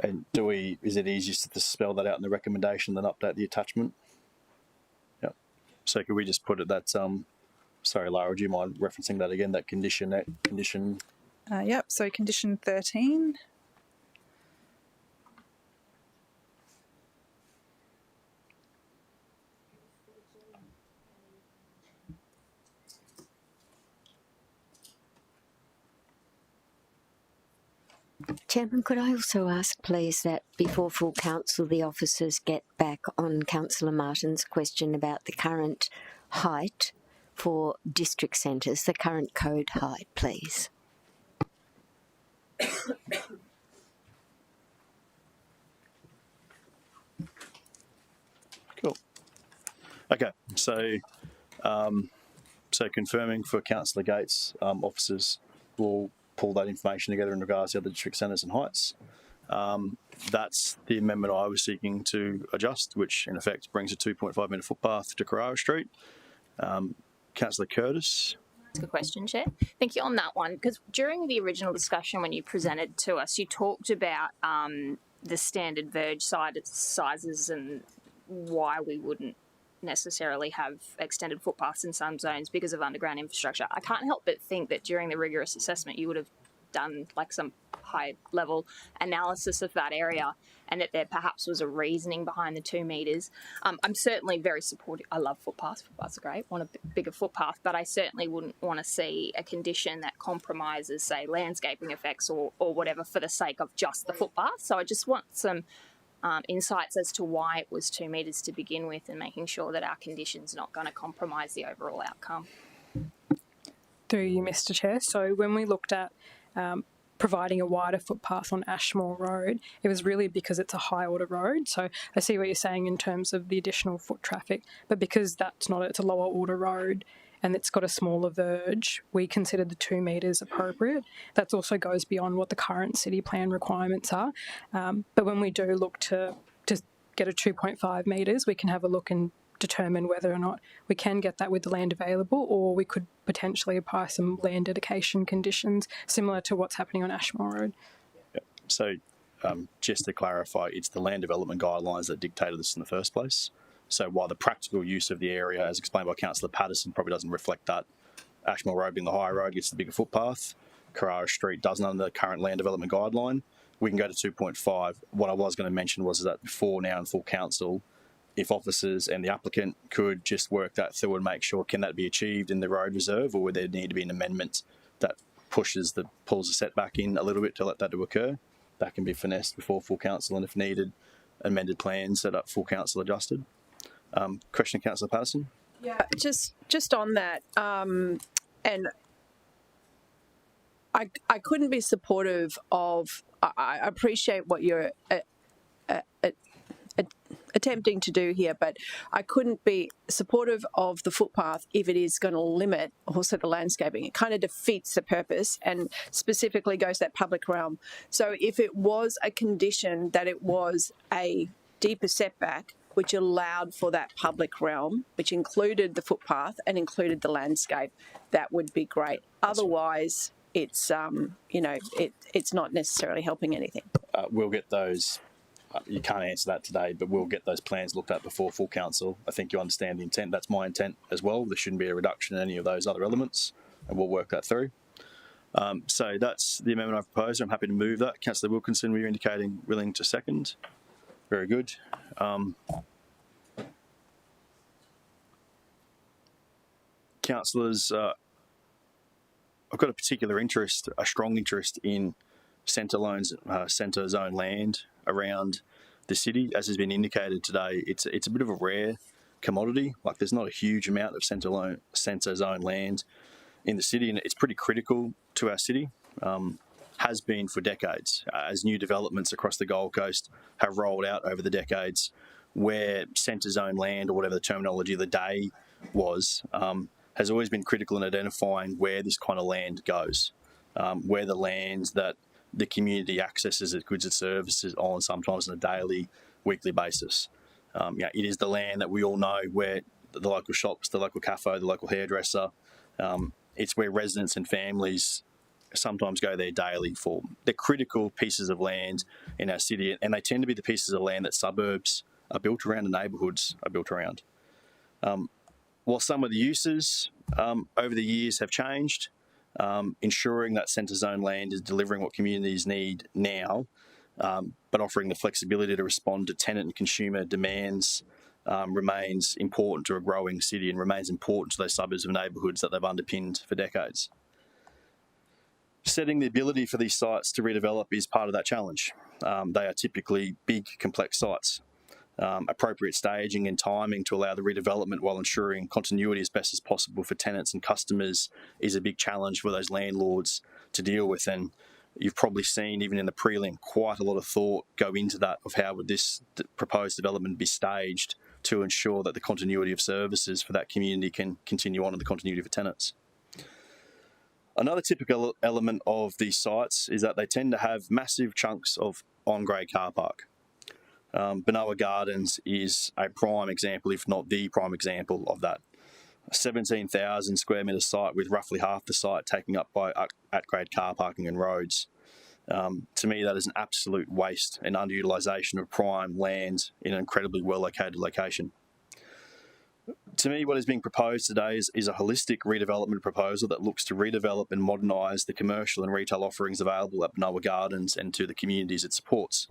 And is it easiest to spell that out in the recommendation than update the attachment? Yep. So could we just put it that, sorry, Lara, do you mind referencing that again, that condition? Yep, so condition 13. Chairman, could I also ask, please, that before full council, the officers get back on Councillor Martin's question about the current height for district centres, the current code height, please? Cool. Okay, so confirming for Councillor Gates, officers will pull that information together in regards to other district centres and heights. That's the amendment I was seeking to adjust, which in effect brings a 2.5 metre footpath to Carrara Street. Councillor Curtis. That's a good question, Chair. Thank you on that one, because during the original discussion when you presented to us, you talked about the standard verge sizes and why we wouldn't necessarily have extended footpaths in some zones because of underground infrastructure. I can't help but think that during the rigorous assessment you would have done like some high level analysis of that area, and that there perhaps was a reasoning behind the 2 metres. I'm certainly very supportive. I love footpaths. Footpaths are great. Want a bigger footpath, but I certainly wouldn't want to see a condition that compromises, say, landscaping effects or whatever for the sake of just the footpath. So I just want some insights as to why it was 2 metres to begin with, and making sure that our condition's not going to compromise the overall outcome. Through you, Mr. Chair. So when we looked at providing a wider footpath on Ashmore Road, it was really because it's a high order road. So I see what you're saying in terms of the additional foot traffic, but because that's not, it's a lower order road and it's got a smaller verge, we considered the 2 metres appropriate. That also goes beyond what the current city plan requirements are. But when we do look to get a 2.5 metres, we can have a look and determine whether or not we can get that with the land available, or we could potentially apply some land dedication conditions similar to what's happening on Ashmore Road. Yep. So just to clarify, it's the land development guidelines that dictated this in the first place. So while the practical use of the area, as explained by Councillor Patterson, probably doesn't reflect that, Ashmore Road being the higher road gets the bigger footpath, Carrara Street doesn't under the current land development guideline, we can go to 2.5. What I was going to mention was that before now in full council, if officers and the applicant could just work that through and make sure, can that be achieved in the road reserve, or would there need to be an amendment that pulls the setback in a little bit to let that to occur? That can be finessed before full council, and if needed, amended plans set up full council adjusted. Question, Councillor Patterson? Yeah, just on that, and I couldn't be supportive of. I appreciate what you're attempting to do here, but I couldn't be supportive of the footpath if it is going to limit also the landscaping. It kind of defeats the purpose and specifically goes that public realm. So if it was a condition that it was a deeper setback, which allowed for that public realm, which included the footpath and included the landscape, that would be great. Otherwise, it's it's not necessarily helping anything. We'll get those. You can't answer that today, but we'll get those plans looked at before full council. I think you understand the intent. That's my intent as well. There shouldn't be a reduction in any of those other elements, and we'll work that through. So that's the amendment I've proposed. I'm happy to move that. Councillor Wilkinson, were you indicating willing to second? Very good. Councillors, I've got a strong interest in centre zone land around the city. As has been indicated today, it's a bit of a rare commodity. Like, there's not a huge amount of centre zone land in the city, and it's pretty critical to our city. Has been for decades, as new developments across the Gold Coast have rolled out over the decades, where centre zone land, or whatever the terminology of the day was, has always been critical in identifying where this kind of land goes, where the lands that the community accesses its goods and services on, sometimes on a daily, weekly basis. It is the land that we all know where the local shops, the local cafe, the local hairdresser, it's where residents and families sometimes go there daily for. They're critical pieces of land in our city, and they tend to be the pieces of land that suburbs are built around and neighbourhoods are built around. While some of the uses over the years have changed, ensuring that centre zone land is delivering what communities need now, but offering the flexibility to respond to tenant and consumer demands remains important to a growing city, and remains important to those suburbs of neighbourhoods that they've underpinned for decades. Setting the ability for these sites to redevelop is part of that challenge. They are typically big, complex sites. Appropriate staging and timing to allow the redevelopment while ensuring continuity as best as possible for tenants and customers is a big challenge for those landlords to deal with. And you've probably seen, even in the prelim, quite a lot of thought go into that of how would this proposed development be staged to ensure that the continuity of services for that community can continue on and the continuity for tenants. Another typical element of these sites is that they tend to have massive chunks of on-grade car park. Benowa Gardens is a prime example, if not the prime example of that. A 17,000 square metre site with roughly half the site taken up by at-grade car parking and roads. To me, that is an absolute waste and underutilisation of prime land in an incredibly well-located location. To me, what is being proposed today is a holistic redevelopment proposal that looks to redevelop and modernise the commercial and retail offerings available at Benowa Gardens and to the communities it supports,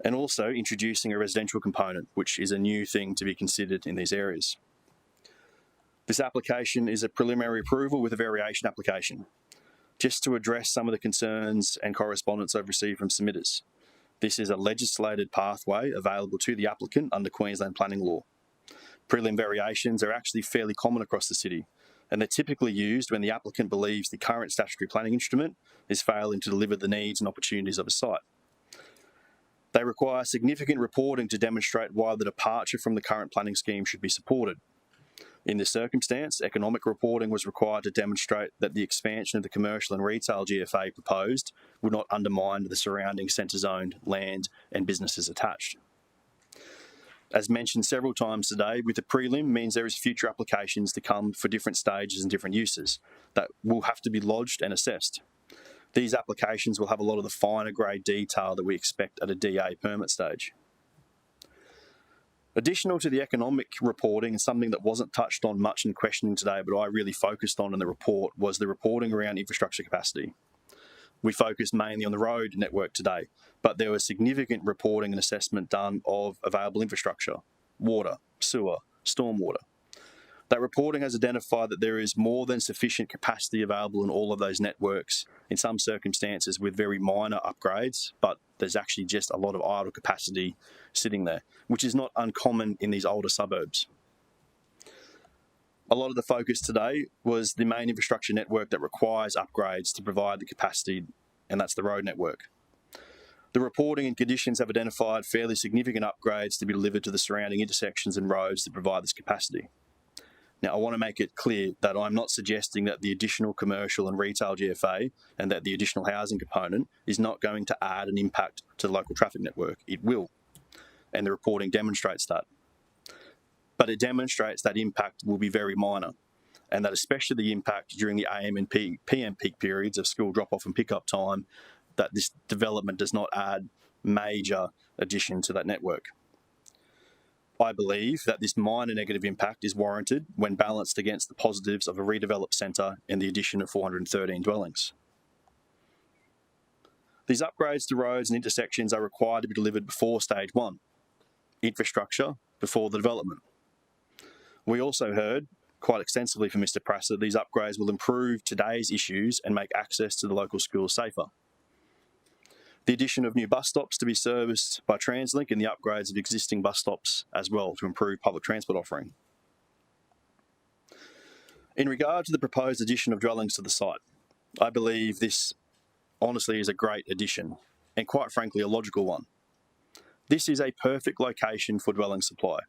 and also introducing a residential component, which is a new thing to be considered in these areas. This application is a preliminary approval with a variation application, just to address some of the concerns and correspondence I've received from submitters. This is a legislated pathway available to the applicant under Queensland planning law. Prelim variations are actually fairly common across the city, and they're typically used when the applicant believes the current statutory planning instrument is failing to deliver the needs and opportunities of a site. They require significant reporting to demonstrate why the departure from the current planning scheme should be supported. In this circumstance, economic reporting was required to demonstrate that the expansion of the commercial and retail GFA proposed would not undermine the surrounding centre-zoned land and businesses attached. As mentioned several times today, with the prelim means there is future applications to come for different stages and different uses that will have to be lodged and assessed. These applications will have a lot of the finer grade detail that we expect at a DA permit stage. Additional to the economic reporting, and something that wasn't touched on much in questioning today, but I really focused on in the report, was the reporting around infrastructure capacity. We focused mainly on the road network today, but there was significant reporting and assessment done of available infrastructure, water, sewer, stormwater. That reporting has identified that there is more than sufficient capacity available in all of those networks, in some circumstances with very minor upgrades, but there's actually just a lot of idle capacity sitting there, which is not uncommon in these older suburbs. A lot of the focus today was the main infrastructure network that requires upgrades to provide the capacity, and that's the road network. The reporting and conditions have identified fairly significant upgrades to be delivered to the surrounding intersections and roads to provide this capacity. Now, I want to make it clear that I'm not suggesting that the additional commercial and retail GFA and that the additional housing component is not going to add an impact to the local traffic network. It will, and the reporting demonstrates that. But it demonstrates that impact will be very minor, and that especially the impact during the AM and PM peak periods of school drop-off and pick-up time, that this development does not add major addition to that network. I believe that this minor negative impact is warranted when balanced against the positives of a redeveloped centre and the addition of 413 dwellings. These upgrades to roads and intersections are required to be delivered before stage one, infrastructure before the development. We also heard quite extensively from Mr. Prass that these upgrades will improve today's issues and make access to the local schools safer. The addition of new bus stops to be serviced by TransLink and the upgrades of existing bus stops as well to improve public transport offering. In regard to the proposed addition of dwellings to the site, I believe this honestly is a great addition and quite frankly a logical one. This is a perfect location for dwelling supply.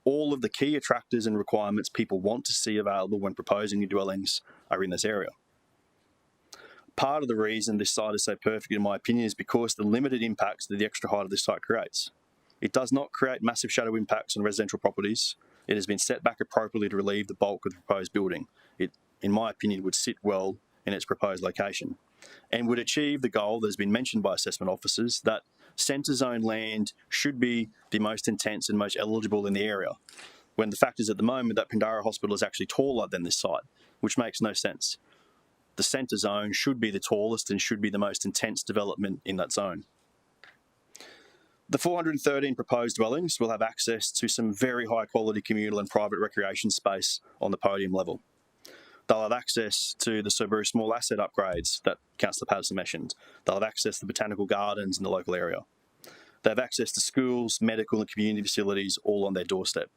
All of the key attractors and requirements people want to see available when proposing new dwellings are in this area. Part of the reason this site is so perfect, in my opinion, is because the limited impacts that the extra height of this site creates. It does not create massive shadow impacts on residential properties. It has been set back appropriately to relieve the bulk of the proposed building. It, in my opinion, would sit well in its proposed location and would achieve the goal that has been mentioned by assessment officers that centre zone land should be the most intense and most eligible in the area, when the fact is at the moment that Pindara Hospital is actually taller than this site, which makes no sense. The centre zone should be the tallest and should be the most intense development in that zone. The 413 proposed dwellings will have access to some very high quality communal and private recreation space on the podium level. They'll have access to the Subaru small asset upgrades that Councillor Patterson mentioned. They'll have access to botanical gardens in the local area. They have access to schools, medical and community facilities all on their doorstep.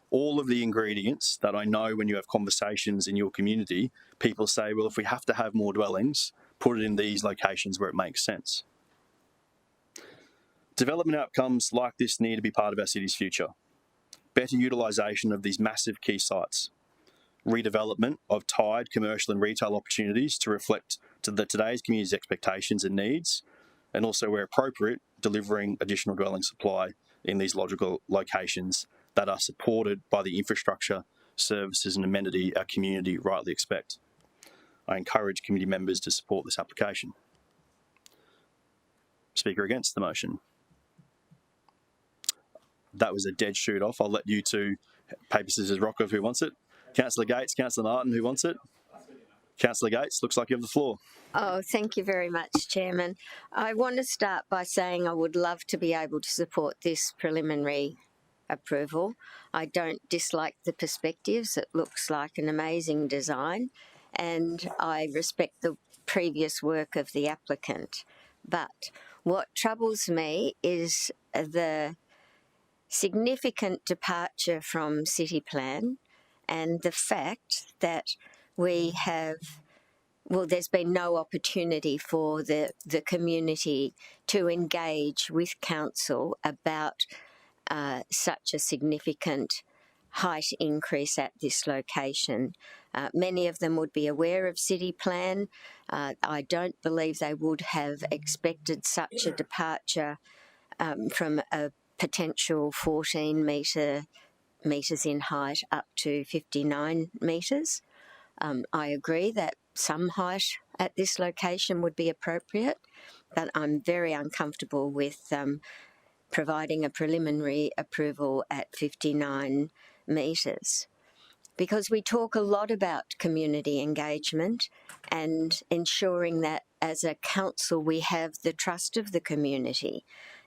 All of the ingredients that I know when you have conversations in your community, people say, well, if we have to have more dwellings, put it in these locations where it makes sense. Development outcomes like this need to be part of our city's future. Better utilisation of these massive key sites. Redevelopment of tied commercial and retail opportunities to reflect to today's community's expectations and needs, and also, where appropriate, delivering additional dwelling supply in these logical locations that are supported by the infrastructure, services and amenity our community rightly expect. I encourage committee members to support this application. Speaker against the motion. That was a dead shoot off. I'll let you two, paper, scissors, rock of who wants it. Councillor Gates, Councillor Martin, who wants it? Councillor Gates, looks like you have the floor. Oh, thank you very much, Chairman. I want to start by saying I would love to be able to support this preliminary approval. I don't dislike the perspectives. It looks like an amazing design, and I respect the previous work of the applicant. But what troubles me is the significant departure from city plan and the fact that we have, well, there's been no opportunity for the community to engage with council about such a significant height increase at this location. Many of them would be aware of city plan. I don't believe they would have expected such a departure from a potential 14 metres in height up to 59 metres. I agree that some height at this location would be appropriate, but I'm very uncomfortable with providing a preliminary approval at 59 metres, because we talk a lot about community engagement and ensuring that as a council we have the trust of the community.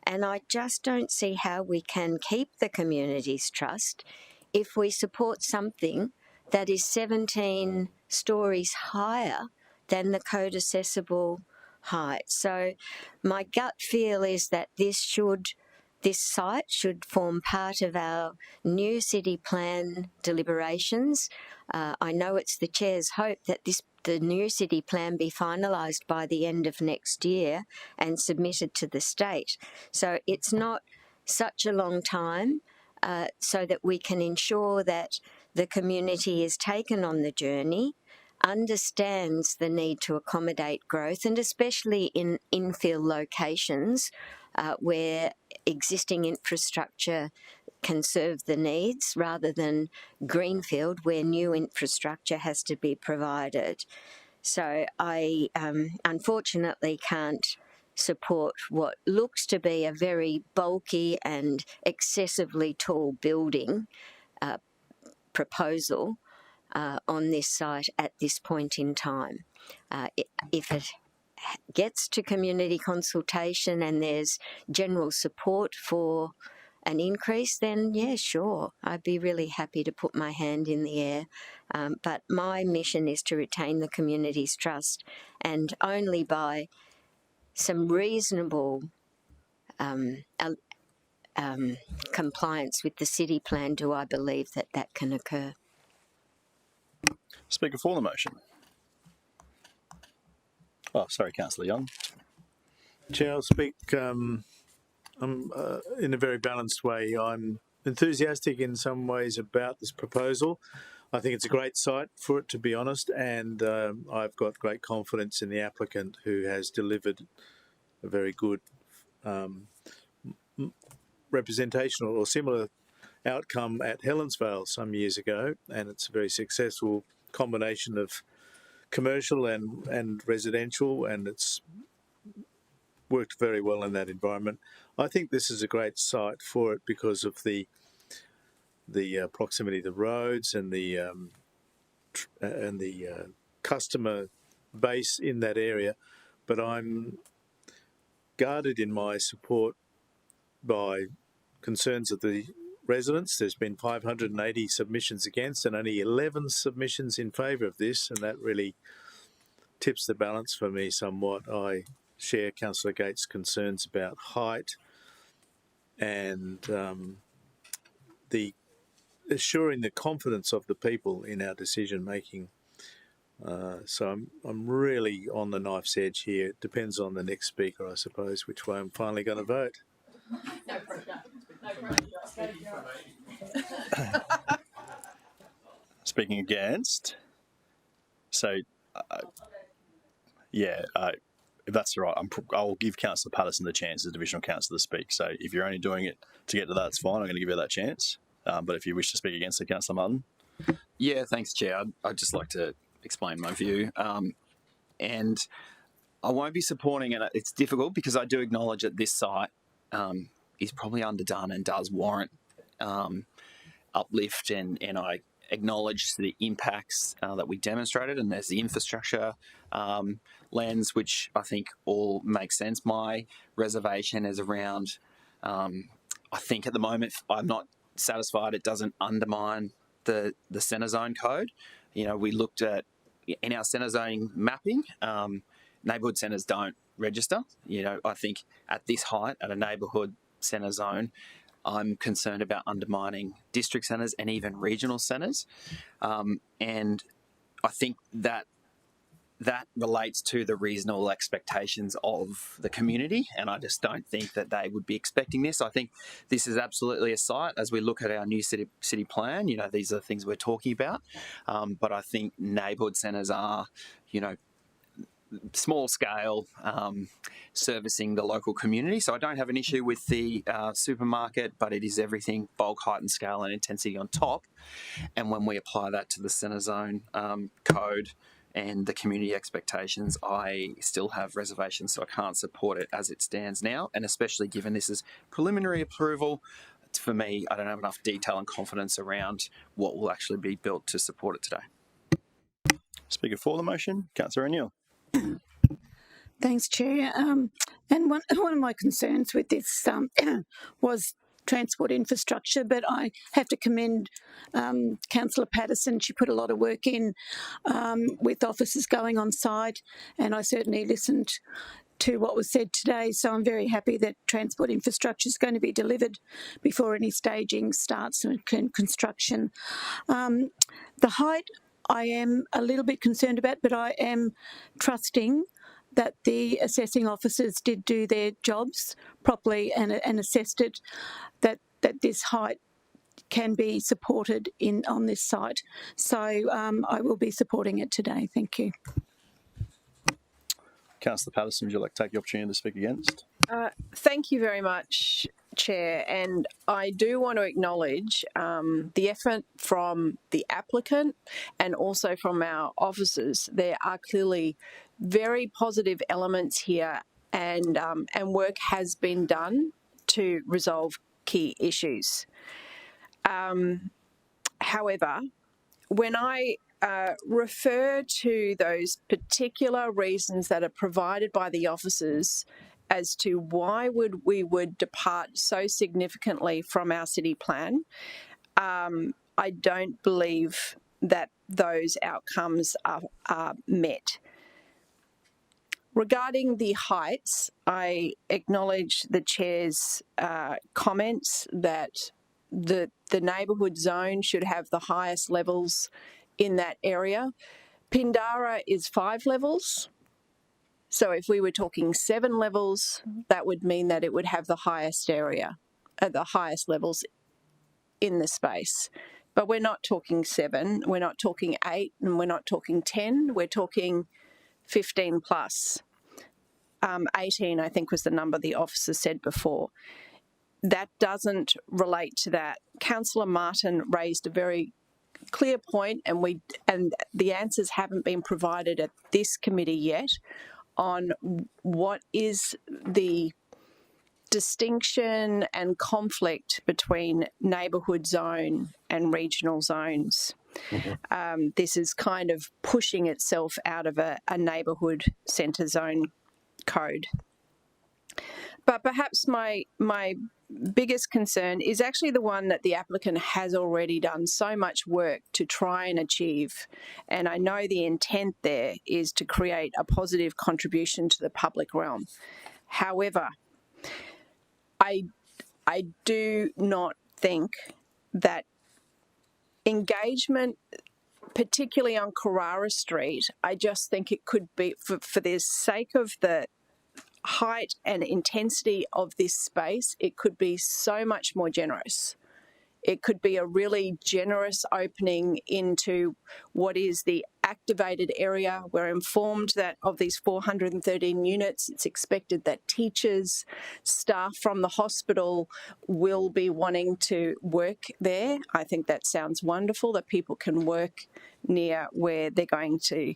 And I just don't see how we can keep the community's trust if we support something that is 17 stories higher than the code accessible height. So my gut feel is that this site should form part of our new city plan deliberations. I know it's the Chair's hope that the new city plan be finalised by the end of next year and submitted to the state. So it's not such a long time, so that we can ensure that the community is taken on the journey, understands the need to accommodate growth, and especially in infill locations where existing infrastructure can serve the needs, rather than greenfield where new infrastructure has to be provided. So I unfortunately can't support what looks to be a very bulky and excessively tall building proposal on this site at this point in time. If it gets to community consultation and there's general support for an increase, then yeah, sure, I'd be really happy to put my hand in the air. But my mission is to retain the community's trust, and only by some reasonable compliance with the city plan do I believe that that can occur. Speaker for the motion. Oh, sorry, Councillor Young. Chair, I'll speak in a very balanced way. I'm enthusiastic in some ways about this proposal. I think it's a great site for it, to be honest, and I've got great confidence in the applicant, who has delivered a very good representation or similar outcome at Helensvale some years ago, and it's a very successful combination of commercial and residential, and it's worked very well in that environment. I think this is a great site for it because of the proximity to the roads and the customer base in that area. But I'm guarded in my support by concerns of the residents. There's been 580 submissions against and only 11 submissions in favour of this, and that really tips the balance for me somewhat. I share Councillor Gates' concerns about height and the assuring the confidence of the people in our decision making. So I'm really on the knife's edge here. It depends on the next speaker, I suppose, which way I'm finally going to vote. No pressure. No pressure. Speaking against, so if that's all right, I'll give Councillor Patterson the chance as Divisional Councillor to speak. So if you're only doing it to get to that, it's fine. I'm going to give you that chance. But if you wish to speak against it, Councillor Martin. Yeah, thanks, Chair. I'd just like to explain my view. And I won't be supporting it. It's difficult because I do acknowledge that this site is probably underdone and does warrant uplift, and I acknowledge the impacts that we demonstrated, and there's the infrastructure lens, which I think all makes sense. My reservation is around, I think at the moment I'm not satisfied it doesn't undermine the centre zone code. You know, we looked at, in our centre zoning mapping, neighbourhood centres don't register. You know, I think at this height, at a neighbourhood centre zone, I'm concerned about undermining district centres and even regional centres. And I think that relates to the reasonable expectations of the community, and I just don't think that they would be expecting this. I think this is absolutely a site, as we look at our new city plan, you know, these are the things we're talking about, but I think neighbourhood centres are, you know, small scale, servicing the local community. So I don't have an issue with the supermarket, but it is everything bulk, height and scale and intensity on top. And when we apply that to the centre zone code and the community expectations, I still have reservations, so I can't support it as it stands now. And especially given this is preliminary approval, for me, I don't have enough detail and confidence around what will actually be built to support it today. Speaker for the motion, Councillor O'Neill. Thanks, Chair. And one of my concerns with this was transport infrastructure, but I have to commend Councillor Patterson. She put a lot of work in with officers going on site, and I certainly listened to what was said today, so I'm very happy that transport infrastructure is going to be delivered before any staging starts and construction. The height I am a little bit concerned about, but I am trusting that the assessing officers did do their jobs properly and assessed it, that this height can be supported on this site. So I will be supporting it today. Thank you. Councillor Patterson, would you like to take the opportunity to speak against? Thank you very much, Chair. And I do want to acknowledge the effort from the applicant and also from our officers. There are clearly very positive elements here, and work has been done to resolve key issues. However, when I refer to those particular reasons that are provided by the officers as to why we would depart so significantly from our city plan, I don't believe that those outcomes are met. Regarding the heights, I acknowledge the Chair's comments that the neighbourhood zone should have the highest levels in that area. Pindara is 5 levels. So if we were talking 7 levels, that would mean that it would have the highest area, the highest levels in the space. But we're not talking 7, we're not talking 8, and we're not talking 10, we're talking 15 plus. 18, I think, was the number the officer said before. That doesn't relate to that. Councillor Martin raised a very clear point, and the answers haven't been provided at this committee yet on what is the distinction and conflict between neighbourhood zone and regional zones. Mm-hmm. This is kind of pushing itself out of a neighbourhood centre zone code. But perhaps my biggest concern is actually the one that the applicant has already done so much work to try and achieve. And I know the intent there is to create a positive contribution to the public realm. However, I do not think that engagement, particularly on Carrara Street, I just think it could be, for the sake of the height and intensity of this space, it could be so much more generous. It could be a really generous opening into what is the activated area. We're informed that of these 413 units, it's expected that teachers, staff from the hospital will be wanting to work there. I think that sounds wonderful, that people can work near where they're going to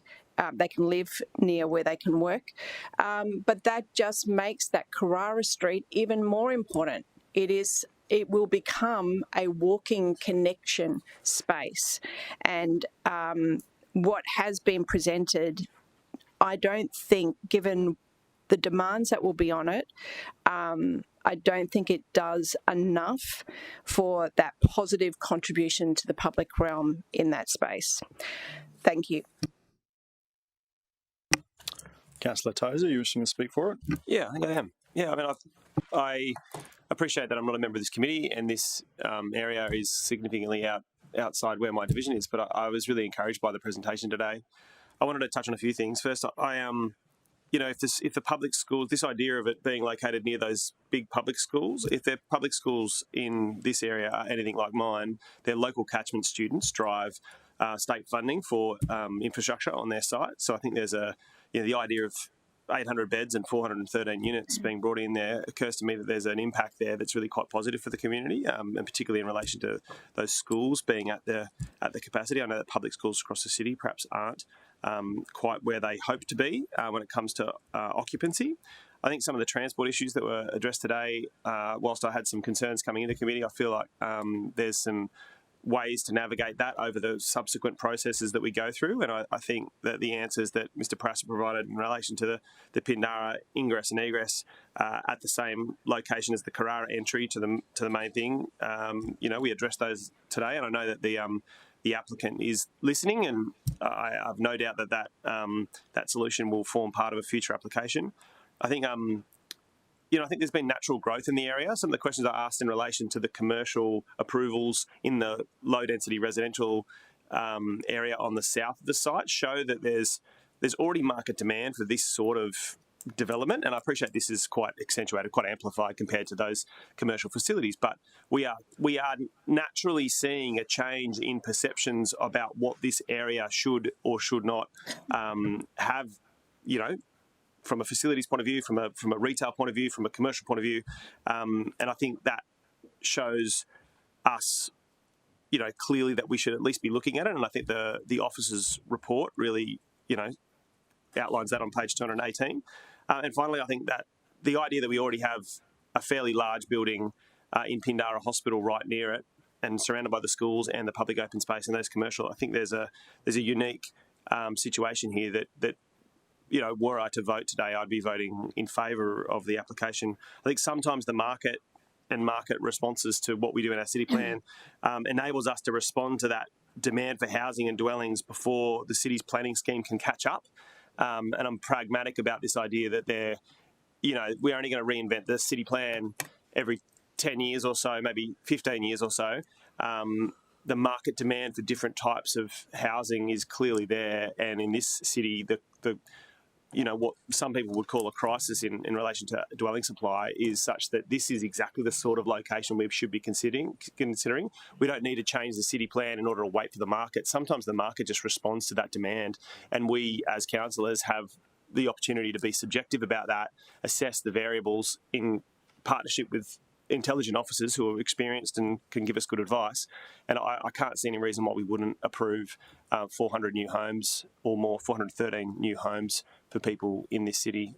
they can live near where they can work. But that just makes that Carrara Street even more important. It will become a walking connection space. And what has been presented, I don't think, given the demands that will be on it, I don't think it does enough for that positive contribution to the public realm in that space. Thank you. Councillor Tozer, you wishing to speak for it? Yeah, I think I am. Yeah, I mean, I appreciate that I'm not a member of this committee, and this area is significantly outside where my division is, but I was really encouraged by the presentation today. I wanted to touch on a few things. First, I am, if the public schools, this idea of it being located near those big public schools, if they're public schools in this area are anything like mine, their local catchment students drive state funding for infrastructure on their site. So I think there's the idea of 800 beds and 413 units being brought in there occurs to me that there's an impact there that's really quite positive for the community, and particularly in relation to those schools being at the capacity. I know that public schools across the city perhaps aren't quite where they hope to be when it comes to occupancy. I think some of the transport issues that were addressed today, whilst I had some concerns coming into committee, I feel like there's some ways to navigate that over the subsequent processes that we go through, and I think that the answers that Mr. Prasser provided in relation to the Pindara ingress and egress at the same location as the Carrara entry to the main thing, we addressed those today, and I know that the applicant is listening, and I have no doubt that solution will form part of a future application. I think I think there's been natural growth in the area. Some of the questions I asked in relation to the commercial approvals in the low-density residential area on the south of the site show that there's already market demand for this sort of development, and I appreciate this is quite accentuated, quite amplified compared to those commercial facilities. But we are naturally seeing a change in perceptions about what this area should or should not have. From a facilities point of view, from a retail point of view, from a commercial point of view, and I think that shows us, clearly that we should at least be looking at it. And I think the officer's report really, outlines that on page 218. And finally, I think that the idea that we already have a fairly large building in Pindara Hospital right near it, and surrounded by the schools and the public open space and those commercial, I think there's a unique situation here that were I to vote today, I'd be voting in favour of the application. I think sometimes the market and market responses to what we do in our city plan enables us to respond to that demand for housing and dwellings before the city's planning scheme can catch up. And I'm pragmatic about this idea that we're only going to reinvent the city plan every 10 years or so, maybe 15 years or so. The market demand for different types of housing is clearly there, and in this city, what some people would call a crisis in relation to dwelling supply is such that this is exactly the sort of location we should be considering. We don't need to change the city plan in order to wait for the market. Sometimes the market just responds to that demand, and we as councillors have the opportunity to be subjective about that, assess the variables in partnership with intelligent officers who are experienced and can give us good advice. And I can't see any reason why we wouldn't approve 400 new homes or more, 413 new homes for people in this city.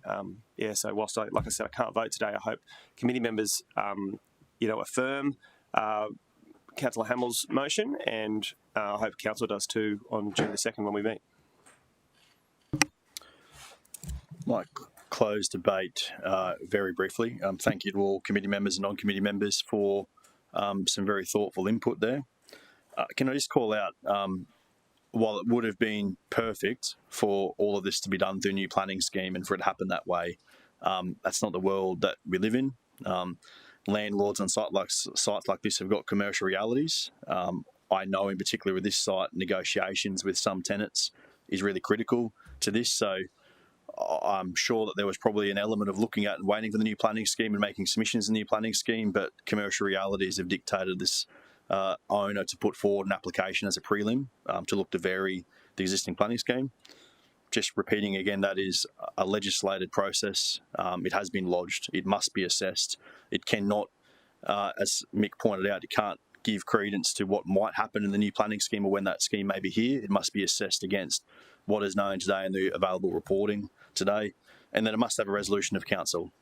So whilst like I said, I can't vote today, I hope committee members, affirm Councillor Hamill's motion, and I hope Council does too on June the 2nd when we meet. Mike close debate very briefly. Thank you to all committee members and non-committee members for some very thoughtful input there. Can I just call out, while it would have been perfect for all of this to be done through a new planning scheme and for it to happen that way, that's not the world that we live in. Landlords on sites like this have got commercial realities. I know in particular with this site, negotiations with some tenants is really critical to this. So I'm sure that there was probably an element of looking at and waiting for the new planning scheme and making submissions in the new planning scheme, but commercial realities have dictated this owner to put forward an application as a prelim to look to vary the existing planning scheme. Just repeating again, that is a legislated process. It has been lodged. It must be assessed. It cannot, as Mick pointed out, it can't give credence to what might happen in the new planning scheme or when that scheme may be here. It must be assessed against what is known today in the available reporting today, and then it must have a resolution of council.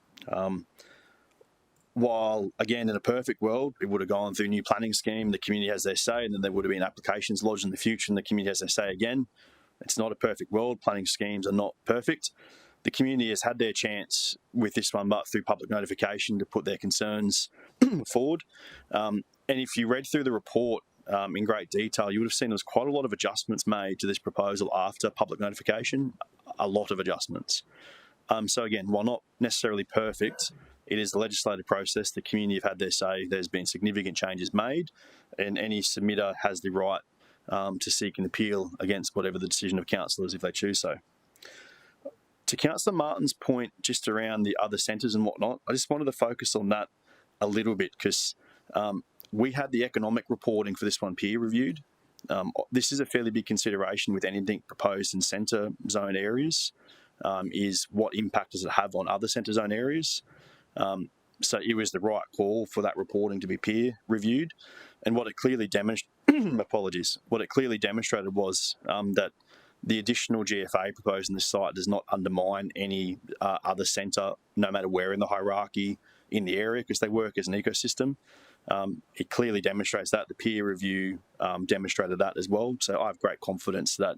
While, again, in a perfect world, it would have gone through a new planning scheme, the community has their say, and then there would have been applications lodged in the future and the community has their say again. It's not a perfect world. Planning schemes are not perfect. The community has had their chance with this one, but through public notification to put their concerns forward. And if you read through the report in great detail, you would have seen there was quite a lot of adjustments made to this proposal after public notification, a lot of adjustments. So again, while not necessarily perfect, it is the legislative process. The community have had their say. There's been significant changes made, and any submitter has the right to seek an appeal against whatever the decision of council is if they choose so. To Councillor Martin's point just around the other centres and whatnot, I just wanted to focus on that a little bit because we had the economic reporting for this one peer reviewed. This is a fairly big consideration with anything proposed in centre zone areas, is what impact does it have on other centre zone areas. So it was the right call for that reporting to be peer reviewed. And what it clearly demonstrated, what it clearly demonstrated was that the additional GFA proposed in this site does not undermine any other centre, no matter where in the hierarchy in the area, because they work as an ecosystem. It clearly demonstrates that. The peer review demonstrated that as well. So I have great confidence that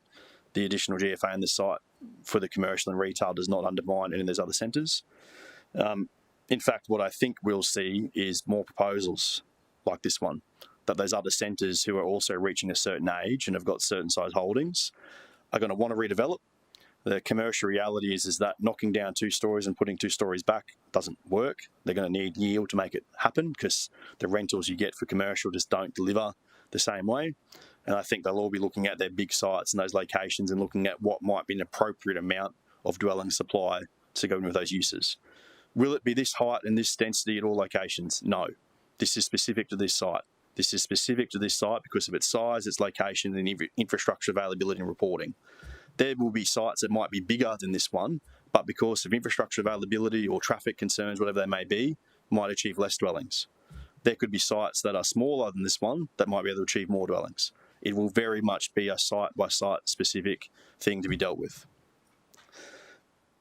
the additional GFA in this site for the commercial and retail does not undermine any of those other centres. In fact, what I think we'll see is more proposals like this one, that those other centres who are also reaching a certain age and have got certain size holdings are going to want to redevelop. The commercial reality is that knocking down 2 stories and putting 2 stories back doesn't work. They're going to need yield to make it happen because the rentals you get for commercial just don't deliver the same way. And I think they'll all be looking at their big sites and those locations and looking at what might be an appropriate amount of dwelling supply to go in with those uses. Will it be this height and this density at all locations? No. This is specific to this site. This is specific to this site because of its size, its location, and infrastructure availability and reporting. There will be sites that might be bigger than this one, but because of infrastructure availability or traffic concerns, whatever they may be, might achieve less dwellings. There could be sites that are smaller than this one that might be able to achieve more dwellings. It will very much be a site-by-site specific thing to be dealt with.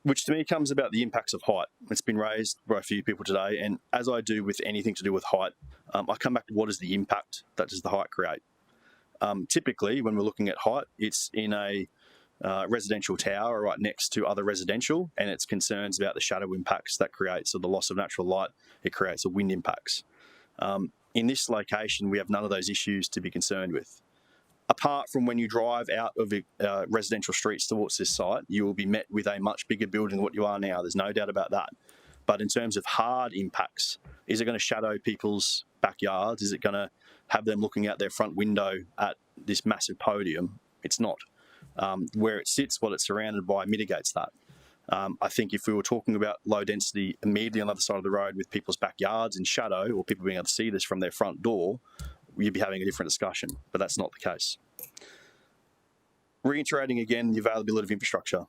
Which to me comes about the impacts of height. It's been raised by a few people today, and as I do with anything to do with height, I come back to what is the impact that does the height create. Typically, when we're looking at height, it's in a residential tower right next to other residential, and it's concerns about the shadow impacts that creates, or the loss of natural light it creates, or wind impacts. In this location, we have none of those issues to be concerned with. Apart from when you drive out of residential streets towards this site, you will be met with a much bigger building than what you are now. There's no doubt about that. But in terms of hard impacts, is it going to shadow people's backyards? Is it going to have them looking out their front window at this massive podium? It's not. Where it sits, what it's surrounded by, mitigates that. I think if we were talking about low density immediately on the other side of the road with people's backyards in shadow, or people being able to see this from their front door, you'd be having a different discussion, but that's not the case. Reiterating again the availability of infrastructure.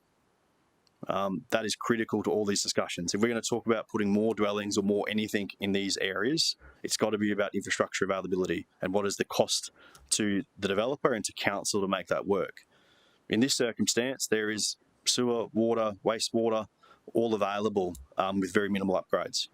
That is critical to all these discussions. If we're going to talk about putting more dwellings or more anything in these areas, it's got to be about infrastructure availability and what is the cost to the developer and to council to make that work. In this circumstance, there is sewer, water, wastewater, all available with very minimal upgrades.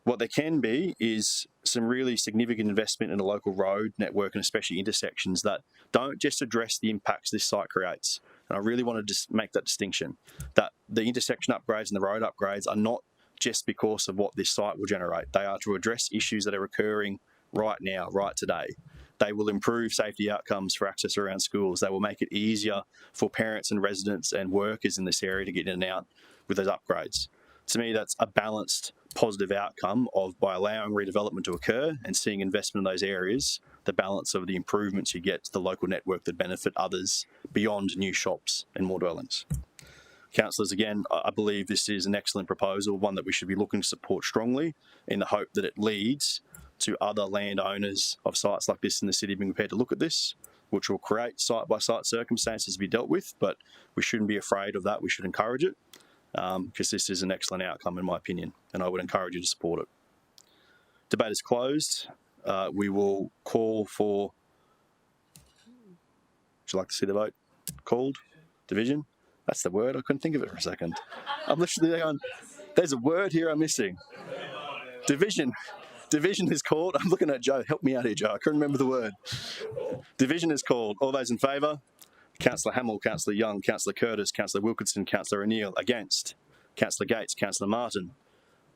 What there can be is some really significant investment in a local road network and especially intersections that don't just address the impacts this site creates. And I really want to just make that distinction, that the intersection upgrades and the road upgrades are not just because of what this site will generate. They are to address issues that are occurring right now, right today. They will improve safety outcomes for access around schools. They will make it easier for parents and residents and workers in this area to get in and out with those upgrades. To me, that's a balanced, positive outcome of, by allowing redevelopment to occur and seeing investment in those areas, the balance of the improvements you get to the local network that benefit others beyond new shops and more dwellings. Councillors, again, I believe this is an excellent proposal, one that we should be looking to support strongly in the hope that it leads to other landowners of sites like this in the city being prepared to look at this, which will create site-by-site circumstances to be dealt with, but we shouldn't be afraid of that. We should encourage it, because this is an excellent outcome in my opinion, and I would encourage you to support it. Debate is closed. We will call for, would you like to see the vote called? Division? That's the word. I couldn't think of it for a second. I'm literally going, there's a word here I'm missing. Division. Division is called. I'm looking at Joe. Help me out here, Joe. I couldn't remember the word. Division is called. All those in favour? Councillor Hamill, Councillor Young, Councillor Curtis, Councillor Wilkinson, Councillor O'Neill. Against? Councillor Gates, Councillor Martin.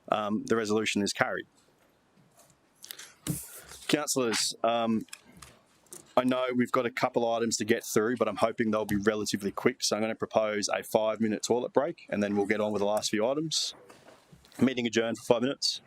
The resolution is carried. Councillors, I know we've got a couple items to get through, but I'm hoping they'll be relatively quick. So I'm going to propose a 5-minute toilet break, and then we'll get on with the last few items. Meeting adjourned for 5 minutes.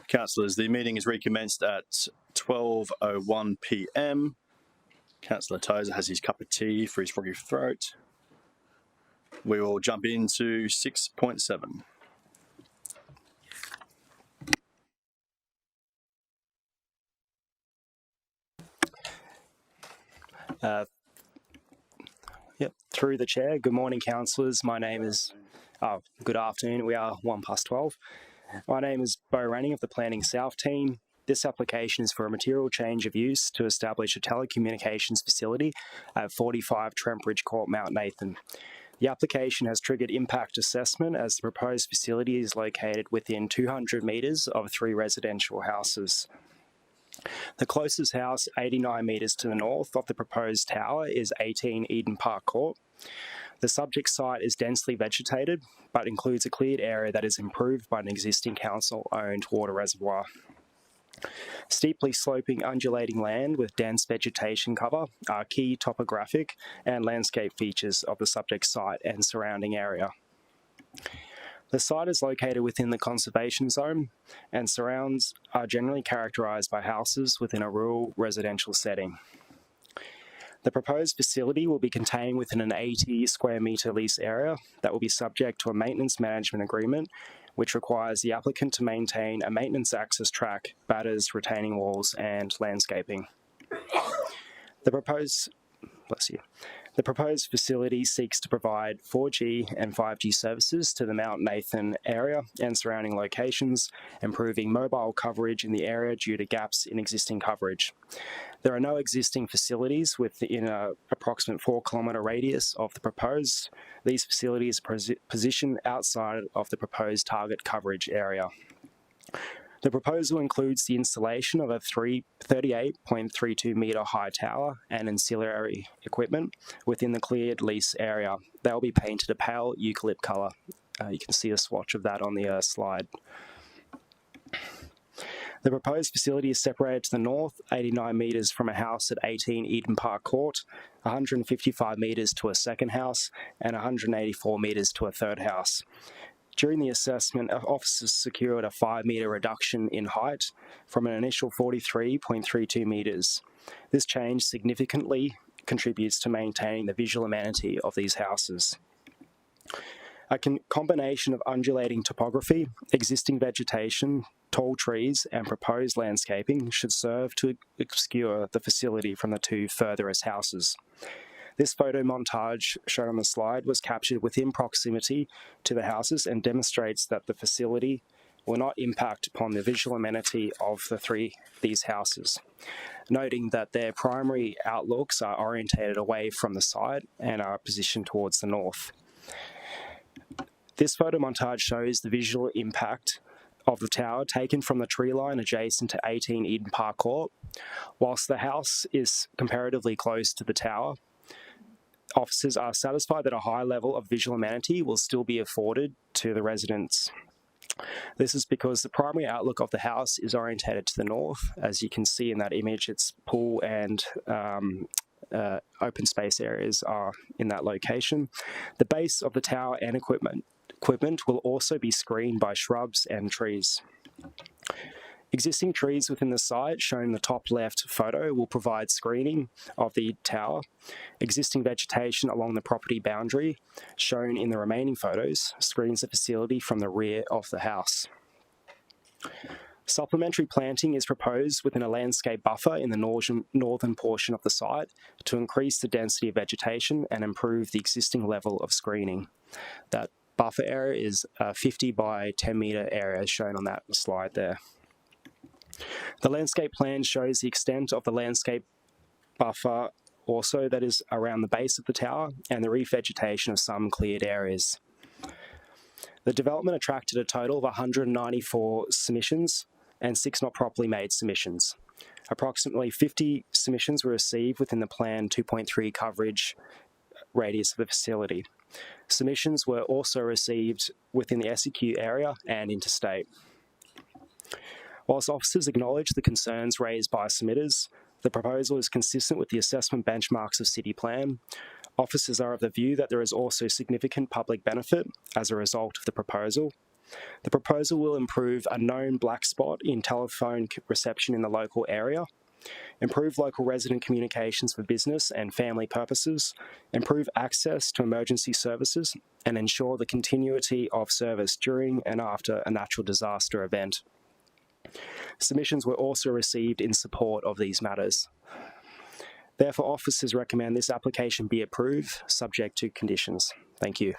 Councillors, the meeting is recommenced at 12:01 p.m. Councillor Tozer has his cup of tea for his froggy throat. We will jump into 6.7. Through the chair. Good morning, councillors. My name is, good afternoon. We are 1+12. My name is Bo Ranning of the Planning South team. This application is for a material change of use to establish a telecommunications facility at 45 Trentbridge Court, Mount Nathan. The application has triggered impact assessment as the proposed facility is located within 200 metres of 3 residential houses. The closest house, 89 metres to the north of the proposed tower, is 18 Eden Park Court. The subject site is densely vegetated, but includes a cleared area that is improved by an existing council-owned water reservoir. Steeply sloping, undulating land with dense vegetation cover are key topographic and landscape features of the subject site and surrounding area. The site is located within the conservation zone, and surrounds are generally characterised by houses within a rural residential setting. The proposed facility will be contained within an 80 square metre lease area that will be subject to a maintenance management agreement, which requires the applicant to maintain a maintenance access track, batters, retaining walls, and landscaping. The proposed facility seeks to provide 4G and 5G services to the Mount Nathan area and surrounding locations, improving mobile coverage in the area due to gaps in existing coverage. There are no existing facilities within an approximate 4-kilometre radius of the proposed. These facilities are positioned outside of the proposed target coverage area. The proposal includes the installation of a 38.32 metre high tower and ancillary equipment within the cleared lease area. They will be painted a pale eucalypt colour. You can see a swatch of that on the slide. The proposed facility is separated to the north, 89 metres from a house at 18 Eden Park Court, 155 metres to a second house, and 184 metres to a third house. During the assessment, officers secured a 5-metre reduction in height from an initial 43.32 metres. This change significantly contributes to maintaining the visual amenity of these houses. A combination of undulating topography, existing vegetation, tall trees, and proposed landscaping should serve to obscure the facility from the 2 furthest houses. This photo montage shown on the slide was captured within proximity to the houses and demonstrates that the facility will not impact upon the visual amenity of these houses, noting that their primary outlooks are orientated away from the site and are positioned towards the north. This photo montage shows the visual impact of the tower taken from the tree line adjacent to 18 Eden Park Court. Whilst the house is comparatively close to the tower, officers are satisfied that a high level of visual amenity will still be afforded to the residents. This is because the primary outlook of the house is orientated to the north. As you can see in that image, its pool and open space areas are in that location. The base of the tower and equipment will also be screened by shrubs and trees. Existing trees within the site, shown in the top left photo, will provide screening of the tower. Existing vegetation along the property boundary, shown in the remaining photos, screens the facility from the rear of the house. Supplementary planting is proposed within a landscape buffer in the northern portion of the site to increase the density of vegetation and improve the existing level of screening. That buffer area is a 50 by 10 metre area shown on that slide there. The landscape plan shows the extent of the landscape buffer also that is around the base of the tower and the revegetation of some cleared areas. The development attracted a total of 194 submissions and 6 not properly made submissions. Approximately 50 submissions were received within the planned 2.3 coverage radius of the facility. Submissions were also received within the SEQ area and interstate. Whilst officers acknowledge the concerns raised by submitters, the proposal is consistent with the assessment benchmarks of City Plan. Officers are of the view that there is also significant public benefit as a result of the proposal. The proposal will improve a known black spot in telephone reception in the local area, improve local resident communications for business and family purposes, improve access to emergency services, and ensure the continuity of service during and after a natural disaster event. Submissions were also received in support of these matters. Therefore, officers recommend this application be approved, subject to conditions. Thank you.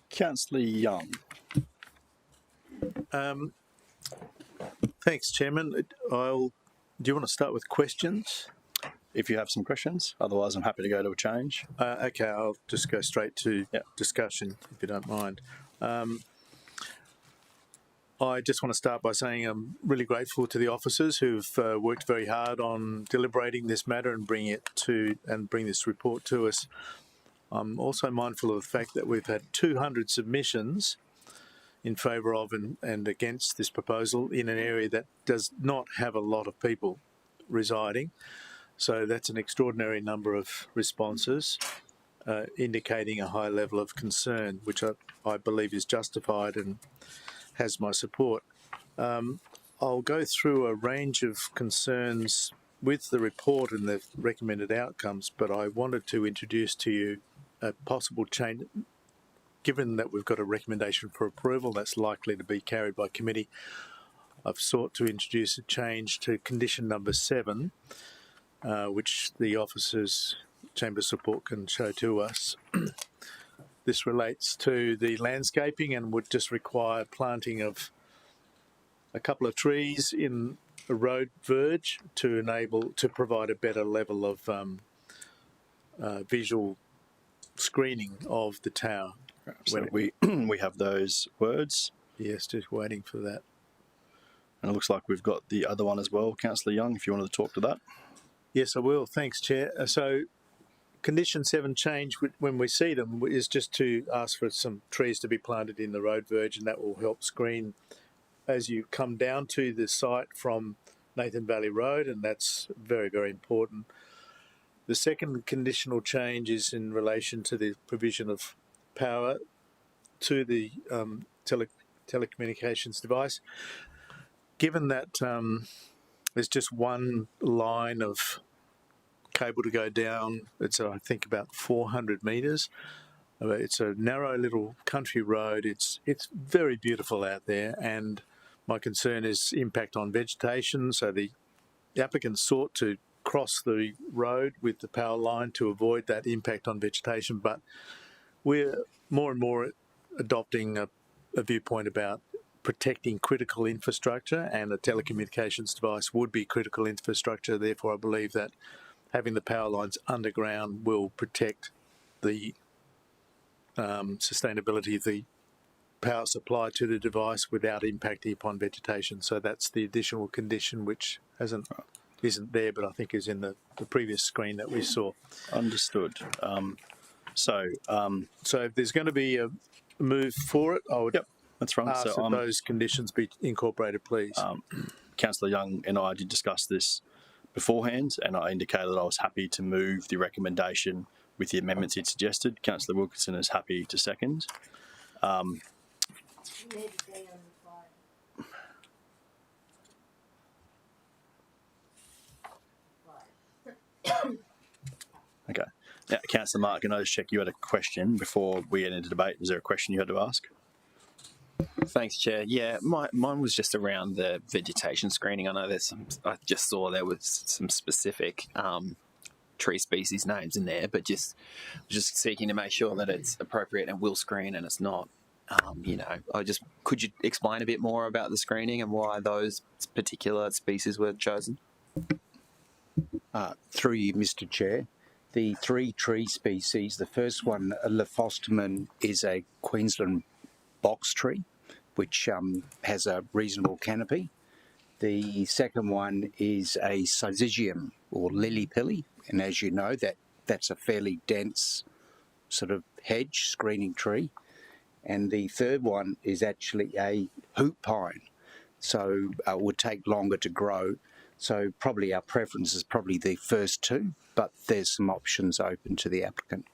Councillor Young. Thanks, Chairman. Do you want to start with questions? If you have some questions, otherwise I'm happy to go to a change. Okay, I'll just go straight to discussion, if you don't mind. I just want to start by saying I'm really grateful to the officers who've worked very hard on deliberating this matter and bring this report to us. I'm also mindful of the fact that we've had 200 submissions in favour of and against this proposal in an area that does not have a lot of people residing. So that's an extraordinary number of responses, indicating a high level of concern, which I believe is justified and has my support. I'll go through a range of concerns with the report and the recommended outcomes, but I wanted to introduce to you a possible change. Given that we've got a recommendation for approval that's likely to be carried by committee, I've sought to introduce a change to condition number 7, which the officers' chamber support can show to us. This relates to the landscaping and would just require planting of a couple of trees in a road verge to provide a better level of visual screening of the tower. So we have those words. Yes, just waiting for that. And it looks like we've got the other one as well. Councillor Young, if you wanted to talk to that. Yes, I will. Thanks, Chair. So condition 7 change, when we see them, is just to ask for some trees to be planted in the road verge, and that will help screen as you come down to the site from Nathan Valley Road, and that's very, very important. The second conditional change is in relation to the provision of power to the telecommunications device. Given that there's just one line of cable to go down, it's I think about 400 metres. It's a narrow little country road. It's very beautiful out there, and my concern is impact on vegetation. So the applicant sought to cross the road with the power line to avoid that impact on vegetation, but we're more and more adopting a viewpoint about protecting critical infrastructure, and a telecommunications device would be critical infrastructure. Therefore, I believe that having the power lines underground will protect the sustainability of the power supply to the device without impacting upon vegetation. So that's the additional condition, which isn't there, but I think is in the previous screen that we saw. Understood. So if there's going to be a move for it, I would that's right. ask that those conditions be incorporated, please. Councillor Young and I did discuss this beforehand, and I indicated that I was happy to move the recommendation with the amendments he'd suggested. Councillor Wilkinson is happy to second. Okay. Now, Councillor Mark, can I just check, you had a question before we get into debate? Was there a question you had to ask? Thanks, Chair. Yeah, mine was just around the vegetation screening. I know I just saw there was some specific tree species names in there, but just seeking to make sure that it's appropriate and will screen, and it's not. Could you explain a bit more about the screening and why those particular species were chosen? Through you, Mr. Chair. The 3 tree species, the first one, Lephostomen, is a Queensland box tree, which has a reasonable canopy. The second one is a Syzygium, or lily-pilly, and as you know, that's a fairly dense sort of hedge screening tree. And the third one is actually a hoop pine, so it would take longer to grow. So probably our preference is probably the first 2, but there's some options open to the applicant.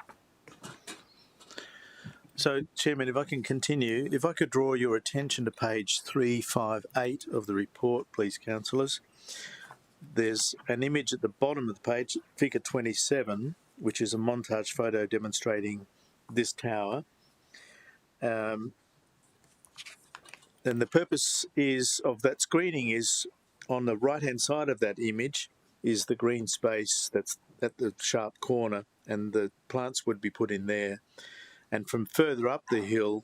So, Chairman, if I can continue, if I could draw your attention to page 358 of the report, please, councillors. There's an image at the bottom of the page, figure 27, which is a montage photo demonstrating this tower. And the purpose of that screening is on the right-hand side of that image is the green space that's at the sharp corner, and the plants would be put in there. And from further up the hill,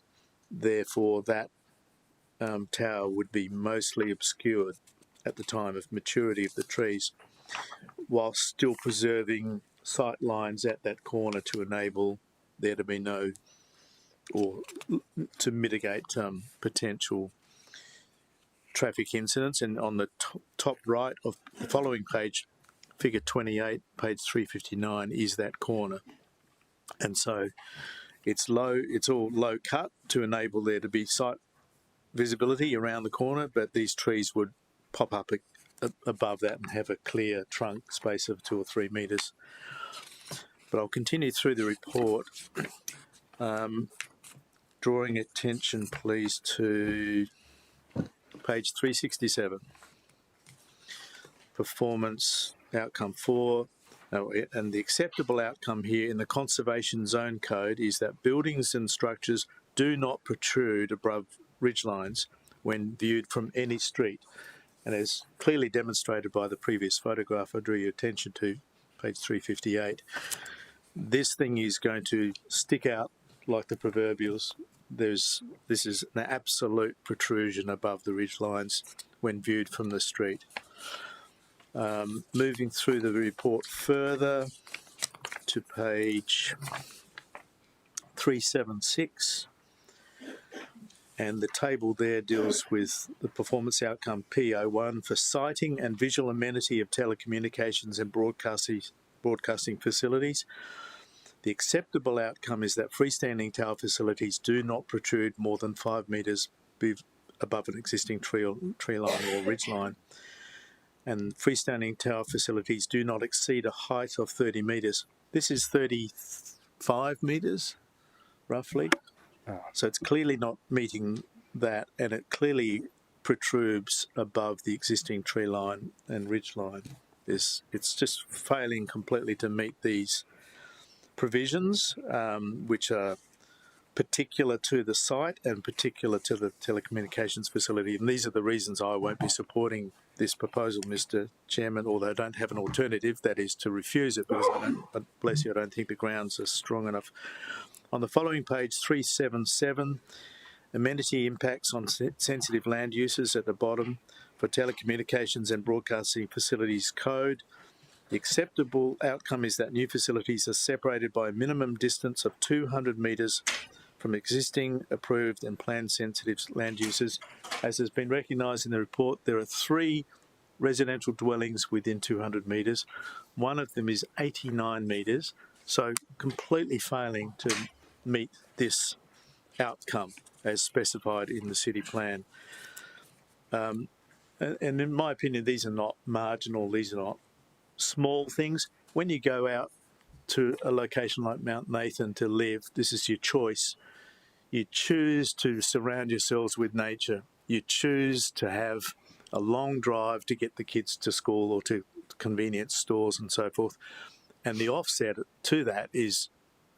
therefore, that tower would be mostly obscured at the time of maturity of the trees, whilst still preserving sight lines at that corner to enable there to be no, or to mitigate potential traffic incidents. And on the top right of the following page, figure 28, page 359, is that corner. And so it's all low cut to enable there to be sight visibility around the corner, but these trees would pop up above that and have a clear trunk space of 2 or 3 metres. But I'll continue through the report, drawing attention, please, to page 367, performance outcome 4. And the acceptable outcome here in the Conservation Zone Code is that buildings and structures do not protrude above ridgelines when viewed from any street. And as clearly demonstrated by the previous photograph I drew your attention to, page 358, this thing is going to stick out like the proverbials. This is an absolute protrusion above the ridgelines when viewed from the street. Moving through the report further to page 376, and the table there deals with the performance outcome PO1 for siting and visual amenity of telecommunications and broadcasting facilities. The acceptable outcome is that freestanding tower facilities do not protrude more than 5 metres above an existing tree line or ridge line. And freestanding tower facilities do not exceed a height of 30 metres. This is 35 metres, roughly. So it's clearly not meeting that, and it clearly protrudes above the existing tree line and ridge line. It's just failing completely to meet these provisions, which are particular to the site and particular to the telecommunications facility. And these are the reasons I won't be supporting this proposal, Mr. Chairman, although I don't have an alternative, that is to refuse it, because I don't think the grounds are strong enough. On the following page, 377, amenity impacts on sensitive land uses at the bottom for telecommunications and broadcasting facilities code. The acceptable outcome is that new facilities are separated by a minimum distance of 200 metres from existing approved and planned sensitive land uses. As has been recognised in the report, there are 3 residential dwellings within 200 metres. One of them is 89 metres, so completely failing to meet this outcome as specified in the city plan. And in my opinion, these are not marginal, these are not small things. When you go out to a location like Mount Nathan to live, this is your choice. You choose to surround yourselves with nature. You choose to have a long drive to get the kids to school or to convenience stores and so forth. And the offset to that is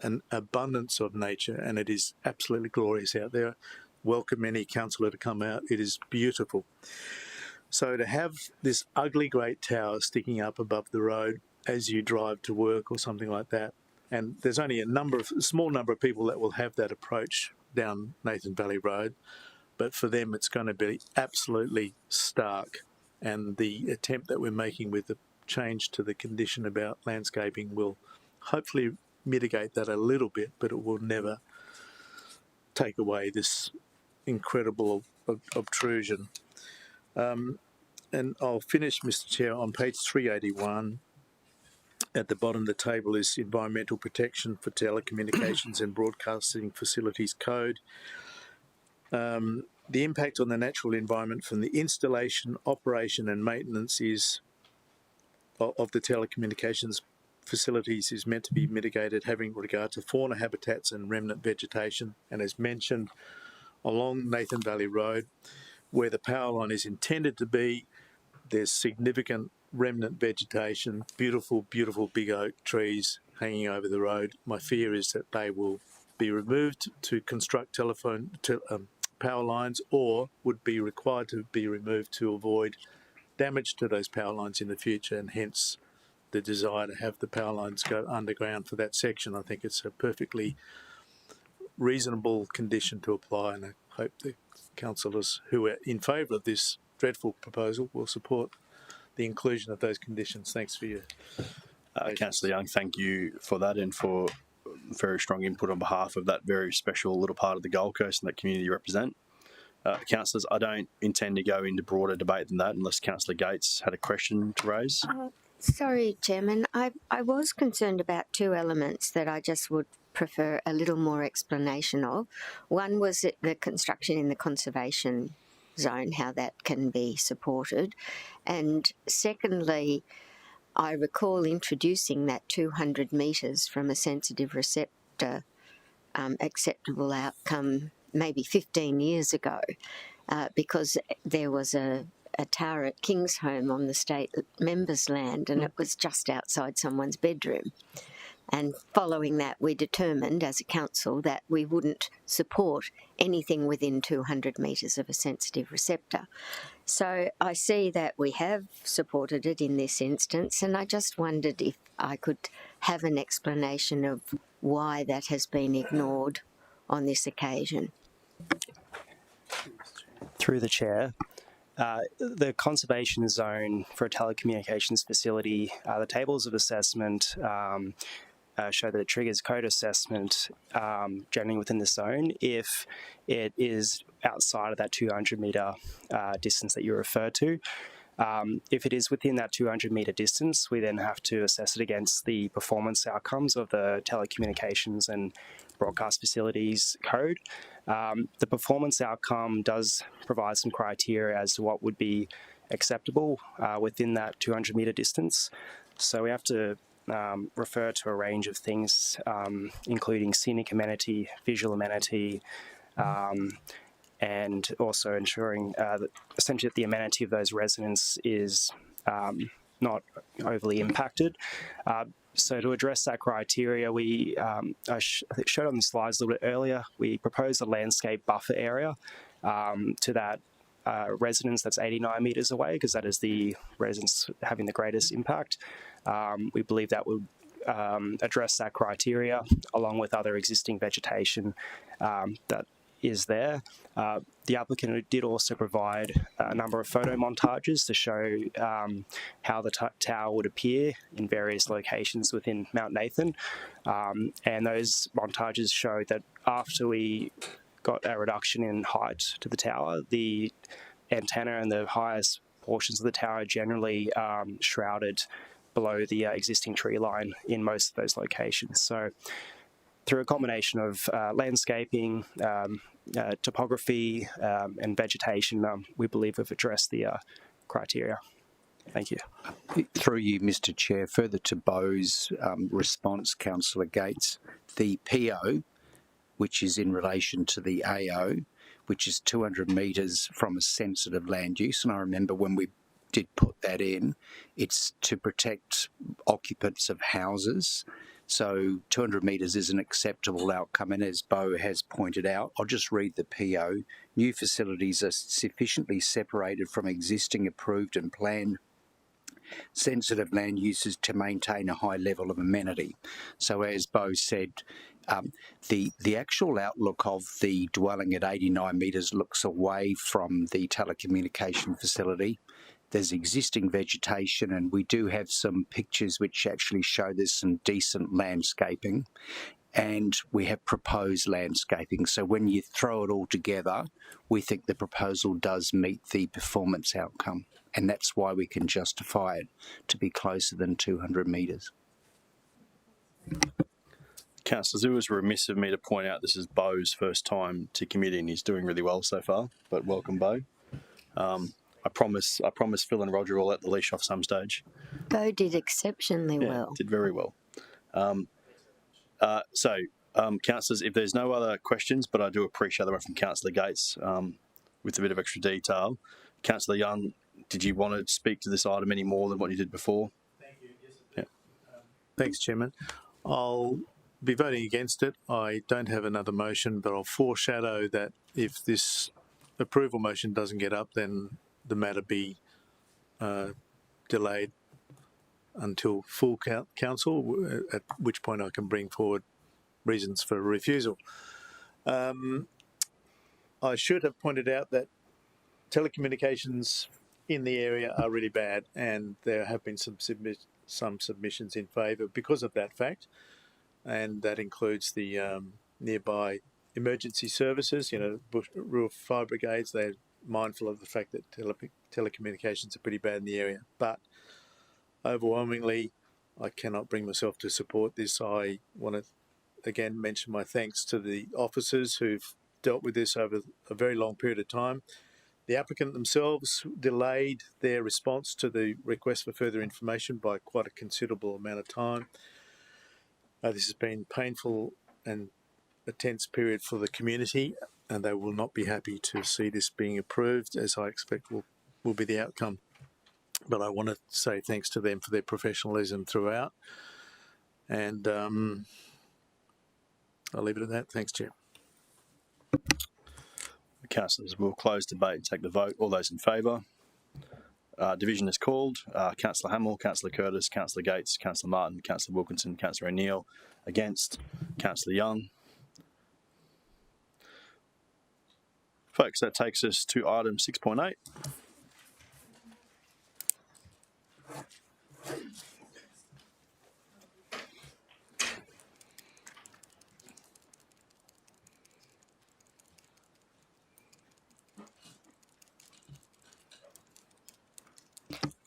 an abundance of nature, and it is absolutely glorious out there. Welcome any councillor to come out. It is beautiful. So to have this ugly great tower sticking up above the road as you drive to work or something like that, and there's only a small number of people that will have that approach down Nathan Valley Road, but for them it's going to be absolutely stark. And the attempt that we're making with the change to the condition about landscaping will hopefully mitigate that a little bit, but it will never take away this incredible obtrusion. And I'll finish, Mr. Chair, on page 381. At the bottom of the table is Environmental Protection for Telecommunications and Broadcasting Facilities Code. The impact on the natural environment from the installation, operation and maintenance of the telecommunications facilities is meant to be mitigated having regard to fauna habitats and remnant vegetation. And as mentioned, along Nathan Valley Road, where the power line is intended to be, there's significant remnant vegetation, beautiful, beautiful big oak trees hanging over the road. My fear is that they will be removed to construct power lines, or would be required to be removed to avoid damage to those power lines in the future, and hence the desire to have the power lines go underground for that section. I think it's a perfectly reasonable condition to apply, and I hope the councillors who are in favour of this dreadful proposal will support the inclusion of those conditions. Thanks for your Councillor Young, thank you for that and for very strong input on behalf of that very special little part of the Gold Coast and that community you represent. Councillors, I don't intend to go into broader debate than that unless Councillor Gates had a question to raise. Sorry, Chairman. I was concerned about two elements that I just would prefer a little more explanation of. One was the construction in the conservation zone, how that can be supported. And secondly, I recall introducing that 200 metres from a sensitive receptor acceptable outcome maybe 15 years ago because there was a tower at Kingsholm on the state members' land, and it was just outside someone's bedroom. And following that, we determined as a council that we wouldn't support anything within 200 metres of a sensitive receptor. So I see that we have supported it in this instance, and I just wondered if I could have an explanation of why that has been ignored on this occasion. Through the chair, the conservation zone for a telecommunications facility, the tables of assessment show that it triggers code assessment generally within the zone if it is outside of that 200 metre distance that you refer to. If it is within that 200 metre distance, we then have to assess it against the performance outcomes of the telecommunications and broadcast facilities code. The performance outcome does provide some criteria as to what would be acceptable within that 200 metre distance. So we have to refer to a range of things, including scenic amenity, visual amenity, and also ensuring that essentially that the amenity of those residents is not overly impacted. So to address that criteria, we I showed on the slides a little bit earlier, we proposed a landscape buffer area to that residence that's 89 metres away, because that is the residence having the greatest impact. We believe that would address that criteria along with other existing vegetation that is there. The applicant did also provide a number of photo montages to show how the tower would appear in various locations within Mount Nathan. And those montages show that after we got a reduction in height to the tower, the antenna and the highest portions of the tower generally shrouded below the existing tree line in most of those locations. So through a combination of landscaping, topography, and vegetation, we believe we've addressed the criteria. Thank you. Through you, Mr Chair, further to Beau's response, Councillor Gates, the PO, which is in relation to the AO, which is 200 metres from a sensitive land use, and I remember when we did put that in, it's to protect occupants of houses. So 200 metres is an acceptable outcome, and as Beau has pointed out, I'll just read the PO. New facilities are sufficiently separated from existing approved and planned sensitive land uses to maintain a high level of amenity. So as Beau said, the actual outlook of the dwelling at 89 metres looks away from the telecommunication facility. There's existing vegetation, and we do have some pictures which actually show there's some decent landscaping, and we have proposed landscaping. So when you throw it all together, we think the proposal does meet the performance outcome, and that's why we can justify it to be closer than 200 metres. Councillors, it was remiss of me to point out this is Beau's first time to committee, and he's doing really well so far, but welcome, Beau. I promise Phil and Roger will let the leash off some stage. Beau did exceptionally well. Did very well. Councillors, if there's no other questions, but I do appreciate the one from Councillor Gates with a bit of extra detail. Councillor Young, did you want to speak to this item any more than what you did before? Thank you. Yes, Thanks, Chairman. I'll be voting against it. I don't have another motion, but I'll foreshadow that if this approval motion doesn't get up, then the matter be delayed until full council, at which point I can bring forward reasons for refusal. I should have pointed out that telecommunications in the area are really bad, and there have been some submissions in favour because of that fact, and that includes the nearby emergency services. Rural fire brigades, they're mindful of the fact that telecommunications are pretty bad in the area, but overwhelmingly I cannot bring myself to support this. I want to again mention my thanks to the officers who've dealt with this over a very long period of time. The applicant themselves delayed their response to the request for further information by quite a considerable amount of time. This has been painful and a tense period for the community, and they will not be happy to see this being approved, as I expect will be the outcome. But I want to say thanks to them for their professionalism throughout, and I'll leave it at that. Thanks, Chair. Councillors, we'll close debate and take the vote. All those in favour? Division is called. Councillor Hamill, Councillor Curtis, Councillor Gates, Councillor Martin, Councillor Wilkinson, Councillor O'Neill. Against, Councillor Young. Folks, that takes us to item 6.8.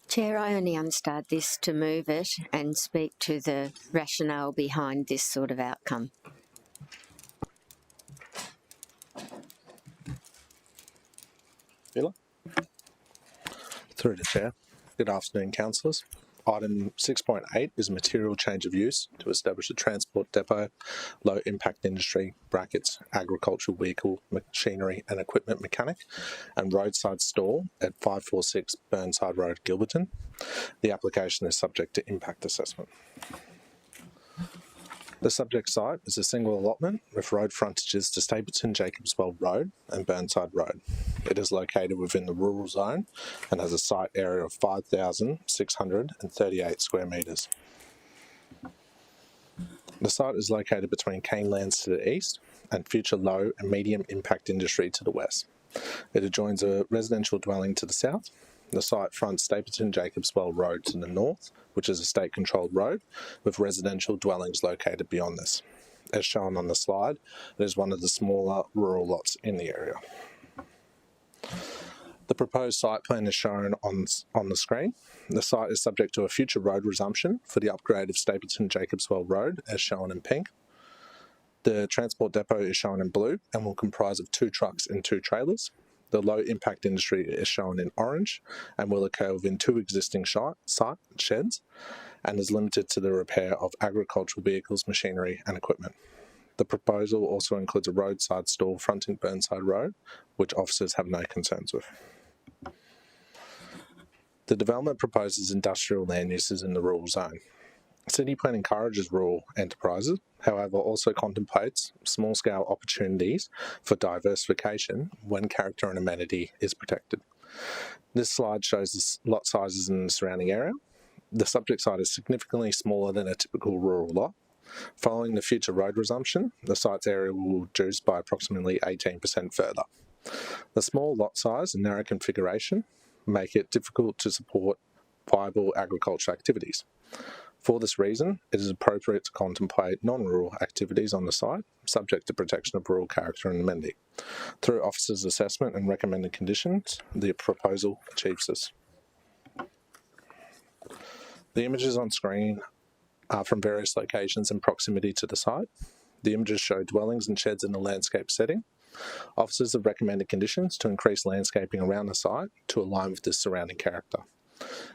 Chair, I only unstarred this to move it and speak to the rationale behind this sort of outcome. Villa? Through the Chair. Good afternoon, councillors. Item 6.8 is a material change of use to establish a transport depot, low impact industry, brackets, agricultural vehicle, machinery and equipment mechanic, and roadside stall at 546 Burnside Road, Gilberton. The application is subject to impact assessment. The subject site is a single allotment with road frontages to Stapleton Jacobswell Road and Burnside Road. It is located within the rural zone and has a site area of 5,638 square metres. The site is located between Canelands to the east and future low and medium impact industry to the west. It adjoins a residential dwelling to the south. The site fronts Stapleton Jacobswell Road to the north, which is a state-controlled road, with residential dwellings located beyond this. As shown on the slide, it is one of the smaller rural lots in the area. The proposed site plan is shown on the screen. The site is subject to a future road resumption for the upgrade of Stapleton Jacobswell Road, as shown in pink. The transport depot is shown in blue and will comprise of 2 trucks and 2 trailers. The low impact industry is shown in orange and will occur within 2 existing site sheds and is limited to the repair of agricultural vehicles, machinery and equipment. The proposal also includes a roadside stall fronting Burnside Road, which officers have no concerns with. The development proposes industrial land uses in the rural zone. City plan encourages rural enterprises, however also contemplates small-scale opportunities for diversification when character and amenity is protected. This slide shows the lot sizes in the surrounding area. The subject site is significantly smaller than a typical rural lot. Following the future road resumption, the site's area will reduce by approximately 18% further. The small lot size and narrow configuration make it difficult to support viable agricultural activities. For this reason, it is appropriate to contemplate non-rural activities on the site, subject to protection of rural character and amenity. Through officers' assessment and recommended conditions, the proposal achieves this. The images on screen are from various locations in proximity to the site. The images show dwellings and sheds in a landscape setting. Officers have recommended conditions to increase landscaping around the site to align with the surrounding character.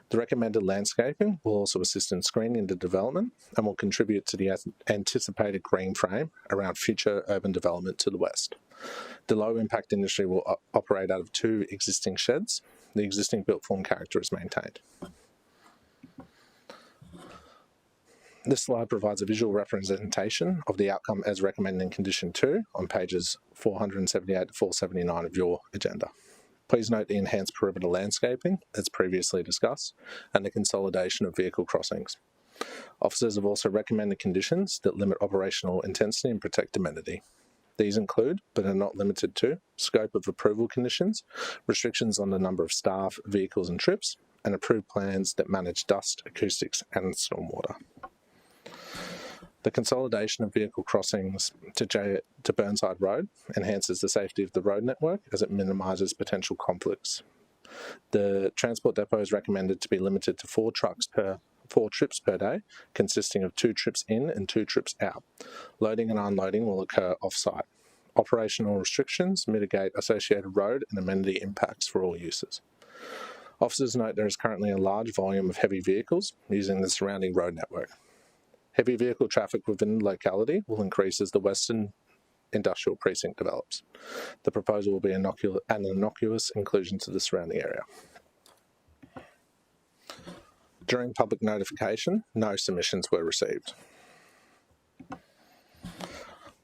The recommended landscaping will also assist in screening the development and will contribute to the anticipated green frame around future urban development to the west. The low-impact industry will operate out of 2 existing sheds. The existing built form character is maintained. This slide provides a visual representation of the outcome as recommended in Condition 2 on pages 478 to 479 of your agenda. Please note the enhanced perimeter landscaping, as previously discussed, and the consolidation of vehicle crossings. Officers have also recommended conditions that limit operational intensity and protect amenity. These include, but are not limited to, scope of approval conditions, restrictions on the number of staff, vehicles and trips, and approved plans that manage dust, acoustics and stormwater. The consolidation of vehicle crossings to Burnside Road enhances the safety of the road network as it minimises potential conflicts. The transport depot is recommended to be limited to 4 trips per day, consisting of 2 trips in and 2 trips out. Loading and unloading will occur off-site. Operational restrictions mitigate associated road and amenity impacts for all users. Officers note there is currently a large volume of heavy vehicles using the surrounding road network. Heavy vehicle traffic within the locality will increase as the Western Industrial Precinct develops. The proposal will be an innocuous inclusion to the surrounding area. During public notification, no submissions were received.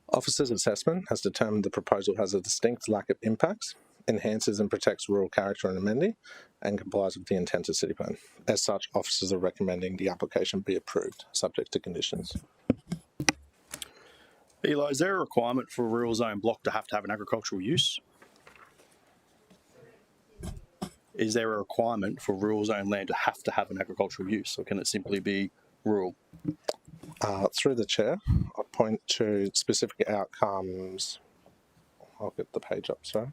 Officers' assessment has determined the proposal has a distinct lack of impacts, enhances and protects rural character and amenity, and complies with the intent of City Plan. As such, officers are recommending the application be approved, subject to conditions. Eli, is there a requirement for a rural zone block to have an agricultural use? Is there a requirement for rural zone land to have an agricultural use, or can it simply be rural? Through the chair, I point to specific outcomes. I'll get the page up, sorry.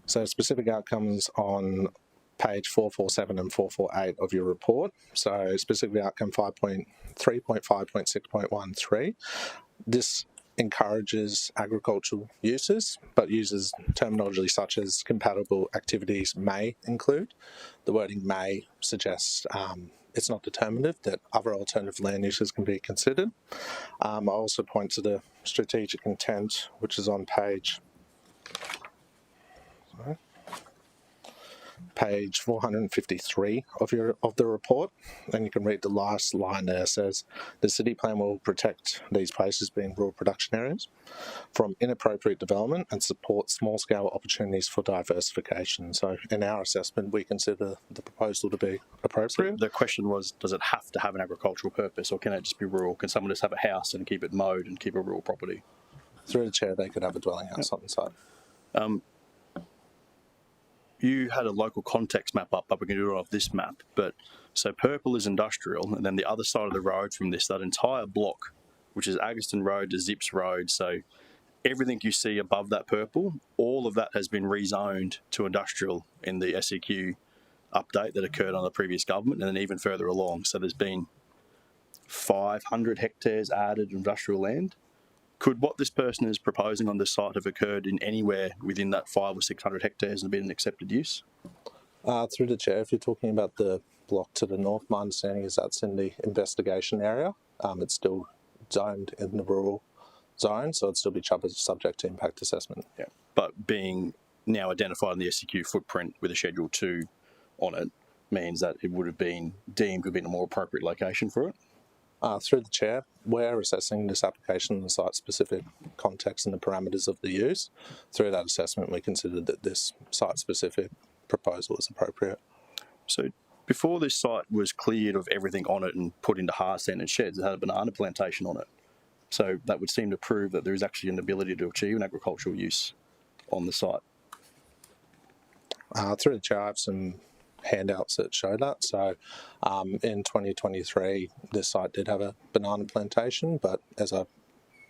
So specific outcomes on page 447 and 448 of your report. So specific outcome 5.3.5.6.13. This encourages agricultural uses, but uses terminology such as compatible activities may include. The wording may suggests it's not determinative, that other alternative land uses can be considered. I also point to the strategic intent, which is on page 453 of the report, and you can read the last line there. It says the city plan will protect these places, being rural production areas, from inappropriate development and support small-scale opportunities for diversification. So in our assessment, we consider the proposal to be appropriate. So the question was, does it have to have an agricultural purpose, or can it just be rural? Can someone just have a house and keep it mowed and keep a rural property? Through the chair, they could have a dwelling house on the site. You had a local context map up, but we can do it off this map. But so purple is industrial, and then the other side of the road from this, that entire block, which is Agustin Road to Zips Road. So everything you see above that purple, all of that has been rezoned to industrial in the SEQ update that occurred on the previous government, and then even further along. So there's been 500 hectares added industrial land. Could what this person is proposing on this site have occurred in anywhere within that 500 or 600 hectares and been an accepted use? Through the chair, if you're talking about the block to the north, my understanding is that's in the investigation area. It's still zoned in the rural zone, so it'd still be subject to impact assessment. Yeah, but being now identified in the SEQ footprint with a Schedule 2 on it means that it would have been deemed to have been a more appropriate location for it? Through the chair, we're assessing this application in the site-specific context and the parameters of the use. Through that assessment, we considered that this site-specific proposal is appropriate. So before this site was cleared of everything on it and put into hard-standard sheds, it had a banana plantation on it. So that would seem to prove that there is actually an ability to achieve an agricultural use on the site. Through the chair, I have some handouts that show that. So in 2023, this site did have a banana plantation, but as I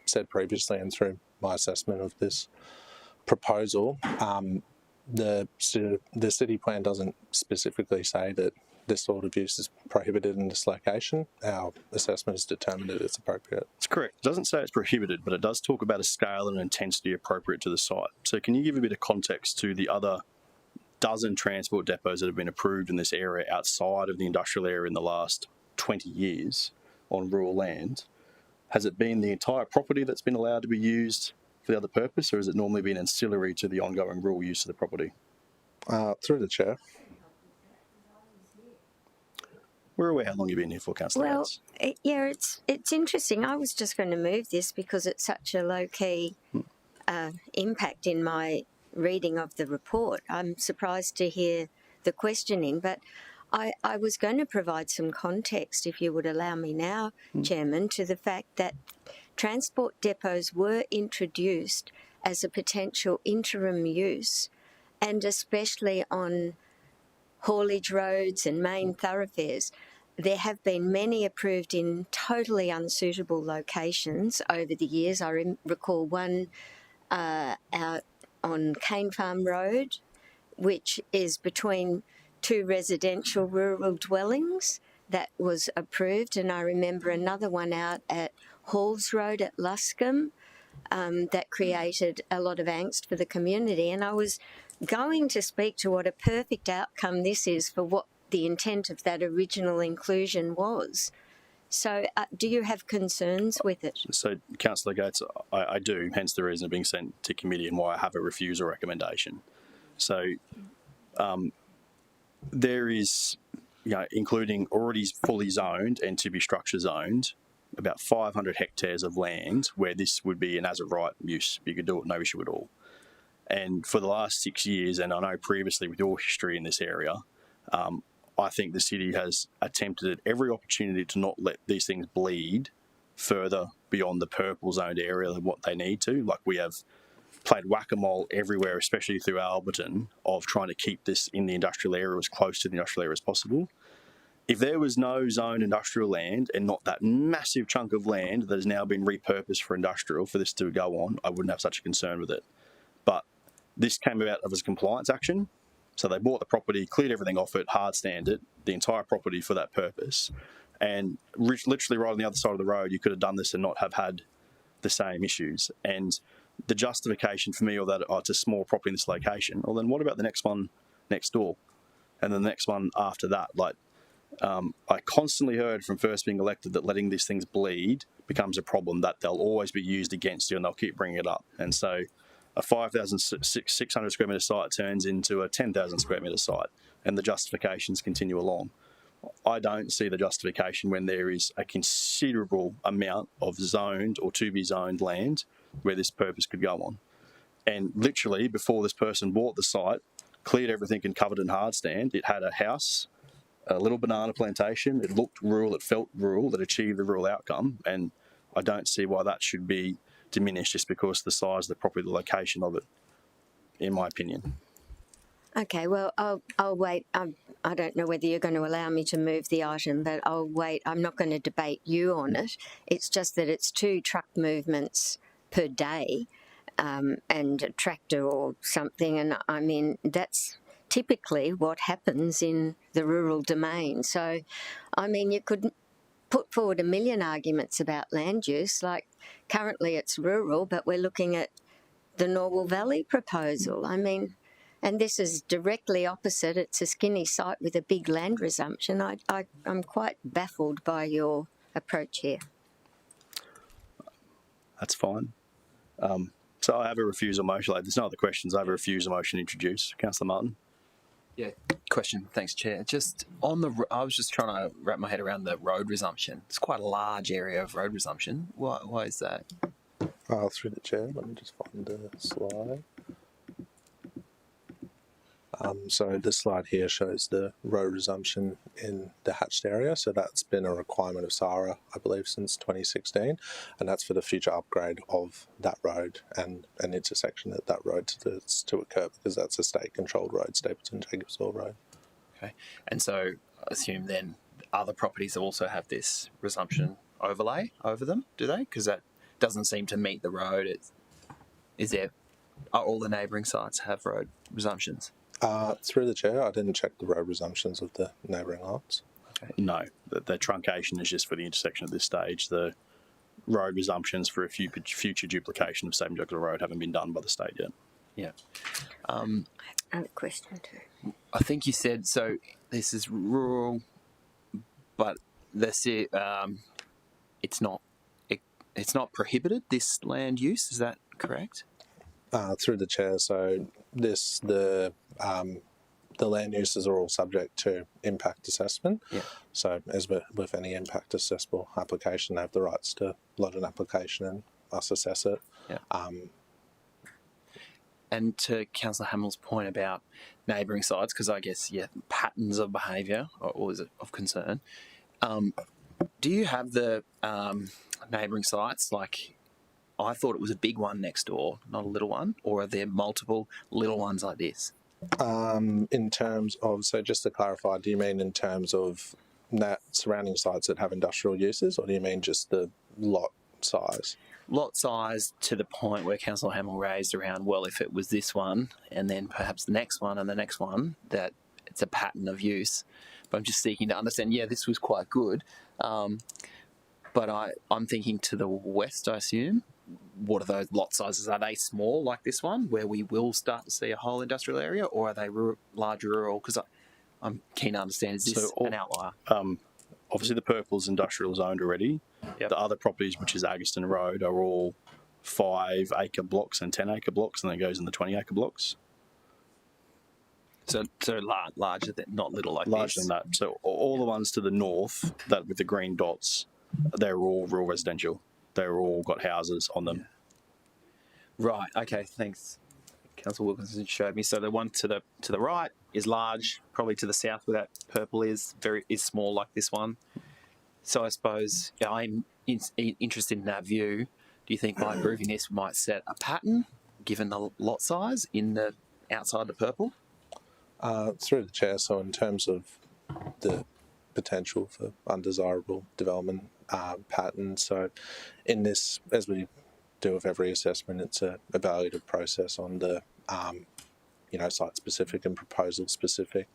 said previously and through my assessment of this proposal, the city plan doesn't specifically say that this sort of use is prohibited in this location. Our assessment has determined that it's appropriate. It's correct. It doesn't say it's prohibited, but it does talk about a scale and intensity appropriate to the site. So can you give a bit of context to the other dozen transport depots that have been approved in this area outside of the industrial area in the last 20 years on rural land. Has it been the entire property that's been allowed to be used for the other purpose, or has it normally been ancillary to the ongoing rural use of the property? Through the chair. We're aware how long you've been here for, Councillor Well, Gates. yeah, it's interesting. I was just going to move this because it's such a low-key impact in my reading of the report. I'm surprised to hear the questioning, but I was going to provide some context, if you would allow me now, Chairman, to the fact that transport depots were introduced as a potential interim use, and especially on haulage roads and main thoroughfares. There have been many approved in totally unsuitable locations over the years. I recall one out on Cane Farm Road, which is between two residential rural dwellings, that was approved. And I remember another one out at Halls Road at Luscombe that created a lot of angst for the community. And I was going to speak to what a perfect outcome this is for what the intent of that original inclusion was. So do you have concerns with it? So, Councillor Gates, I do, hence the reason of being sent to committee and why I have a refusal recommendation. So there is, including already fully zoned and to be structure zoned, about 500 hectares of land where this would be an as-of-right use. You could do it, no issue at all. And for the last 6 years, and I know previously with your history in this area, I think the city has attempted at every opportunity to not let these things bleed further beyond the purple zoned area of what they need to. Like, we have played whack-a-mole everywhere, especially through Alberton, of trying to keep this in the industrial area as close to the industrial area as possible. If there was no zoned industrial land and not that massive chunk of land that has now been repurposed for industrial for this to go on, I wouldn't have such a concern with it. But this came about as a compliance action. So they bought the property, cleared everything off it, hard stand it, the entire property for that purpose. And literally right on the other side of the road, you could have done this and not have had the same issues. And the justification for me, or that it's a small property in this location, well, then what about the next one next door? And the next one after that? I constantly heard from first being elected that letting these things bleed becomes a problem, that they'll always be used against you and they'll keep bringing it up. And so a 5,600 square metre site turns into a 10,000 square metre site, and the justifications continue along. I don't see the justification when there is a considerable amount of zoned or to be zoned land where this purpose could go on. And literally, before this person bought the site, cleared everything and covered in hard stand, it had a house, a little banana plantation, it looked rural, it felt rural, that achieved the rural outcome, and I don't see why that should be diminished just because of the size of the property, the location of it, in my opinion. Okay, well, I'll wait. I don't know whether you're going to allow me to move the item, but I'll wait. I'm not going to debate you on it. It's just that it's 2 truck movements per day and a tractor or something. And I mean, that's typically what happens in the rural domain. So, I mean, you could put forward a million arguments about land use. Like, currently it's rural, but we're looking at the Norwell Valley proposal. I mean, and this is directly opposite. It's a skinny site with a big land resumption. I'm quite baffled by your approach here. That's fine. So I have a refusal motion. There's no other questions. I have a refusal motion introduced. Councillor Martin. Yeah, question. Thanks, Chair. Just on the, I was just trying to wrap my head around the road resumption. It's quite a large area of road resumption. Why is that? Through the chair, let me just find the slide. So this slide here shows the road resumption in the hatched area. So that's been a requirement of SARA, I believe, since 2016, and that's for the future upgrade of that road and an intersection at that road to occur, because that's a state-controlled road, Stapleton-Jacobsville Road. Okay, and so I assume then other properties also have this resumption overlay over them, do they? Because that doesn't seem to meet the road. Are all the neighbouring sites have road resumptions? Through the chair, I didn't check the road resumptions of the neighbouring lots. Okay. No, the truncation is just for the intersection at this stage. The road resumptions for a future duplication of Stapleton Road haven't been done by the state yet. Yeah. I have a question too. I think you said, so this is rural, but it's not prohibited, this land use, is that correct? Through the chair, so the land uses are all subject to impact assessment. Yeah. So as with any impact assessable application, they have the rights to lodge an application and us assess it. Yeah. And to Councillor Hamill's point about neighbouring sites, because I guess, patterns of behaviour are always of concern. Do you have the neighbouring sites? Like, I thought it was a big one next door, not a little one, or are there multiple little ones like this? In terms of, so just to clarify, do you mean in terms of surrounding sites that have industrial uses, or do you mean just the lot size? Lot size to the point where Councillor Hamill raised around, well, if it was this one and then perhaps the next one and the next one, that it's a pattern of use. But I'm just seeking to understand, this was quite good. But I'm thinking to the west, I assume. What are those lot sizes? Are they small like this one, where we will start to see a whole industrial area, or are they large rural? Because I'm keen to understand, is this an outlier? Obviously, the purple's industrial zoned already. Yep. The other properties, which is Agustin Road, are all 5-acre blocks and 10-acre blocks, and then it goes in the 20-acre blocks. So larger than, not little like larger this. than that. So all the ones to the north, that with the green dots, they're all rural residential. They're all got houses on them. Right. Okay. Thanks. Councillor Wilkinson showed me. So the one to the right is large. Probably to the south, where that purple is small, like this one. So I suppose I'm interested in that view. Do you think by approving this might set a pattern, given the lot size in the outside the purple? Through the chair, so in terms of the potential for undesirable development patterns, so in this, as we do with every assessment, it's a evaluative process on the site-specific and proposal-specific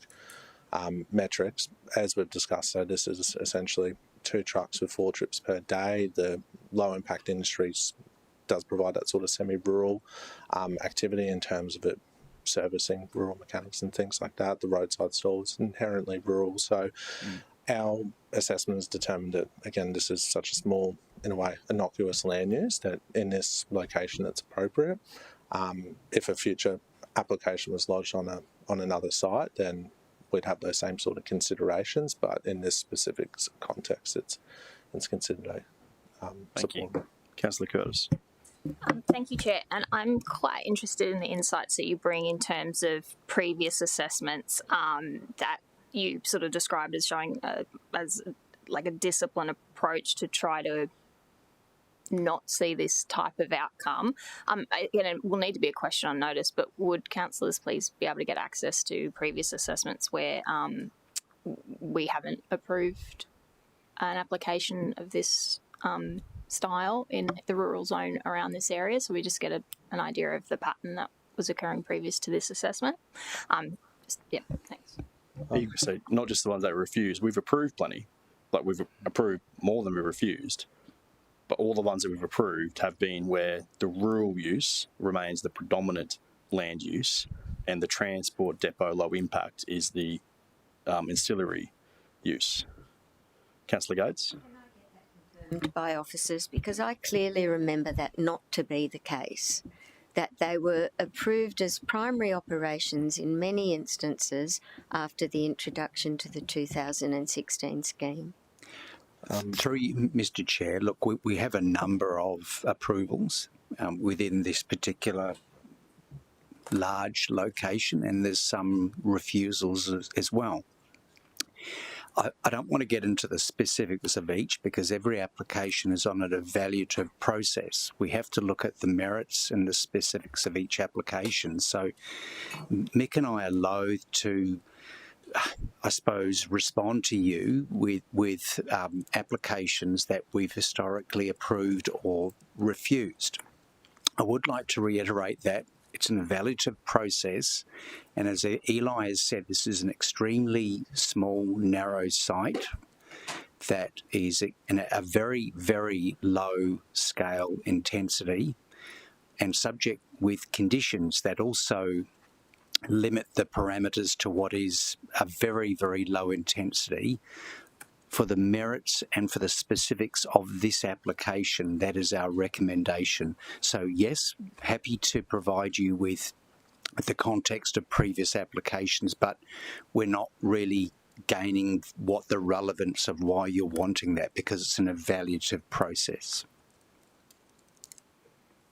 metrics. As we've discussed, so this is essentially 2 trucks with 4 trips per day. The low-impact industries does provide that sort of semi-rural activity in terms of it servicing rural mechanics and things like that. The roadside stall is inherently rural, so our assessment has determined that, again, this is such a small, in a way, innocuous land use that in this location it's appropriate. If a future application was lodged on another site, then we'd have those same sort of considerations, but in this specific context, it's considered a Thank you. Councillor Curtis. Thank you, Chair. And I'm quite interested in the insights that you bring in terms of previous assessments that you sort of described as showing as like a disciplined approach to try to not see this type of outcome. Again, it will need to be a question on notice, but would councillors please be able to get access to previous assessments where we haven't approved an application of this style in the rural zone around this area, so we just get an idea of the pattern that was occurring previous to this assessment. Thanks. You could say not just the ones that were refused. We've approved plenty, like we've approved more than we've refused, but all the ones that we've approved have been where the rural use remains the predominant land use, and the transport depot low impact is the ancillary use. Councillor Gates. By officers, because I clearly remember that not to be the case, that they were approved as primary operations in many instances after the introduction to the 2016 scheme. Through you, Mr. Chair, look, we have a number of approvals within this particular large location, and there's some refusals as well. I don't want to get into the specifics of each because every application is on an evaluative process. We have to look at the merits and the specifics of each application. So Mick and I are loath to, I suppose, respond to you with applications that we've historically approved or refused. I would like to reiterate that it's an evaluative process, and as Eli has said, this is an extremely small, narrow site that is in a very, very low scale intensity. and subject with conditions that also limit the parameters to what is a very, very low intensity. For the merits and for the specifics of this application, that is our recommendation. So yes, happy to provide you with the context of previous applications, but we're not really gaining what the relevance of why you're wanting that, because it's an evaluative process.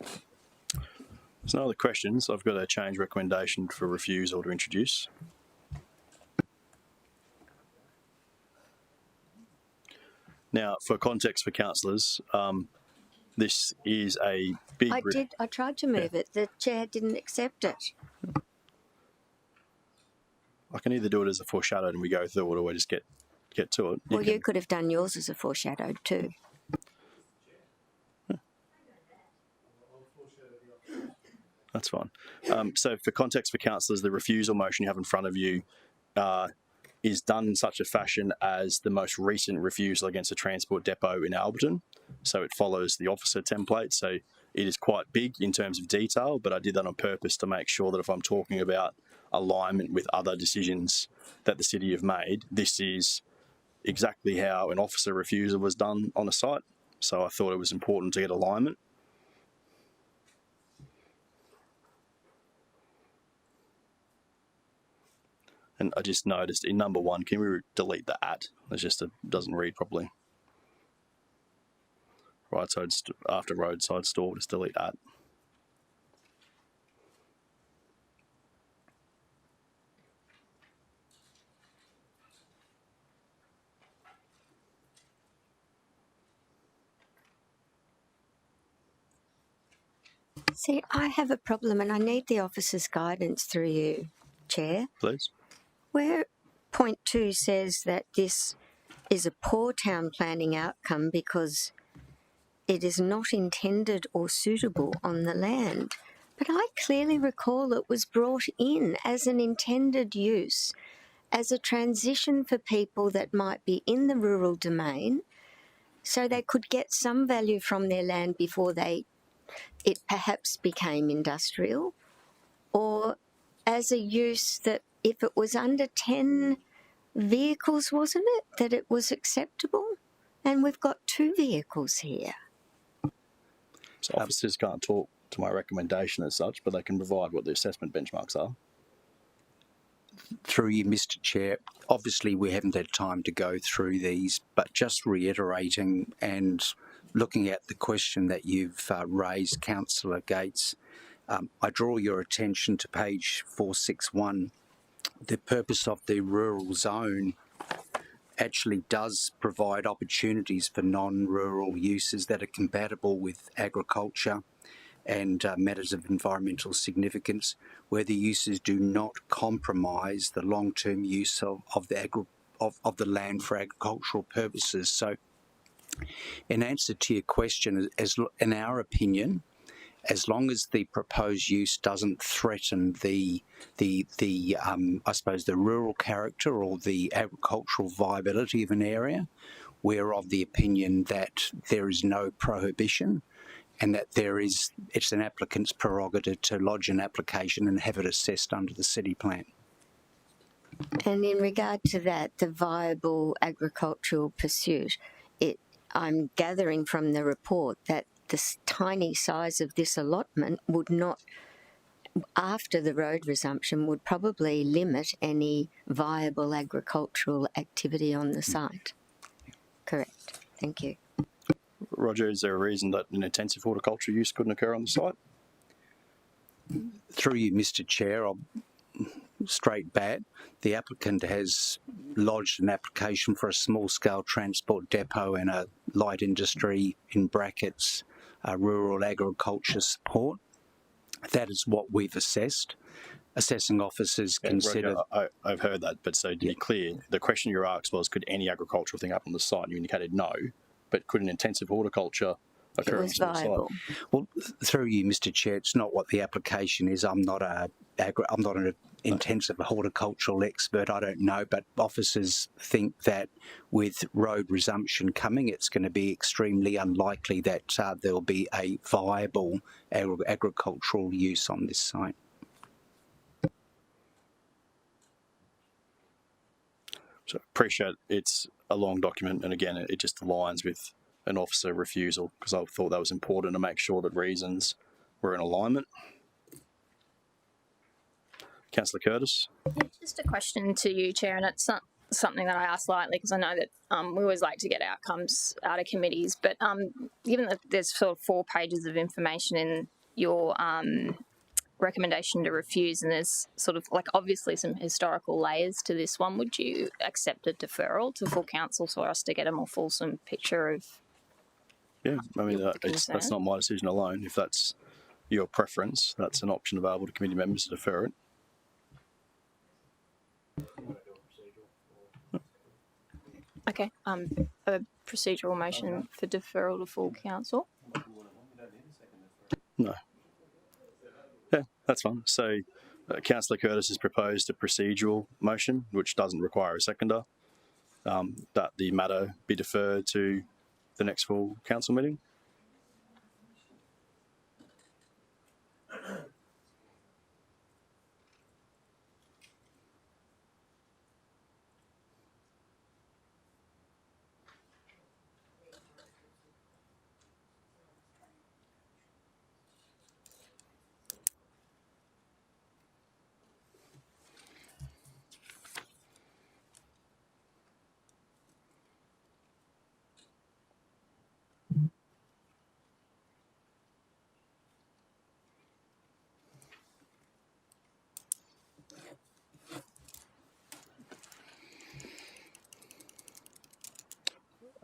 There's no other questions. I've got a change recommendation for refusal to introduce. Now, for context for councillors, this is a big... I tried to move it. The chair didn't accept it. I can either do it as a foreshadowed and we go through it, or we just get to it. Well, you could have done yours as a foreshadowed too. That's fine. So for context for councillors, the refusal motion you have in front of you is done in such a fashion as the most recent refusal against a transport depot in Alberton. So it follows the officer template. So it is quite big in terms of detail, but I did that on purpose to make sure that if I'm talking about alignment with other decisions that the city have made, this is exactly how an officer refusal was done on a site. So I thought it was important to get alignment. And I just noticed in number 1, can we delete the at? It just doesn't read properly. Right, so it's after roadside store, just delete at. See, I have a problem and I need the officer's guidance through you, Chair. Please. Where point 2 says that this is a poor town planning outcome because it is not intended or suitable on the land. But I clearly recall it was brought in as an intended use, as a transition for people that might be in the rural domain, so they could get some value from their land before it perhaps became industrial, or as a use that if it was under 10 vehicles, wasn't it, that it was acceptable? And we've got 2 vehicles here. So officers can't talk to my recommendation as such, but they can provide what the assessment benchmarks are. Through you, Mr. Chair, obviously we haven't had time to go through these, but just reiterating and looking at the question that you've raised, Councillor Gates, I draw your attention to page 461. The purpose of the rural zone actually does provide opportunities for non-rural uses that are compatible with agriculture and matters of environmental significance, where the uses do not compromise the long-term use of the land for agricultural purposes. So, in answer to your question, in our opinion, as long as the proposed use doesn't threaten I suppose the rural character or the agricultural viability of an area, we're of the opinion that there is no prohibition, and that it's an applicant's prerogative to lodge an application and have it assessed under the city plan. And in regard to that, the viable agricultural pursuit, I'm gathering from the report that the tiny size of this allotment would not, after the road resumption, would probably limit any viable agricultural activity on the site. Correct. Thank you. Roger, is there a reason that an intensive horticulture use couldn't occur on the site? Through you, Mr. Chair, I'll straight bat. The applicant has lodged an application for a small-scale transport depot and a light industry, in brackets, rural agriculture support. That is what we've assessed. Assessing officers consider... Roger, I've heard that, but so to be clear, the question you asked was, could any agricultural thing happen on the site? And you indicated no, but could an intensive horticulture occur on the site? Well, through you, Mr. Chair, it's not what the application is. I'm not an intensive horticultural expert, I don't know, but officers think that with road resumption coming, it's going to be extremely unlikely that there'll be a viable agricultural use on this site. So appreciate it's a long document, and again, it just aligns with an officer refusal, because I thought that was important to make sure that reasons were in alignment. Councillor Curtis. Just a question to you, Chair, and it's not something that I ask lightly, because I know that we always like to get outcomes out of committees, but given that there's sort of 4 pages of information in your recommendation to refuse, and there's sort of like obviously some historical layers to this one, would you accept a deferral to full council for us to get a more fulsome picture of? Yeah, I mean, that's not my decision alone. If that's your preference, that's an option available to committee members to defer it. Okay, a procedural motion for deferral to full council. No. Yeah, that's fine. So Councillor Curtis has proposed a procedural motion, which doesn't require a seconder, that the matter be deferred to the next full council meeting.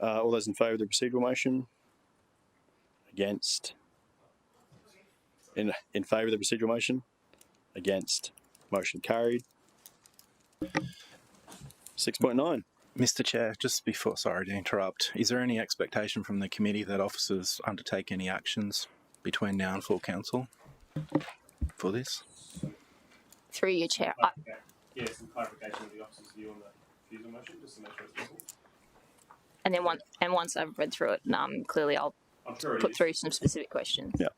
All those in favour of the procedural motion? Against? In favour of the procedural motion? Against? Motion carried. 6.9. Mr. Chair, just before, sorry to interrupt, is there any expectation from the committee that officers undertake any actions between now and full council for this? Through you, Chair. Yeah, some clarification of the officer's view on the refusal motion, just to make sure it's simple. And then once I've read through it, clearly I'll put through some specific questions. Yeah,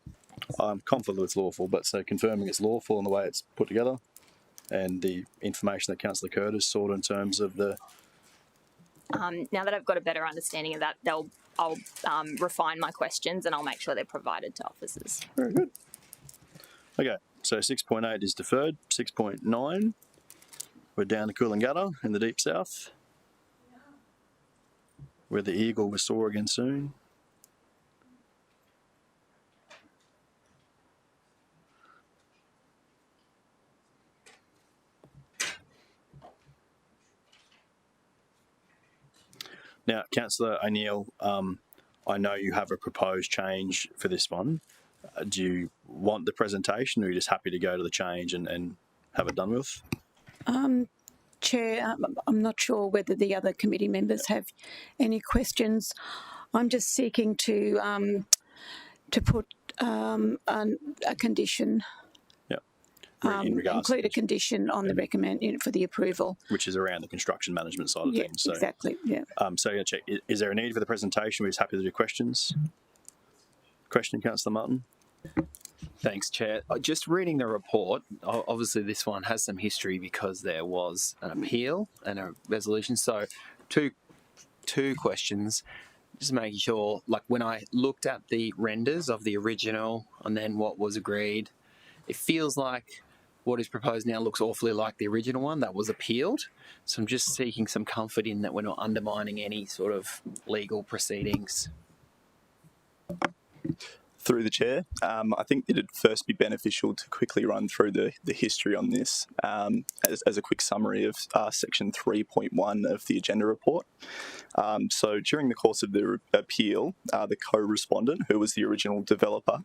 I'm confident it's lawful, but so confirming it's lawful in the way it's put together, and the information that Councillor Curtis sought in terms of the. Now that I've got a better understanding of that, I'll refine my questions and I'll make sure they're provided to officers. Very good. Okay, so 6.8 is deferred. 6.9, we're down to Coolangatta in the deep south, where the eagle will soar again soon. Now, Councillor O'Neill, I know you have a proposed change for this one. Do you want the presentation, or are you just happy to go to the change and have it done with? Chair, I'm not sure whether the other committee members have any questions. I'm just seeking to put a condition. In regards include a condition on the for the approval, which is around the construction management side of things. So, exactly. Yeah. So yeah, check. Is there a need for the presentation? We're just happy to do questions. Question, Councillor Martin. Thanks, Chair. Just reading the report, obviously this one has some history because there was an appeal and a resolution. So two questions. Just making sure, like when I looked at the renders of the original and then what was agreed, it feels like what is proposed now looks awfully like the original one that was appealed. So I'm just seeking some comfort in that we're not undermining any sort of legal proceedings. Through the chair, I think it'd first be beneficial to quickly run through the history on this as a quick summary of section 3.1 of the agenda report. So during the course of the appeal, the co-respondent, who was the original developer,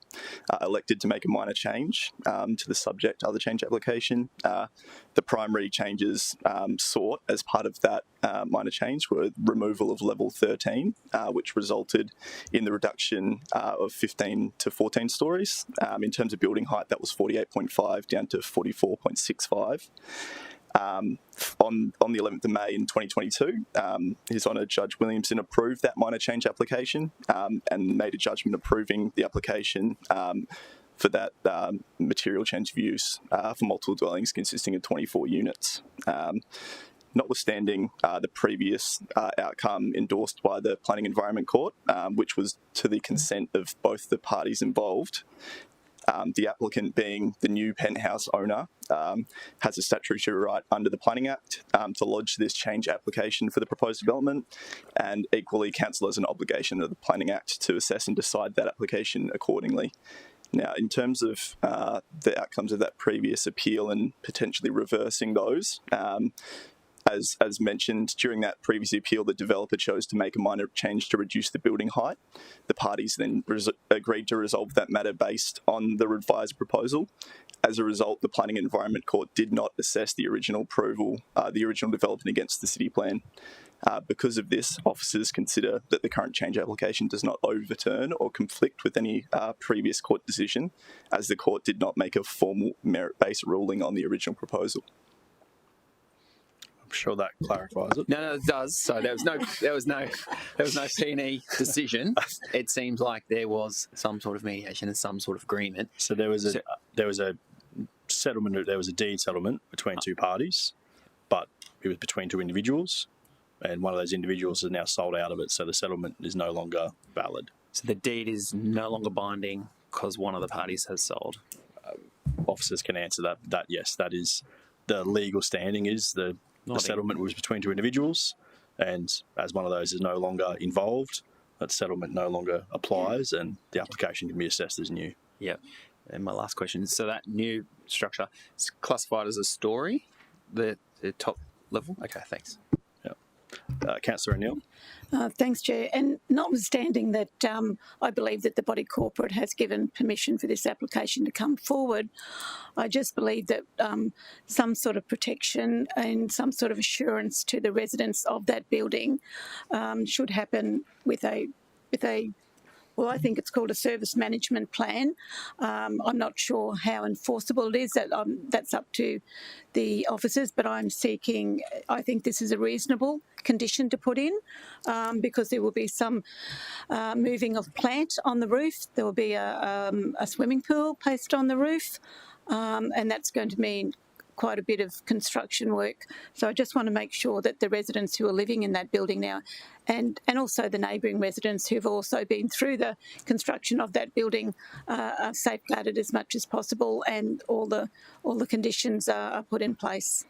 elected to make a minor change to the subject other change application. The primary changes sought as part of that minor change were removal of level 13, which resulted in the reduction of 15 11 to 14 stories. In terms of building height, that was 48.5 down to 44.65. On the 11th of May in 2022, His Honour Judge Williamson approved that minor change application and made a judgment approving the application for that material change of use for multiple dwellings consisting of 24 units. Notwithstanding the previous outcome endorsed by the Planning Environment Court, which was to the consent of both the parties involved, the applicant, being the new penthouse owner, has a statutory right under the Planning Act to lodge this change application for the proposed development, and equally council has an obligation of the Planning Act to assess and decide that application accordingly. Now, in terms of the outcomes of that previous appeal and potentially reversing those, as mentioned, during that previous appeal, the developer chose to make a minor change to reduce the building height. The parties then agreed to resolve that matter based on the revised proposal. As a result, the Planning Environment Court did not assess the original approval, the original development against the city plan. Because of this, officers consider that the current change application does not overturn or conflict with any previous court decision, as the court did not make a formal merit-based ruling on the original proposal. I'm sure that clarifies it. No, it does. So there was no P&E decision. It seems like there was some sort of mediation and some sort of agreement. So there was a settlement. There was a deed settlement between two parties, but it was between two individuals, and one of those individuals is now sold out of it. So the settlement is no longer valid. So the deed is no longer binding because one of the parties has sold. Officers can answer that. Yes, that is the legal standing. Is the settlement was between two individuals, and as one of those is no longer involved, that settlement no longer applies, and the application can be assessed as new. Yeah. And my last question, so that new structure is classified as a story, the top level? Okay, thanks. Councillor O'Neill. Thanks, Chair. And notwithstanding that I believe that the body corporate has given permission for this application to come forward, I just believe that some sort of protection and some sort of assurance to the residents of that building should happen with a well, I think it's called a service management plan. I'm not sure how enforceable it is. That's up to the officers, but I think this is a reasonable condition to put in because there will be some moving of plant on the roof. There will be a swimming pool placed on the roof, and that's going to mean quite a bit of construction work. So I just want to make sure that the residents who are living in that building now and also the neighbouring residents who've also been through the construction of that building are safeguarded as much as possible, and all the conditions are put in place.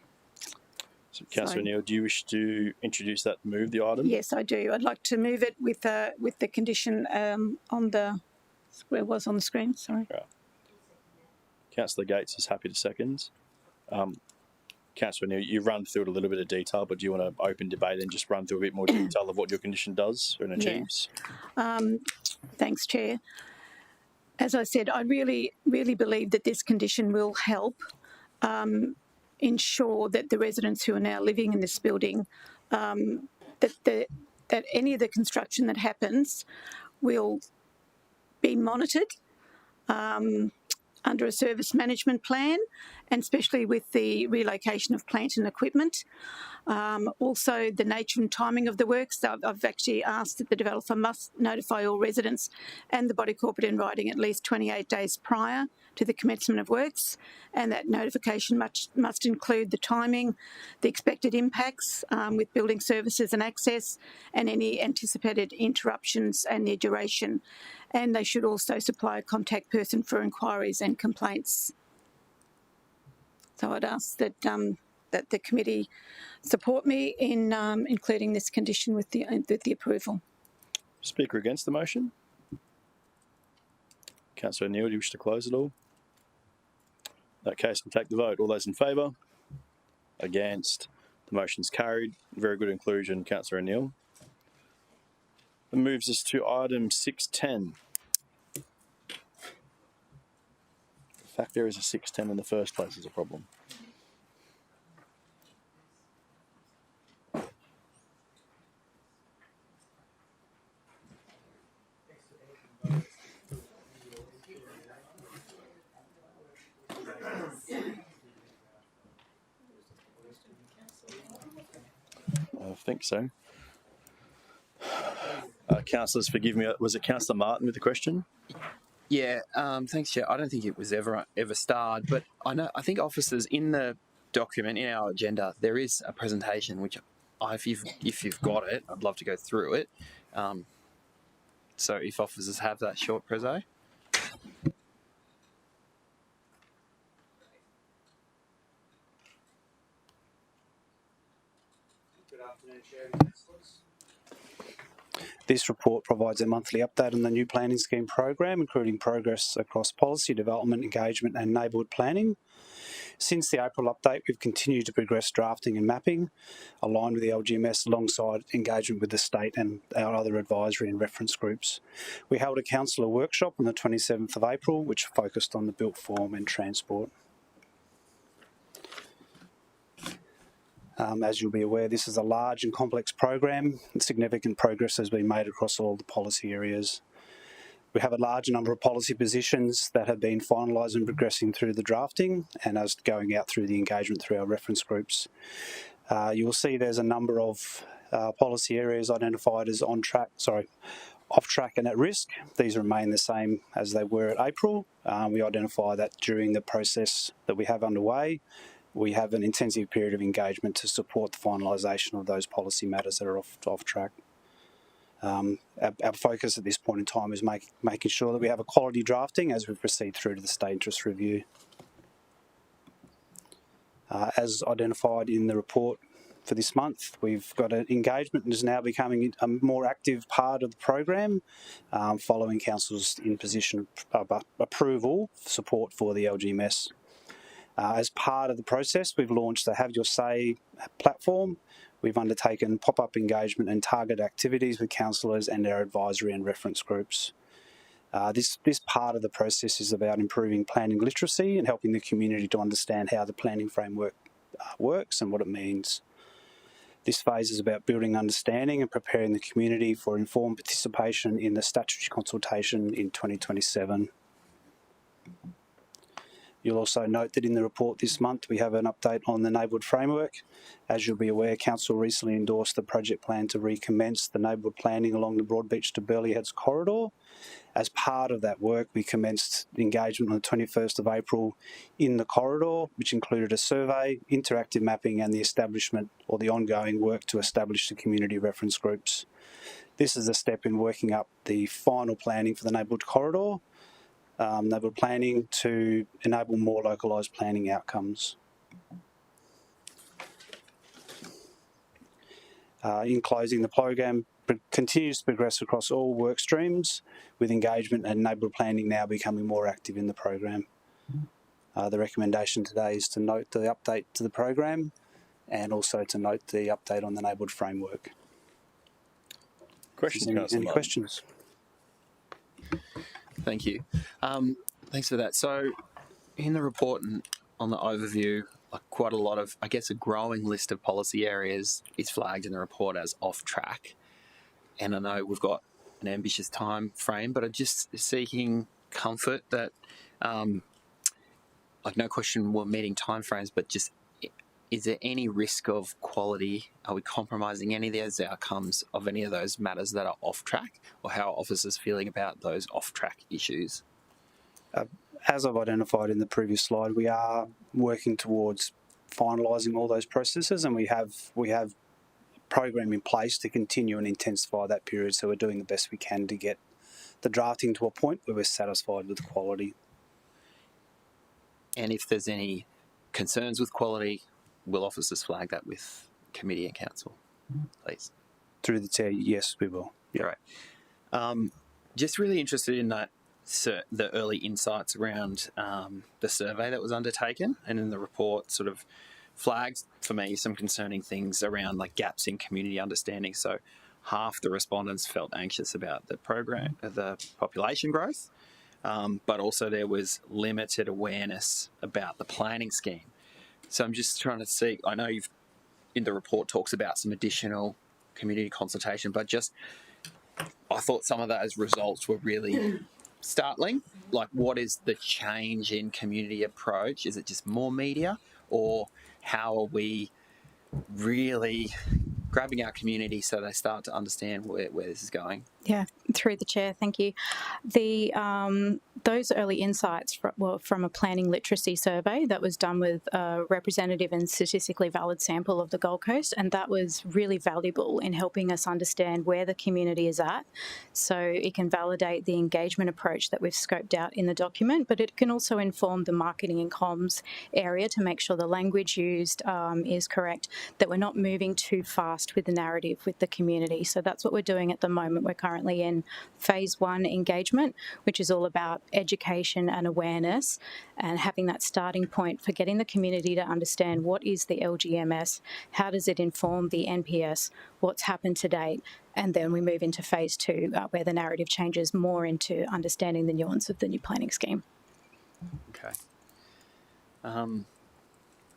So, Councillor O'Neill, do you wish to introduce that, move the item? Yes, I do. I'd like to move it with the condition on the where it was on the screen. Sorry. Right. Councillor Gates is happy to second. Councillor O'Neill, you've run through it a little bit of detail, but do you want to open debate and just run through a bit more detail of what your condition does and achieves? Yeah. Thanks, Chair. As I said, I really, really believe that this condition will help ensure that the residents who are now living in this building, that any of the construction that happens will be monitored under a service management plan, and especially with the relocation of plant and equipment. Also, the nature and timing of the works. I've actually asked that the developer must notify all residents and the body corporate in writing at least 28 days prior to the commencement of works, and that notification must include the timing, the expected impacts with building services and access, and any anticipated interruptions and their duration. And they should also supply a contact person for inquiries and complaints. So I'd ask that that the committee support me in including this condition with the approval. Speaker against the motion? Councillor O'Neill, do you wish to close it all? In that case, we'll take the vote. All those in favour? Against? The motion's carried. Very good inclusion, Councillor O'Neill. That moves us to item 610. The fact there is a 610 in the first place is a problem. think so. Councillors, forgive me. Was it Councillor Martin with the question? Yeah, thanks, Chair. I don't think it was ever starred, but I think officers in the document in our agenda there is a presentation which, if you've got it, I'd love to go through it. So if officers have that short preso. Good afternoon, Chair and Councillors. This report provides a monthly update on the new planning scheme program, including progress across policy development, engagement and neighbourhood planning. Since the April update, we've continued to progress drafting and mapping, aligned with the LGMS alongside engagement with the state and our other advisory and reference groups. We held a councillor workshop on the 27th of April, which focused on the built form and transport. As you'll be aware, this is a large and complex program, and significant progress has been made across all the policy areas. We have a large number of policy positions that have been finalised and progressing through the drafting and as going out through the engagement through our reference groups. You will see there's a number of policy areas identified as off track and at risk. These remain the same as they were at April. We identify that during the process that we have underway, we have an intensive period of engagement to support the finalisation of those policy matters that are off track. Our focus at this point in time is making sure that we have a quality drafting as we proceed through to the state interest review. As identified in the report for this month, we've got an engagement that is now becoming a more active part of the program, following Council's imposition of approval support for the LGMS. As part of the process, we've launched the Have Your Say platform. We've undertaken pop-up engagement and target activities with councillors and our advisory and reference groups. This part of the process is about improving planning literacy and helping the community to understand how the planning framework works and what it means. This phase is about building understanding and preparing the community for informed participation in the statutory consultation in 2027. You'll also note that in the report this month we have an update on the neighbourhood framework. As you'll be aware, Council recently endorsed the project plan to recommence the neighbourhood planning along the Broadbeach to Burleigh Heads corridor. As part of that work, we commenced engagement on the 21st of April in the corridor, which included a survey, interactive mapping and the establishment or the ongoing work to establish the community reference groups. This is a step in working up the final planning for the neighbourhood corridor. Neighbourhood planning to enable more localised planning outcomes. In closing, the program continues to progress across all work streams, with engagement and neighbourhood planning now becoming more active in the program. The recommendation today is to note the update to the program and also to note the update on the neighbourhood framework. Questions? Any questions? Thank you. Thanks for that. So in the report and on the overview, quite a lot of, I guess, a growing list of policy areas is flagged in the report as off track. And I know we've got an ambitious time frame, but I'm just seeking comfort that, no question we're meeting time frames, but just is there any risk of quality? Are we compromising any of those outcomes of any of those matters that are off track, or how are officers feeling about those off track issues? As I've identified in the previous slide, we are working towards finalising all those processes, and we have a program in place to continue and intensify that period. So we're doing the best we can to get the drafting to a point where we're satisfied with the quality. And if there's any concerns with quality, will officers flag that with committee and council, please? Through the chair, yes, we will. Yeah. Right. Just really interested in that, the early insights around the survey that was undertaken, and in the report sort of flagged for me some concerning things around gaps in community understanding. So half the respondents felt anxious about the program, the population growth, but also there was limited awareness about the planning scheme. So I'm just trying to see, I know you've in the report talks about some additional community consultation, but I thought some of those results were really startling. What is the change in community approach? Is it just more media, or how are we really grabbing our community so they start to understand where this is going. Yeah, through the chair, thank you. The those early insights were from a planning literacy survey that was done with a representative and statistically valid sample of the Gold Coast, and that was really valuable in helping us understand where the community is at. So it can validate the engagement approach that we've scoped out in the document, but it can also inform the marketing and comms area to make sure the language used is correct, that we're not moving too fast with the narrative with the community. So that's what we're doing at the moment. We're currently in phase 1 engagement, which is all about education and awareness and having that starting point for getting the community to understand what is the LGMS, how does it inform the NPS, what's happened to date, and then we move into phase 2 where the narrative changes more into understanding the nuance of the new planning scheme. Okay.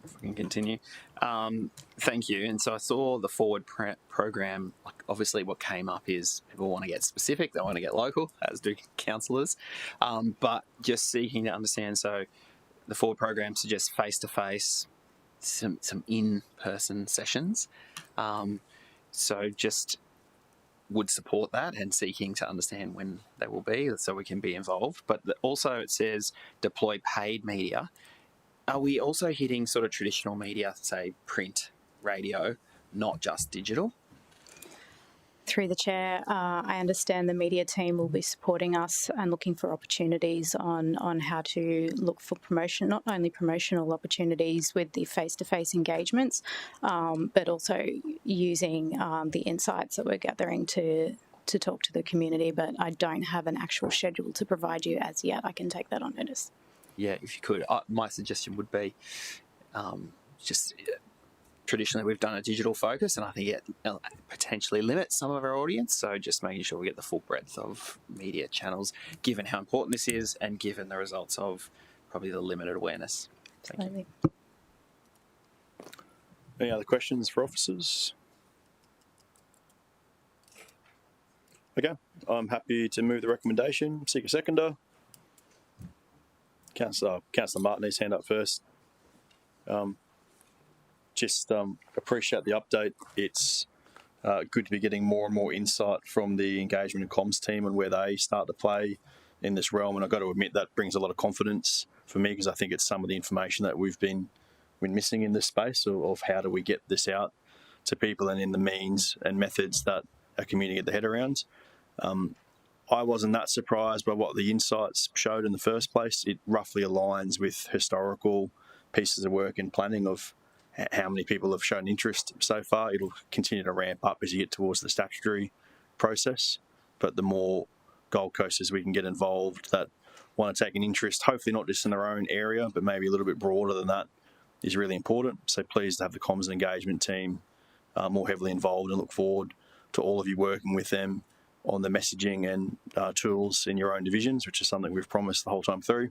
If we can continue. Thank you. And so I saw the forward program. Like obviously what came up is people want to get specific, they want to get local, as do councillors, but just seeking to understand. So the forward program suggests face-to-face, some in-person sessions. So just would support that and seeking to understand when they will be so we can be involved. But also it says deploy paid media. Are we also hitting sort of traditional media, say print, radio, not just digital? Through the chair, I understand the media team will be supporting us and looking for opportunities on how to look for promotion, not only promotional opportunities with the face-to-face engagements, but also using the insights that we're gathering to talk to the community. But I don't have an actual schedule to provide you as yet. I can take that on notice. Yeah, if you could. My suggestion would be just traditionally we've done a digital focus, and I think it potentially limits some of our audience. So just making sure we get the full breadth of media channels, given how important this is and given the results of probably the limited awareness. Thank you. Any other questions for officers? Okay, I'm happy to move the recommendation. Seek a seconder. Councillor Martin's hand up first. Appreciate the update. It's good to be getting more and more insight from the engagement and comms team and where they start to play in this realm. And I've got to admit that brings a lot of confidence for me, because I think it's some of the information that we've been missing in this space of how do we get this out to people and in the means and methods that our community get their head around. I wasn't that surprised by what the insights showed in the first place. It roughly aligns with historical pieces of work in planning of how many people have shown interest so far. It'll continue to ramp up as you get towards the statutory process, but the more Gold Coasters we can get involved that want to take an interest, hopefully not just in their own area, but maybe a little bit broader than that, is really important. So pleased to have the comms and engagement team more heavily involved, and look forward to all of you working with them on the messaging and tools in your own divisions, which is something we've promised the whole time through.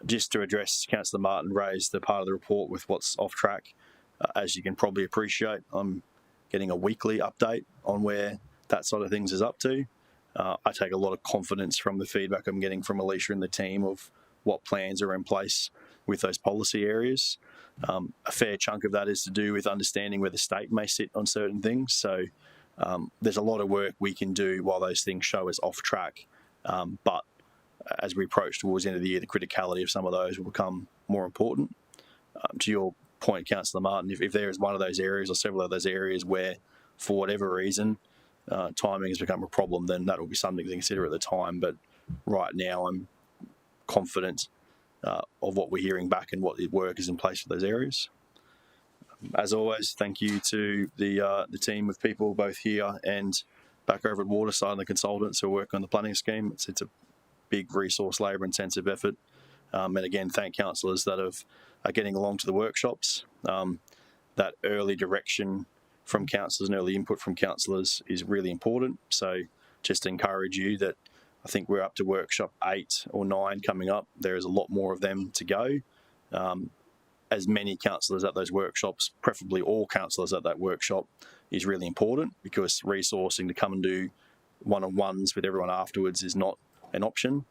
Just to address, Councillor Martin raised the part of the report with what's off track. As you can probably appreciate, I'm getting a weekly update on where that sort of things is up to. I take a lot of confidence from the feedback I'm getting from Alicia and the team of what plans are in place with those policy areas. A fair chunk of that is to do with understanding where the state may sit on certain things. So there's a lot of work we can do while those things show us off track. But as we approach towards the end of the year, the criticality of some of those will become more important. To your point, Councillor Martin, if there is one of those areas or several of those areas where, for whatever reason, timing has become a problem, then that will be something to consider at the time. But right now, I'm confident of what we're hearing back and what the work is in place for those areas. As always, thank you to the team of people both here and back over at Waterside and the consultants who work on the planning scheme. It's a big resource, labour intensive effort. And again, thank councillors that are getting along to the workshops. That early direction from councillors and early input from councillors is really important. So just encourage you that I think we're up to workshop 8 or 9 coming up. There is a lot more of them to go. As many councillors at those workshops, preferably all councillors at that workshop, is really important, because resourcing to come and do one-on-ones with everyone afterwards is not an option.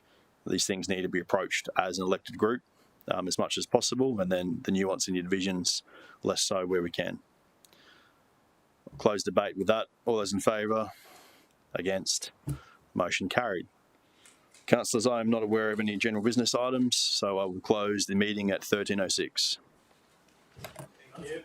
These things need to be approached as an elected group as much as possible, and then the nuance in your divisions less so where we can. Close debate with that. All those in favour? Against? Motion carried. Councillors, I am not aware of any general business items, so I will close the meeting at 13:06. Thank you.